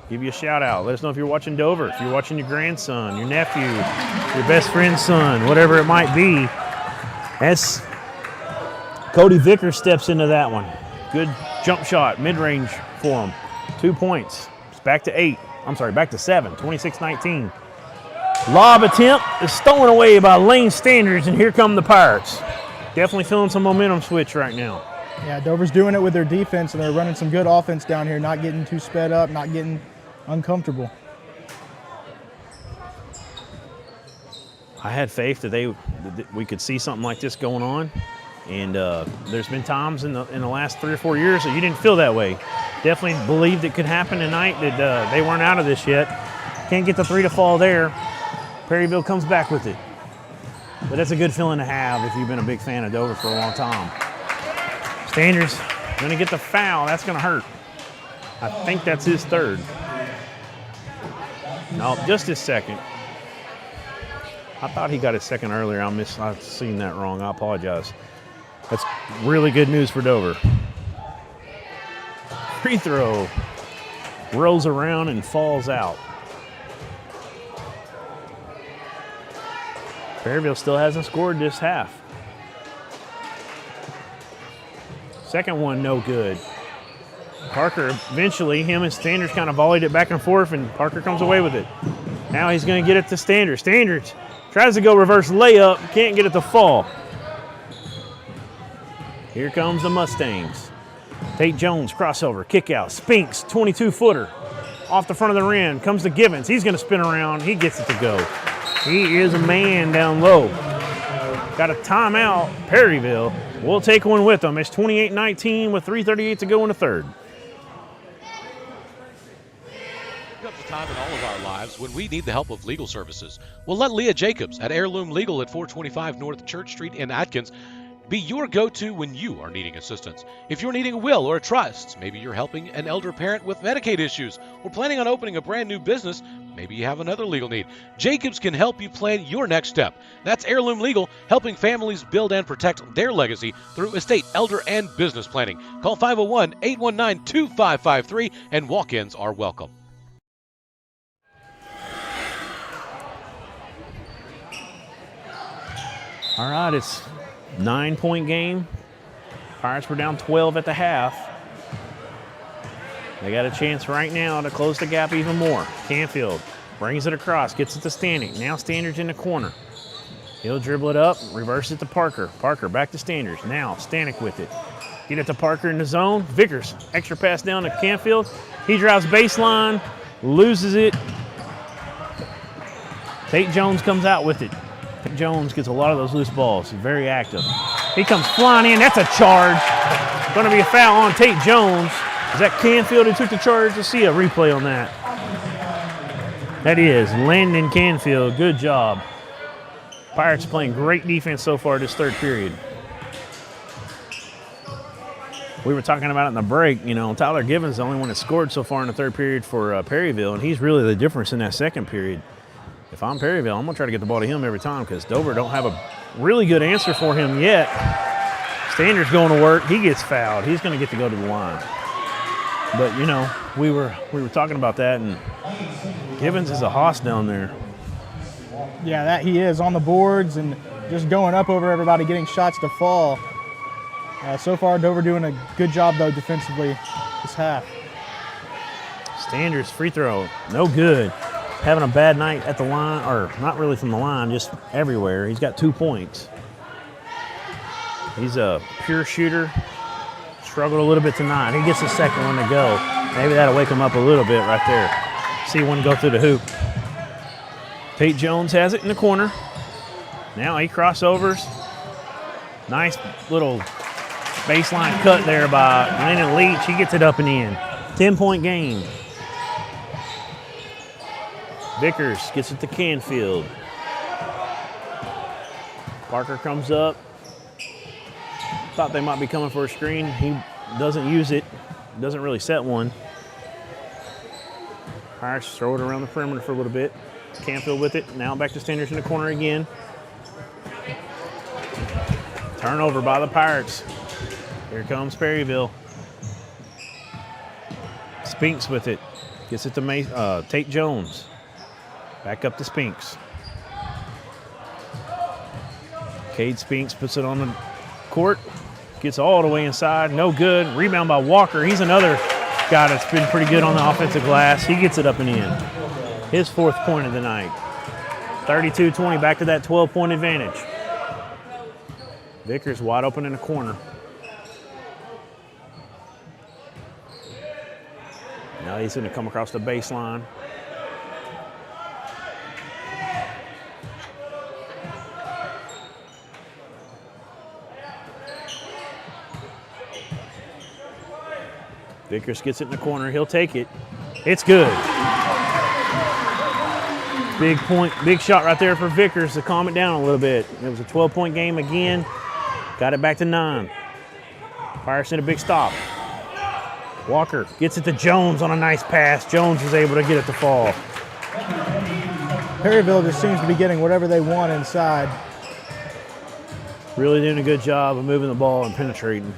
Give you a shout out. Let us know if you're watching Dover, if you're watching your grandson, your nephew, your best friend's son, whatever it might be. As Cody Vickers steps into that one. Good jump shot, mid-range for him. 2 points. It's back to 7, 26-19. Lob attempt is stolen away by Lane Standards, and here come the Pirates. Definitely feeling some momentum switch right now. Yeah, Dover's doing it with their defense, and they're running some good offense down here, not getting too sped up, not getting uncomfortable. I had faith that we could see something like this going on. And there's been times in the last 3 or 4 years that you didn't feel that way. Definitely believed it could happen tonight, that they weren't out of this yet. Can't get the 3 to fall there. Perryville comes back with it. But that's a good feeling to have if you've been a big fan of Dover for a long time. Standers going to get the foul. That's going to hurt. I think that's his third. No, just his second. I thought he got his second earlier. I've seen that wrong. I apologize. That's really good news for Dover. Free throw. Rolls around and falls out. Perryville still hasn't scored this half. Second one, no good. Parker, eventually, him and Standers kind of volleyed it back and forth, and Parker comes away with it. Now he's going to get it to Standers. Standers tries to go reverse layup, can't get it to fall. Here comes the Mustangs. Tate Jones, crossover, kick out. Spinks, 22-footer. Off the front of the rim, comes to Givens. He's going to spin around. He gets it to go. He is a man down low. Got a timeout. Perryville will take one with them. It's 28-19 with 3:38 to go in the third. Comes a time in all of our lives when we need the help of legal services. Well, let Leah Jacobs at Heirloom Legal at 425 North Church Street in Atkins be your go-to when you are needing assistance. If you're needing a will or a trust, maybe you're helping an elder parent with Medicaid issues, or planning on opening a brand new business, maybe you have another legal need. Jacobs can help you plan your next step. That's Heirloom Legal, helping families build and protect their legacy through estate, elder, and business planning. Call 501-819-2553, and walk-ins are welcome. All right, it's 9-point game. Pirates were down 12 at the half. They got a chance right now to close the gap even more. Canfield brings it across, gets it to Stanek. Now Standers in the corner. He'll dribble it up, reverse it to Parker. Parker back to Standers. Now Stanek with it. Get it to Parker in the zone. Vickers, extra pass down to Canfield. He drives baseline, loses it. Tate Jones comes out with it. Tate Jones gets a lot of those loose balls. He's very active. He comes flying in. That's a charge. Going to be a foul on Tate Jones. Is that Canfield who took the charge? Let's see a replay on that. That is Landon Canfield. Good job. Pirates playing great defense so far this third period. We were talking about it in the break. You know, Tyler Givens is the only one that scored so far in the third period for Perryville, and he's really the difference in that second period. If I'm Perryville, I'm going to try to get the ball to him every time because Dover don't have a really good answer for him yet. Standers going to work. He gets fouled. He's going to get to go to the line. But, you know, we were talking about that, and Givens is a hoss down there. Yeah, that he is on the boards and just going up over everybody, getting shots to fall. So far, Dover doing a good job, though, defensively this half. Standers free throw, no good. Having a bad night at the line, or not really from the line, just everywhere. He's got 2 points. He's a pure shooter. Struggled a little bit tonight. He gets the second one to go. Maybe that'll wake him up a little bit right there. See one go through the hoop. Tate Jones has it in the corner. Now he crossovers. Nice little baseline cut there by Landon Leach. He gets it up and in. 10-point game. Vickers gets it to Canfield. Parker comes up. Thought they might be coming for a screen. He doesn't use it. Doesn't really set one. Pirates throw it around the perimeter for a little bit. Canfield with it. Now back to Standers in the corner again. Turnover by the Pirates. Here comes Perryville. Spinks with it. Gets it to Tate Jones. Back up to Spinks. Cade Spinks puts it on the court. Gets all the way inside. No good. Rebound by Walker. He's another guy that's been pretty good on the offensive glass. He gets it up and in. His 4th point of the night. 32-20, back to that 12-point advantage. Vickers wide open in the corner. Now he's going to come across the baseline. Vickers gets it in the corner. He'll take it. It's good. Big point, big shot right there for Vickers to calm it down a little bit. It was a 12-point game again. Got it back to 9. Pirates did a big stop. Walker gets it to Jones on a nice pass. Jones was able to get it to fall. Perryville just seems to be getting whatever they want inside. Really doing a good job of moving the ball and penetrating.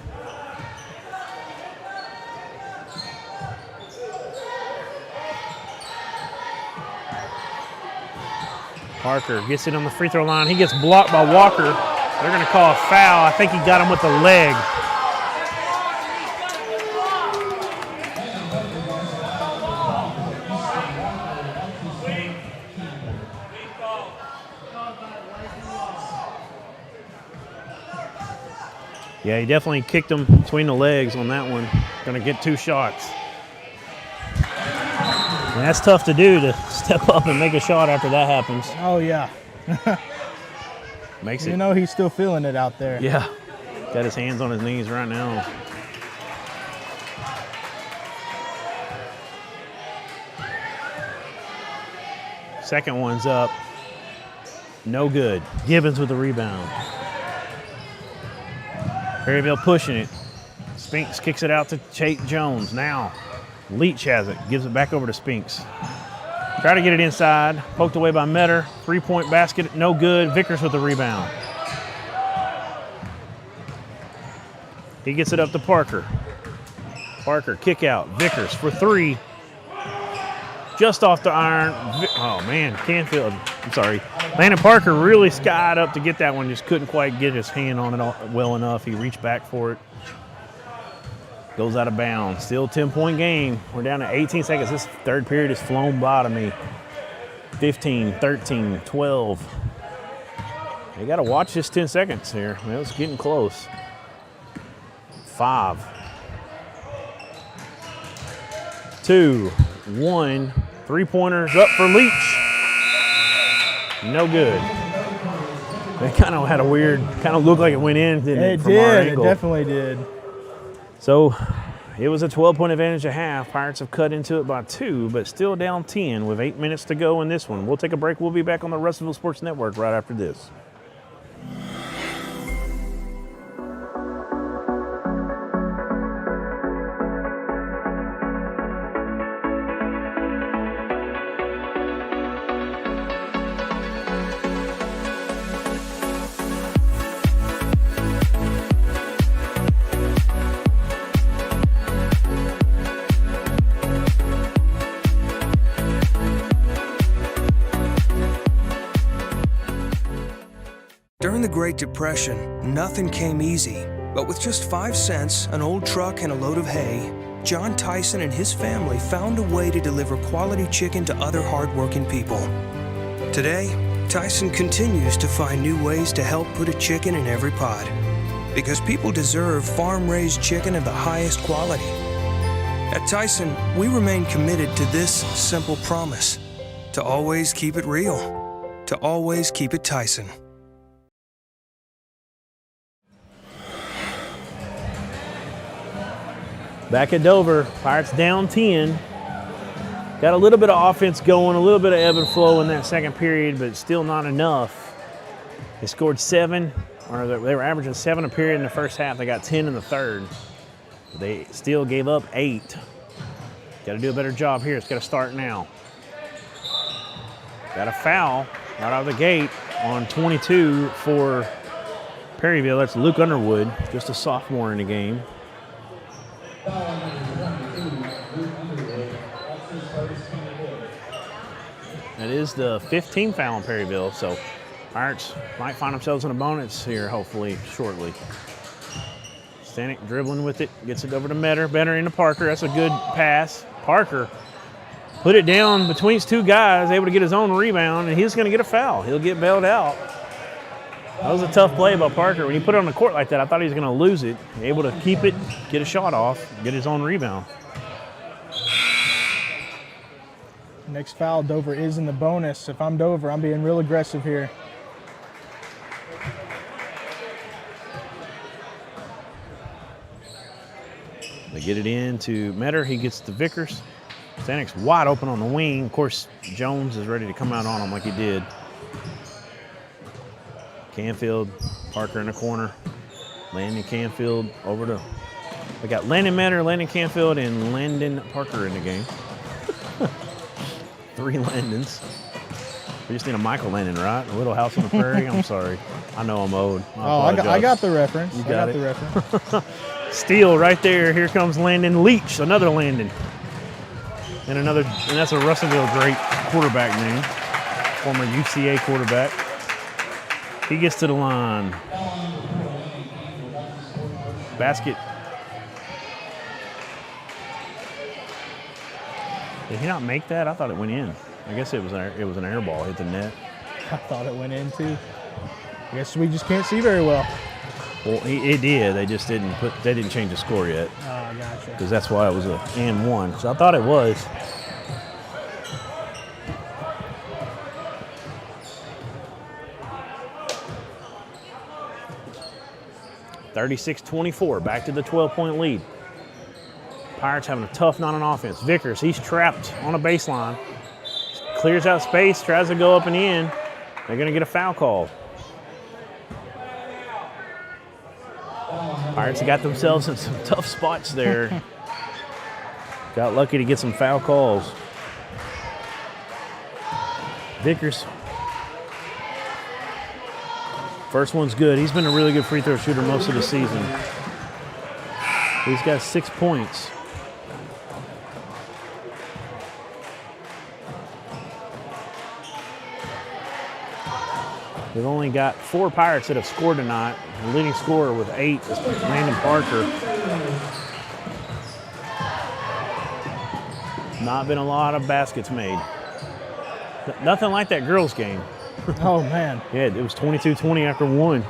Parker gets it on the free throw line. He gets blocked by Walker. They're going to call a foul. I think he got him with the leg. Yeah, he definitely kicked him between the legs on that one. Going to get 2 shots. And that's tough to do, to step up and make a shot after that happens. Oh, yeah. Makes it. You know he's still feeling it out there. Yeah. Got his hands on his knees right now. Second one's up. No good. Gibbons with the rebound. Perryville pushing it. Spinks kicks it out to Chase Jones. Now Leach has it. Gives it back over to Spinks. Try to get it inside. Poked away by Metter. 3-point basket. No good. Vickers with the rebound. He gets it up to Parker. Parker kick out. Vickers for 3. Just off the iron. Oh, man. Canfield. I'm sorry. Landon Parker really skied up to get that one. Just couldn't quite get his hand on it well enough. He reached back for it. Goes out of bounds. Still 10-point game. We're down to 18 seconds. This third period has flown by to me. 15, 13, 12. You got to watch this 10 seconds here. I mean, it's getting close. 5, 2, 1. 3-pointers up for Leach. No good. It kind of had a weird, kind of looked like it went in, didn't it? From our angle. It definitely did. So it was a 12-point advantage at half. Pirates have cut into it by 2, but still down 10 with 8 minutes to go in this one. We'll take a break. We'll be back on the Russellville Sports Network right after this. During the Great Depression, nothing came easy. But with just 5 cents, an old truck, and a load of hay, John Tyson and his family found a way to deliver quality chicken to other hardworking people. Today, Tyson continues to find new ways to help put a chicken in every pot. Because people deserve farm-raised chicken of the highest quality. At Tyson, we remain committed to this simple promise: to always keep it real, to always keep it Tyson. Back at Dover, Pirates down 10. Got a little bit of offense going, a little bit of ebb and flow in that second period, but still not enough. They scored 7, or they were averaging 7 a period in the first half. They got 10 in the third. They still gave up 8. Got to do a better job here. It's got to start now. Got a foul right out of the gate on 22 for Perryville. That's Luke Underwood, just a sophomore in the game. That is the 15th foul on Perryville, so Pirates might find themselves in a bonus here, hopefully, shortly. Stanek dribbling with it, gets it over to Metter. Metter into Parker. That's a good pass. Parker put it down between 2 guys, able to get his own rebound, and he's going to get a foul. He'll get bailed out. That was a tough play by Parker. When he put it on the court like that, I thought he was going to lose it. Able to keep it, get a shot off, get his own rebound. Next foul, Dover is in the bonus. If I'm Dover, I'm being real aggressive here. They get it in to Metter. He gets to Vickers. Stanik's wide open on the wing. Of course, Jones is ready to come out on him like he did. Canfield, Parker in the corner. Landon Canfield over to. We got Landon Metter, Landon Canfield, and Landon Parker in the game. 3 Landons. We just need a Michael Landon, right? A Little House on the Prairie. I'm sorry. I know I'm owed. I got the reference. You got it. The reference. Steal right there. Here comes Landon Leach, another Landon. And that's a Russellville great quarterback name. Former UCA quarterback. He gets to the line. Basket. Did he not make that? I thought it went in. I guess it was an air ball, hit the net. I thought it went in too. I guess we just can't see very well. Well, it did. They just didn't change the score yet. Oh, gotcha. Because that's why it was a and 1. So I thought it was. (36-24), back to the 12-point lead. Pirates having a tough night on offense. Vickers, he's trapped on a baseline. Clears out space, tries to go up and in. They're going to get a foul call. Pirates got themselves in some tough spots there. Got lucky to get some foul calls. Vickers. First one's good. He's been a really good free throw shooter most of the season. He's got 6 points. We've only got 4 Pirates that have scored tonight. The leading scorer with 8 is Landon Parker. Not been a lot of baskets made. Nothing like that girls' game. Oh, man. Yeah, it was 22-20 after 1.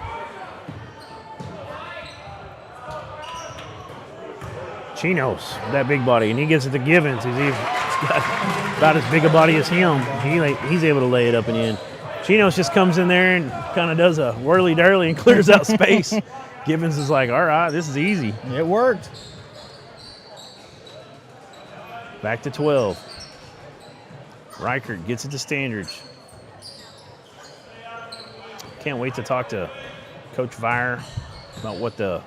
Chinos, that big body, and he gives it to Givens. He's got about as big a body as him. He's able to lay it up and in. Chinos just comes in there and kind of does a whirly-dirly and clears out space. Givens is like, all right, this is easy. It worked. Back to 12. Reichert gets it to Standridge. Can't wait to talk to Coach Vire about what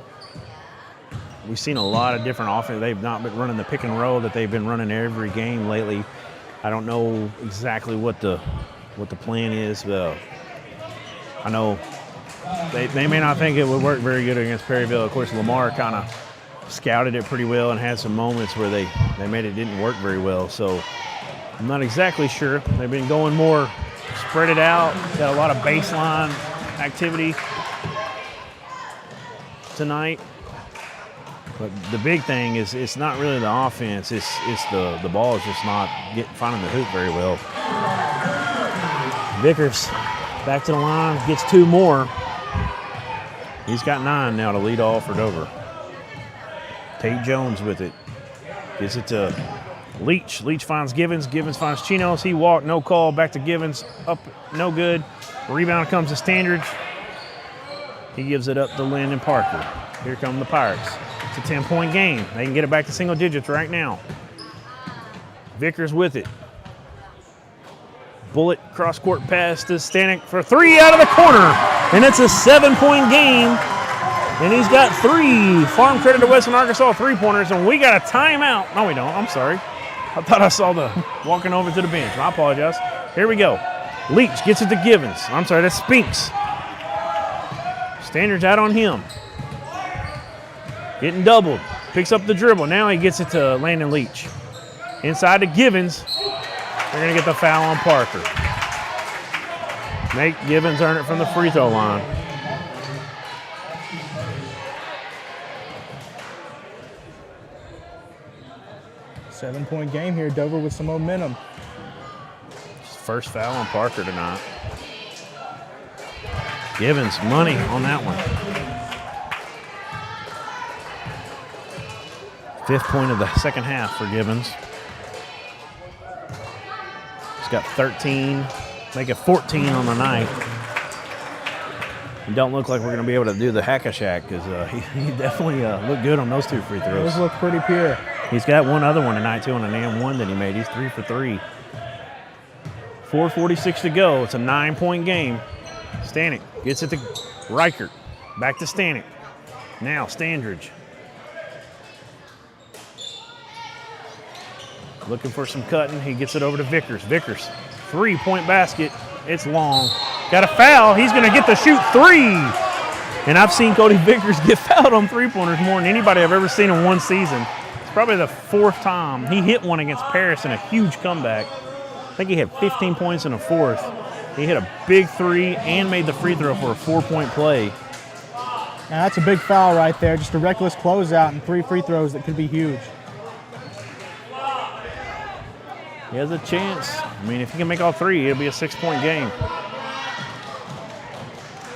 we've seen a lot of different offense. They've not been running the pick and roll that they've been running every game lately. I don't know exactly what the plan is. I know they may not think it would work very good against Perryville. Of course, Lamar kind of scouted it pretty well and had some moments where they made it didn't work very well. So I'm not exactly sure. They've been going more spread it out. Got a lot of baseline activity tonight. But the big thing is it's not really the offense. It's the ball is just not finding the hoop very well. Vickers back to the line, gets 2 more. He's got 9 now to lead off for Dover. Tate Jones with it. Gets it to Leach. Leach finds Givens. Givens finds Chinos. He walked, no call. Back to Givens. Up, no good. Rebound comes to Standridge. He gives it up to Landon Parker. Here come the Pirates. It's a 10-point game. They can get it back to single digits right now. Vickers with it. Bullet cross-court pass to Stanek for 3 out of the corner. And it's a 7-point game. And he's got 3 Farm Credit of Western Arkansas 3-pointers. And we got a timeout. No, we don't. I'm sorry. I thought I saw the walking over to the bench. I apologize. Here we go. Leach gets it to Givens. I'm sorry, that's Spinks. Standard's out on him. Getting doubled. Picks up the dribble. Now he gets it to Landon Leach. Inside to Givens. They're going to get the foul on Parker. Make Givens earn it from the free throw line. Seven-point game here. Dover with some momentum. First foul on Parker tonight. Givens, money on that one. 5th point of the second half for Givens. He's got 13, make it 14 on the night. It don't look like we're going to be able to do the hack-a-shack because he definitely looked good on those 2 free throws. Those look pretty pure. He's got one other one tonight, too, on an and one that he made. He's 3 for 3. 4:46 to go. It's a 9-point game. Stanek gets it to Reichert. Back to Stanek. Now Standridge. Looking for some cutting. He gets it over to Vickers. Vickers, 3-point basket. It's long. Got a foul. He's going to get the shoot 3. And I've seen Cody Vickers get fouled on 3-pointers more than anybody I've ever seen in one season. It's probably the 4th time. He hit one against Paris in a huge comeback. I think he had 15 points in a 4th. He hit a big 3 and made the free throw for a 4-point play. Now that's a big foul right there. Just a reckless closeout and 3 free throws that could be huge. He has a chance. I mean, if he can make all 3, it'll be a 6-point game.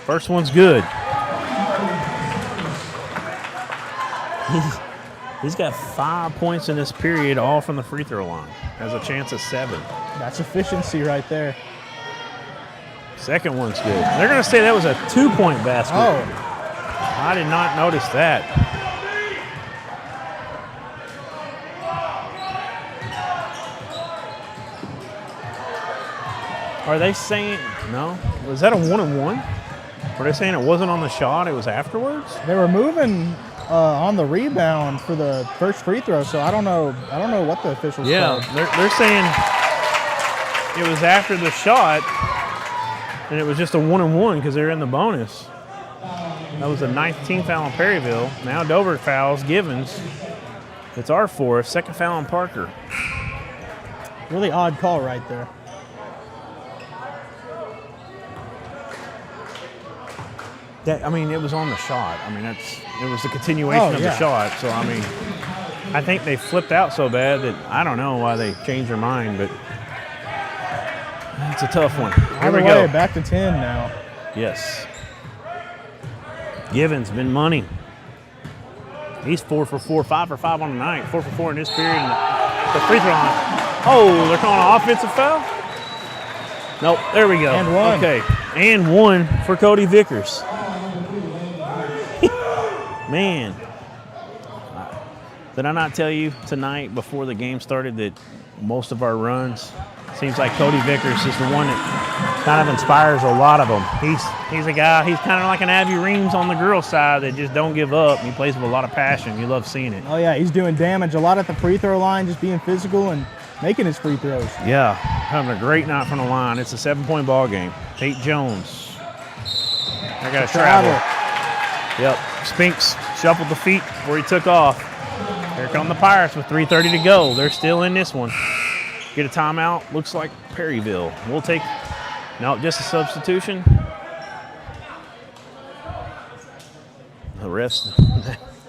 First one's good. He's got 5 points in this period, all from the free throw line. Has a chance of 7. That's efficiency right there. Second one's good. They're going to say that was a 2-point basket. Oh. I did not notice that. Are they saying, no? Was that a 1-and-1? Were they saying it wasn't on the shot, it was afterwards? They were moving on the rebound for the first free throw, so I don't know what the officials called. They're saying it was after the shot, and it was just a 1-and-1 because they're in the bonus. That was the 19th foul on Perryville. Now Dover fouls Givens. It's our 4th. Second foul on Parker. Really odd call right there. I mean, it was on the shot. I mean, it was the continuation of the shot. So, I mean, I think they flipped out so bad that I don't know why they changed their mind, but it's a tough one. Here we go. Back to 10 now. Yes. Givens been money. He's 4 for 4, 5 for 5 on the night. 4 for 4 in this period. And the free throw line. Oh, they're calling an offensive foul? Nope, there we go. And 1. Okay, and 1 for Cody Vickers. Man, did I not tell you tonight before the game started that most of our runs, seems like Cody Vickers is the one that kind of inspires a lot of them. He's a guy, he's kind of like an Abby Reams on the girls' side that just don't give up. He plays with a lot of passion. You love seeing it. Oh, yeah, he's doing damage a lot at the free throw line, just being physical and making his free throws. Yeah, having a great night from the line. It's a 7-point ball game. Tate Jones. I got to travel. Yep, Spinks shuffled the feet before he took off. Here come the Pirates with 3:30 to go. They're still in this one. Get a timeout. Looks like Perryville. We'll take, no, just a substitution. The rest.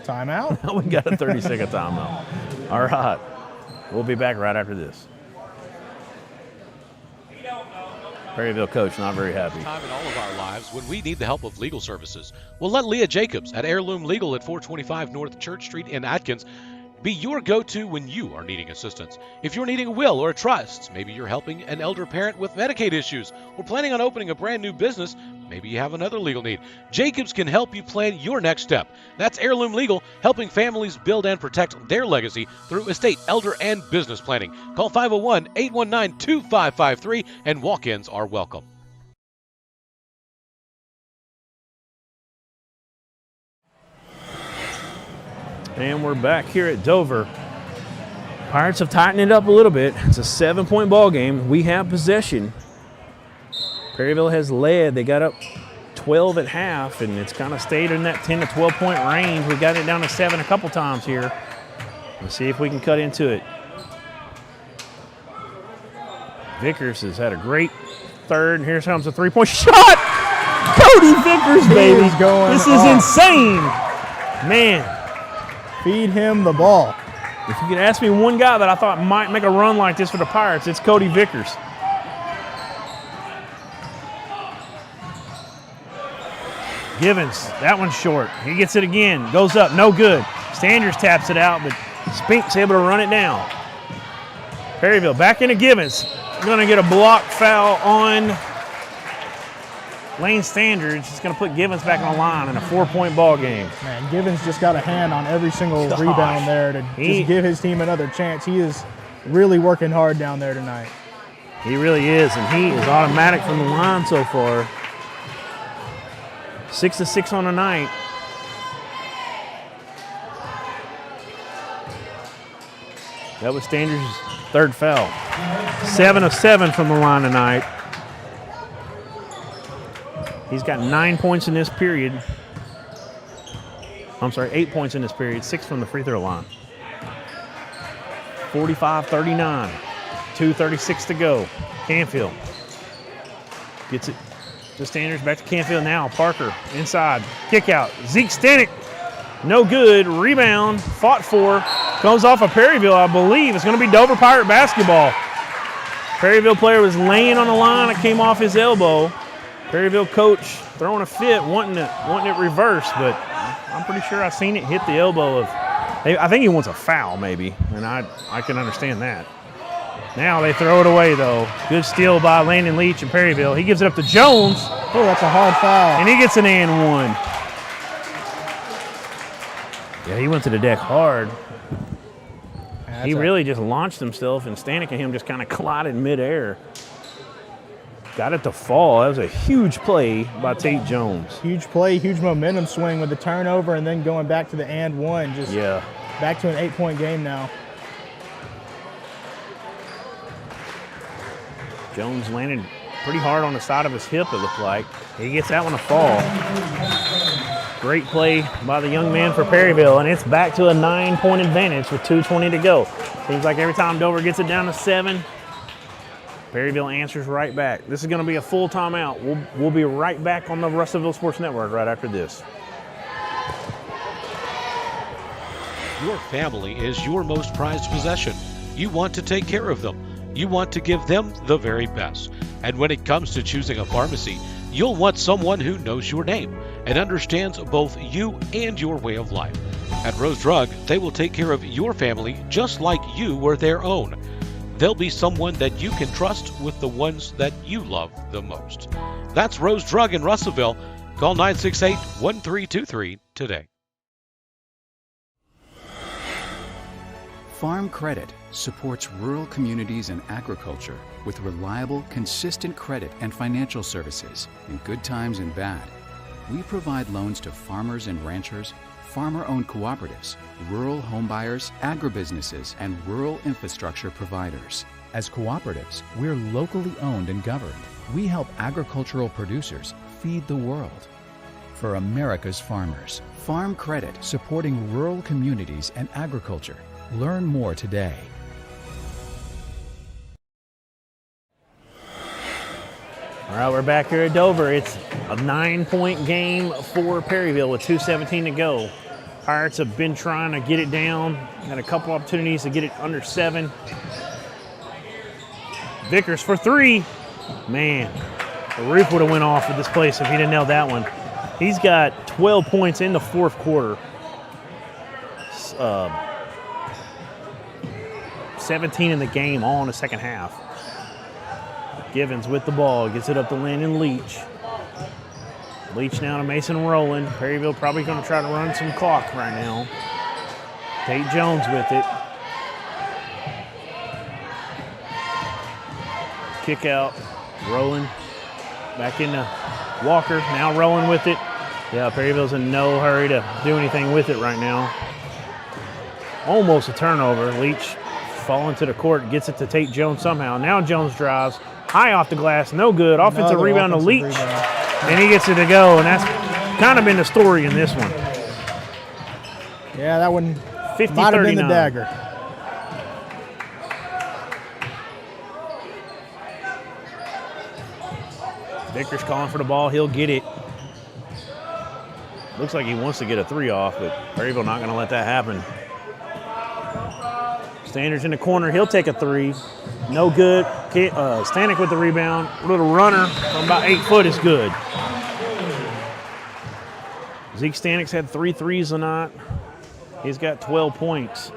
Timeout? Now we got a 30-second timeout. All right. We'll be back right after this. Perryville coach not very happy. Time in all of our lives when we need the help of legal services. Well, let Leah Jacobs at Heirloom Legal at 425 North Church Street in Atkins be your go-to when you are needing assistance. If you're needing a will or a trust, maybe you're helping an elder parent with Medicaid issues, or planning on opening a brand new business, maybe you have another legal need. Jacobs can help you plan your next step. That's Heirloom Legal, helping families build and protect their legacy through estate, elder, and business planning. Call 501-819-2553, and walk-ins are welcome. And we're back here at Dover. Pirates have tightened it up a little bit. It's a 7-point ball game. We have possession. Perryville has led. They got up 12 at half, and it's kind of stayed in that 10 to 12-point range. We got it down to 7 a couple times here. Let's see if we can cut into it. Vickers has had a great third, and here comes a 3-point shot. Cody Vickers, baby. This is insane. Man. Feed him the ball. If you could ask me one guy that I thought might make a run like this for the Pirates, it's Cody Vickers. Givens, that one's short. He gets it again, goes up, no good. Standers taps it out, but Spink's able to run it down. Perryville back into Givens. Going to get a block foul on Lane Standards is going to put Givens back on the line in a 4-point ball game. Man, Givens just got a hand on every single rebound there to just give his team another chance. He is really working hard down there tonight. He really is, and he is automatic from the line so far. 6 of 6 on the night. That was Standards' third foul. 7 of 7 from the line tonight. He's got 9 points in this period. I'm sorry, 8 points in this period, 6 from the free throw line. 45-39, 2:36 to go. Canfield gets it to Standards, back to Canfield now. Parker inside, kick out. Zeke Stanek, no good. Rebound, fought for, comes off of Perryville, I believe. It's going to be Dover Pirate basketball. Perryville player was laying on the line. It came off his elbow. Perryville coach throwing a fit, wanting it reversed, but I'm pretty sure I seen it hit the elbow of. I think he wants a foul, maybe, and I can understand that. Now they throw it away, though. Good steal by Landon Leach and Perryville. He gives it up to Jones. Oh, that's a hard foul. And he gets an and one. Yeah, he went to the deck hard. He really just launched himself, and Stanek and him just kind of collided midair. Got it to fall. That was a huge play by Tate Jones. Huge play, huge momentum swing with the turnover and then going back to the and one. Just back to an 8-point game now. Jones landed pretty hard on the side of his hip, it looked like. He gets that one to fall. Great play by the young man for Perryville, and it's back to a 9-point advantage with 2:20 to go. Seems like every time Dover gets it down to 7, Perryville answers right back. This is going to be a full timeout. We'll be right back on the Russellville Sports Network right after this. Your family is your most prized possession. You want to take care of them. You want to give them the very best. And when it comes to choosing a pharmacy, you'll want someone who knows your name and understands both you and your way of life. At Rose Drug, they will take care of your family just like you were their own. They'll be someone that you can trust with the ones that you love the most. That's Rose Drug in Russellville. Call 968-1323 today. Farm Credit supports rural communities and agriculture with reliable, consistent credit and financial services in good times and bad. We provide loans to farmers and ranchers, farmer-owned cooperatives, rural homebuyers, agribusinesses, and rural infrastructure providers. As cooperatives, we're locally owned and governed. We help agricultural producers feed the world. For America's farmers, Farm Credit, supporting rural communities and agriculture. Learn more today. All right, we're back here at Dover. It's a 9-point game for Perryville with 2:17 to go. Pirates have been trying to get it down. Had a couple opportunities to get it under 7. Vickers for 3. Man, the roof would have went off of this place if he didn't nail that one. He's got 12 points in the fourth quarter. 17 in the game, all in the second half. Givens with the ball, gets it up to Landon Leach. Leach now to Mason Rowland. Perryville probably going to try to run some clock right now. Tate Jones with it. Kick out, Rowland. Back into Walker, now Rowland with it. Yeah, Perryville's in no hurry to do anything with it right now. Almost a turnover. Leach falling to the court, gets it to Tate Jones somehow. Now Jones drives, high off the glass, no good. Offensive rebound to Leach, and he gets it to go, and that's kind of been the story in this one. Yeah, that one might have been the dagger. Vickers calling for the ball, he'll get it. Looks like he wants to get a 3 off, but Perryville not going to let that happen. Standards in the corner, he'll take a 3. No good. Stanek with the rebound. A little runner from about 8 foot is good. Zeke Stanek's had 3 threes tonight. He's got 12 points.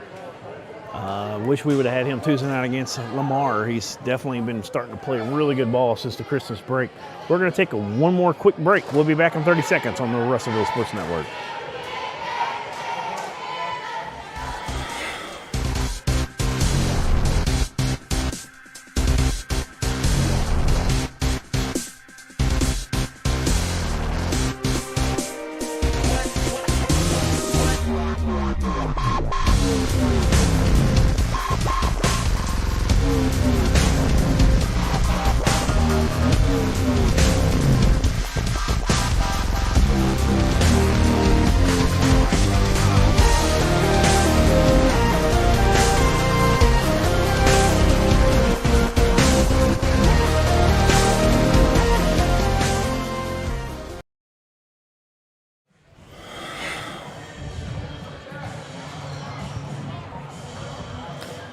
Wish we would have had him Tuesday night against Lamar. He's definitely been starting to play really good ball since the Christmas break. We're going to take one more quick break. We'll be back in 30 seconds on the Russellville Sports Network.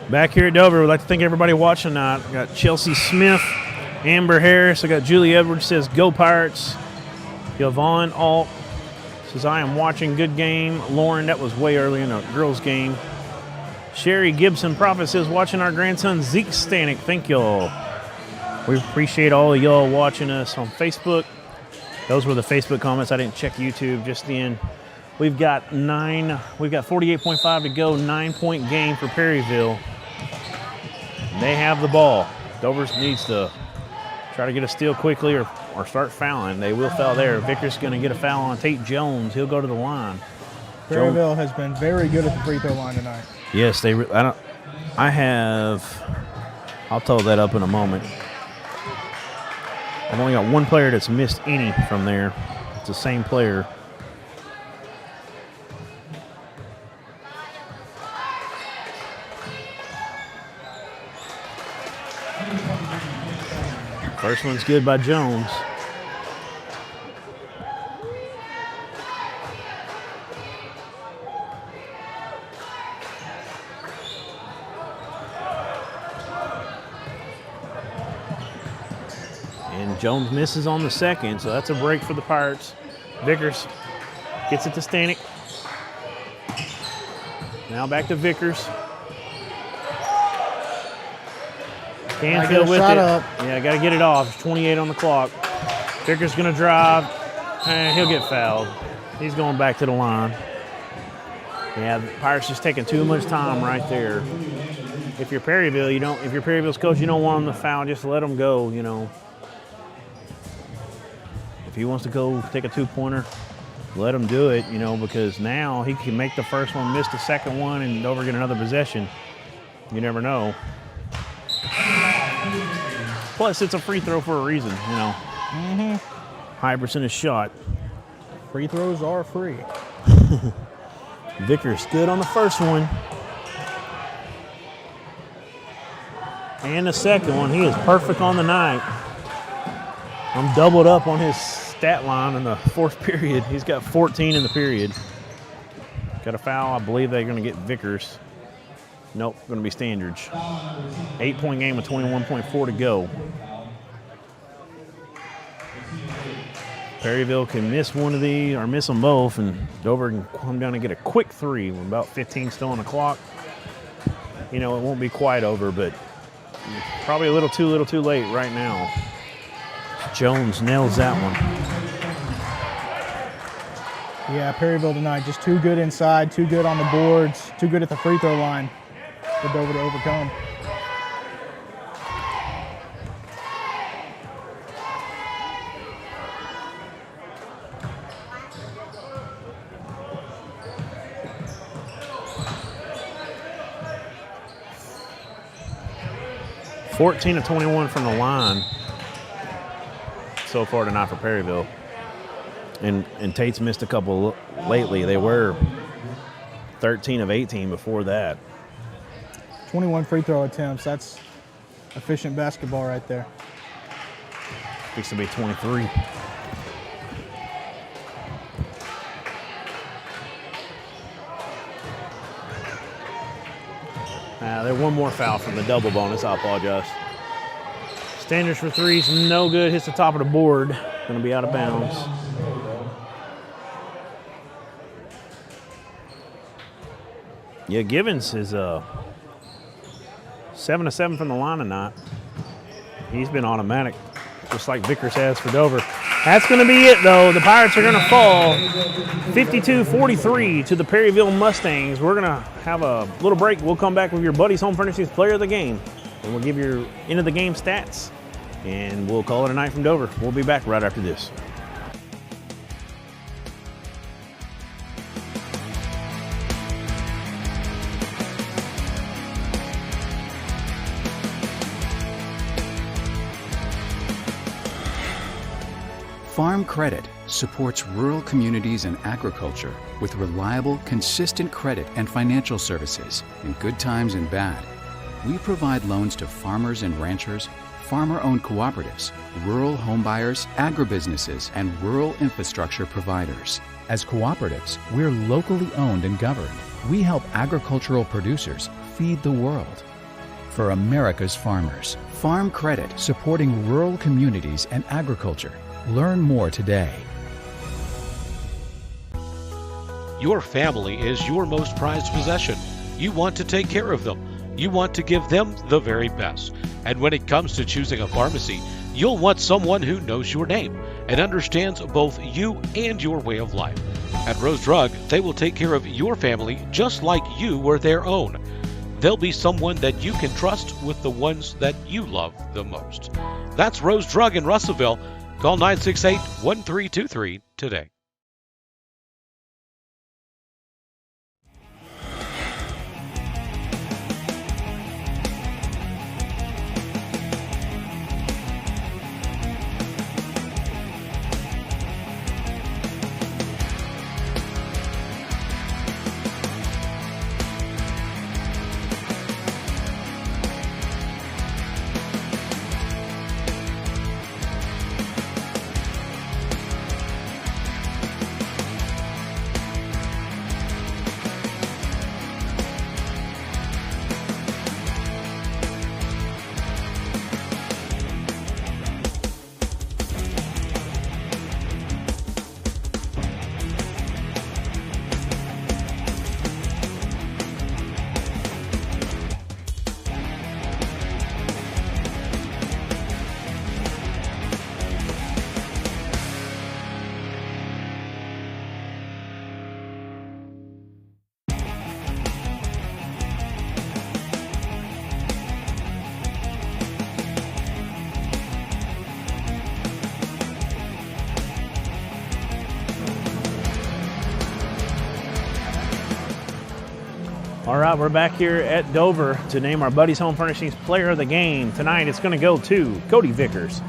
Back here at Dover, we'd like to thank everybody watching tonight. We got Chelsea Smith, Amber Harris. I got Julie Edwards says, "Go Pirates." Yvonne Alt says, "I am watching, good game." Lauren, that was way early in the girls' game. Sherry Gibson Prophet says, "Watching our grandson Zeke Stanek." Thank y'all. We appreciate all of y'all watching us on Facebook. Those were the Facebook comments. I didn't check YouTube just then. We've got 48.5 to go, 9-point game for Perryville. They have the ball. Dover needs to try to get a steal quickly or start fouling. They will foul there. Vickers going to get a foul on Tate Jones. He'll go to the line. Perryville has been very good at the free throw line tonight. Yes, I'll tell that up in a moment. I've only got one player that's missed any from there. It's the same player. First one's good by Jones. And Jones misses on the second, so that's a break for the Pirates. Vickers gets it to Stanek. Now back to Vickers. Canfield with it. Up. Yeah, got to get it off. It's 28 on the clock. Vickers going to drive, and he'll get fouled. He's going back to the line. Yeah, the Pirates just taking too much time right there. If you're Perryville, if you're Perryville's coach, you don't want him to foul. Just let him go, you know. If he wants to go take a two-pointer, let him do it, you know, because now he can make the first one, miss the second one, and Dover get another possession. You never know. Plus, it's a free throw for a reason, you know. High percentage shot. Free throws are free. Vickers good on the first one. And the second one, he is perfect on the night. I'm doubled up on his stat line in the fourth period. He's got 14 in the period. Got a foul. I believe they're going to get Vickers. Nope, going to be Standridge. 8-point game with 21.4 to go. Perryville can miss one of these or miss them both, and Dover can come down and get a quick three with about 15 still on the clock. You know, it won't be quite over, but probably a little too late right now. Jones nails that one. Yeah, Perryville tonight just too good inside, too good on the boards, too good at the free throw line for Dover to overcome. $14 of 21 from the line so far tonight for Perryville. And Tate's missed a couple lately. They were 13 of 18 before that. 21 free throw attempts. That's efficient basketball right there. Needs to be 23. There's one more foul from the double bonus. I apologize. Standards for threes, no good. Hits the top of the board. Going to be out of bounds. Yeah, Givens is 7-7 from the line tonight. He's been automatic, just like Vickers has for Dover. That's going to be it, though. The Pirates are going to fall 52-43 to the Perryville Mustangs. We're going to have a little break. We'll come back with your Buddy's Home Furnishings Player of the Game, and we'll give your end-of-the-game stats, and we'll call it a night from Dover. We'll be back right after this. Farm Credit supports rural communities and agriculture with reliable, consistent credit and financial services in good times and bad. We provide loans to farmers and ranchers, farmer-owned cooperatives, rural homebuyers, agribusinesses, and rural infrastructure providers. As cooperatives, we're locally owned and governed. We help agricultural producers feed the world. For America's farmers, Farm Credit supporting rural communities and agriculture. Learn more today. Your family is your most prized possession. You want to take care of them. You want to give them the very best. And when it comes to choosing a pharmacy, you'll want someone who knows your name and understands both you and your way of life. At Rose Drug, they will take care of your family just like you were their own. They'll be someone that you can trust with the ones that you love the most. That's Rose Drug in Russellville. Call 968-1323 today. All right, we're back here at Dover to name our Buddy's Home Furnishings Player of the Game. Tonight it's going to go to Cody Vickers.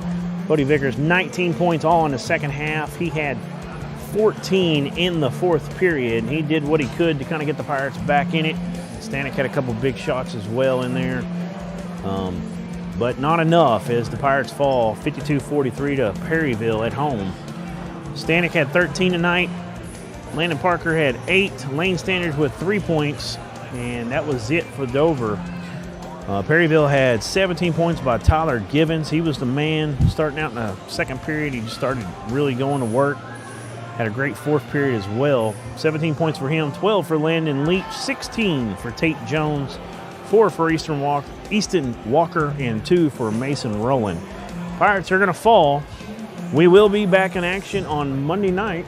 Cody Vickers, 19 points all in the second half. He had 14 in the fourth period. He did what he could to kind of get the Pirates back in it. Stanek had a couple big shots as well in there. But not enough as the Pirates fall 52-43 to Perryville at home. Stanek had 13 tonight. Landon Parker had 8. Lane Standards with 3 points. And that was it for Dover. Perryville had 17 points by Tyler Givens. He was the man starting out in the second period. He just started really going to work. Had a great fourth period as well. 17 points for him, 12 for Landon Leach, 16 for Tate Jones, 4 for Easton Walker, and 2 for Mason Rowland. Pirates are going to fall. We will be back in action on Monday night.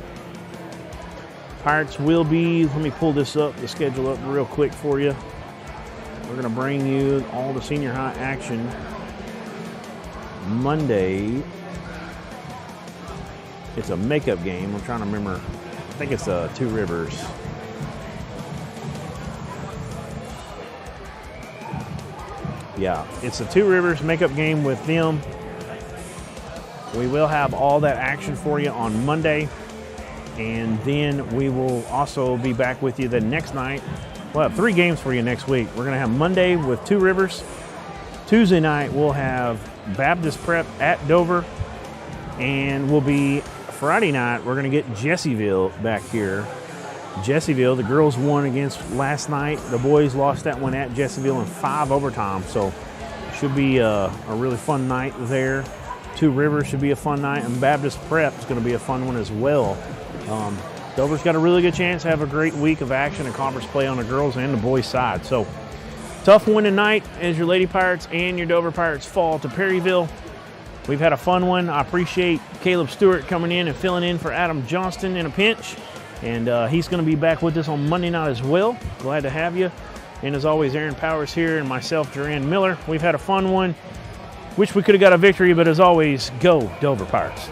Pirates will be, let me pull this up, the schedule up real quick for you. We're going to bring you all the senior high action Monday. It's a makeup game. I'm trying to remember. I think it's Two Rivers. Yeah, it's a Two Rivers makeup game with them. We will have all that action for you on Monday. And then we will also be back with you the next night. We'll have 3 games for you next week. We're going to have Monday with Two Rivers. Tuesday night we'll have Baptist Prep at Dover. And we'll be Friday night, we're going to get Jessieville back here. Jessieville, the girls won against last night. The boys lost that one at Jessieville in 5 overtime. So it should be a really fun night there. Two Rivers should be a fun night. And Baptist Prep is going to be a fun one as well. Dover's got a really good chance to have a great week of action and conference play on the girls and the boys side. So Tough one tonight as your Lady Pirates and your Dover Pirates fall to Perryville. We've had a fun one. I appreciate Caleb Stewart coming in and filling in for Adam Johnston in a pinch. And he's going to be back with us on Monday night as well. Glad to have you. And as always, Aaron Powers here and myself, Jaran Miller. We've had a fun one. Wish we could have got a victory, but as always, go Dover Pirates.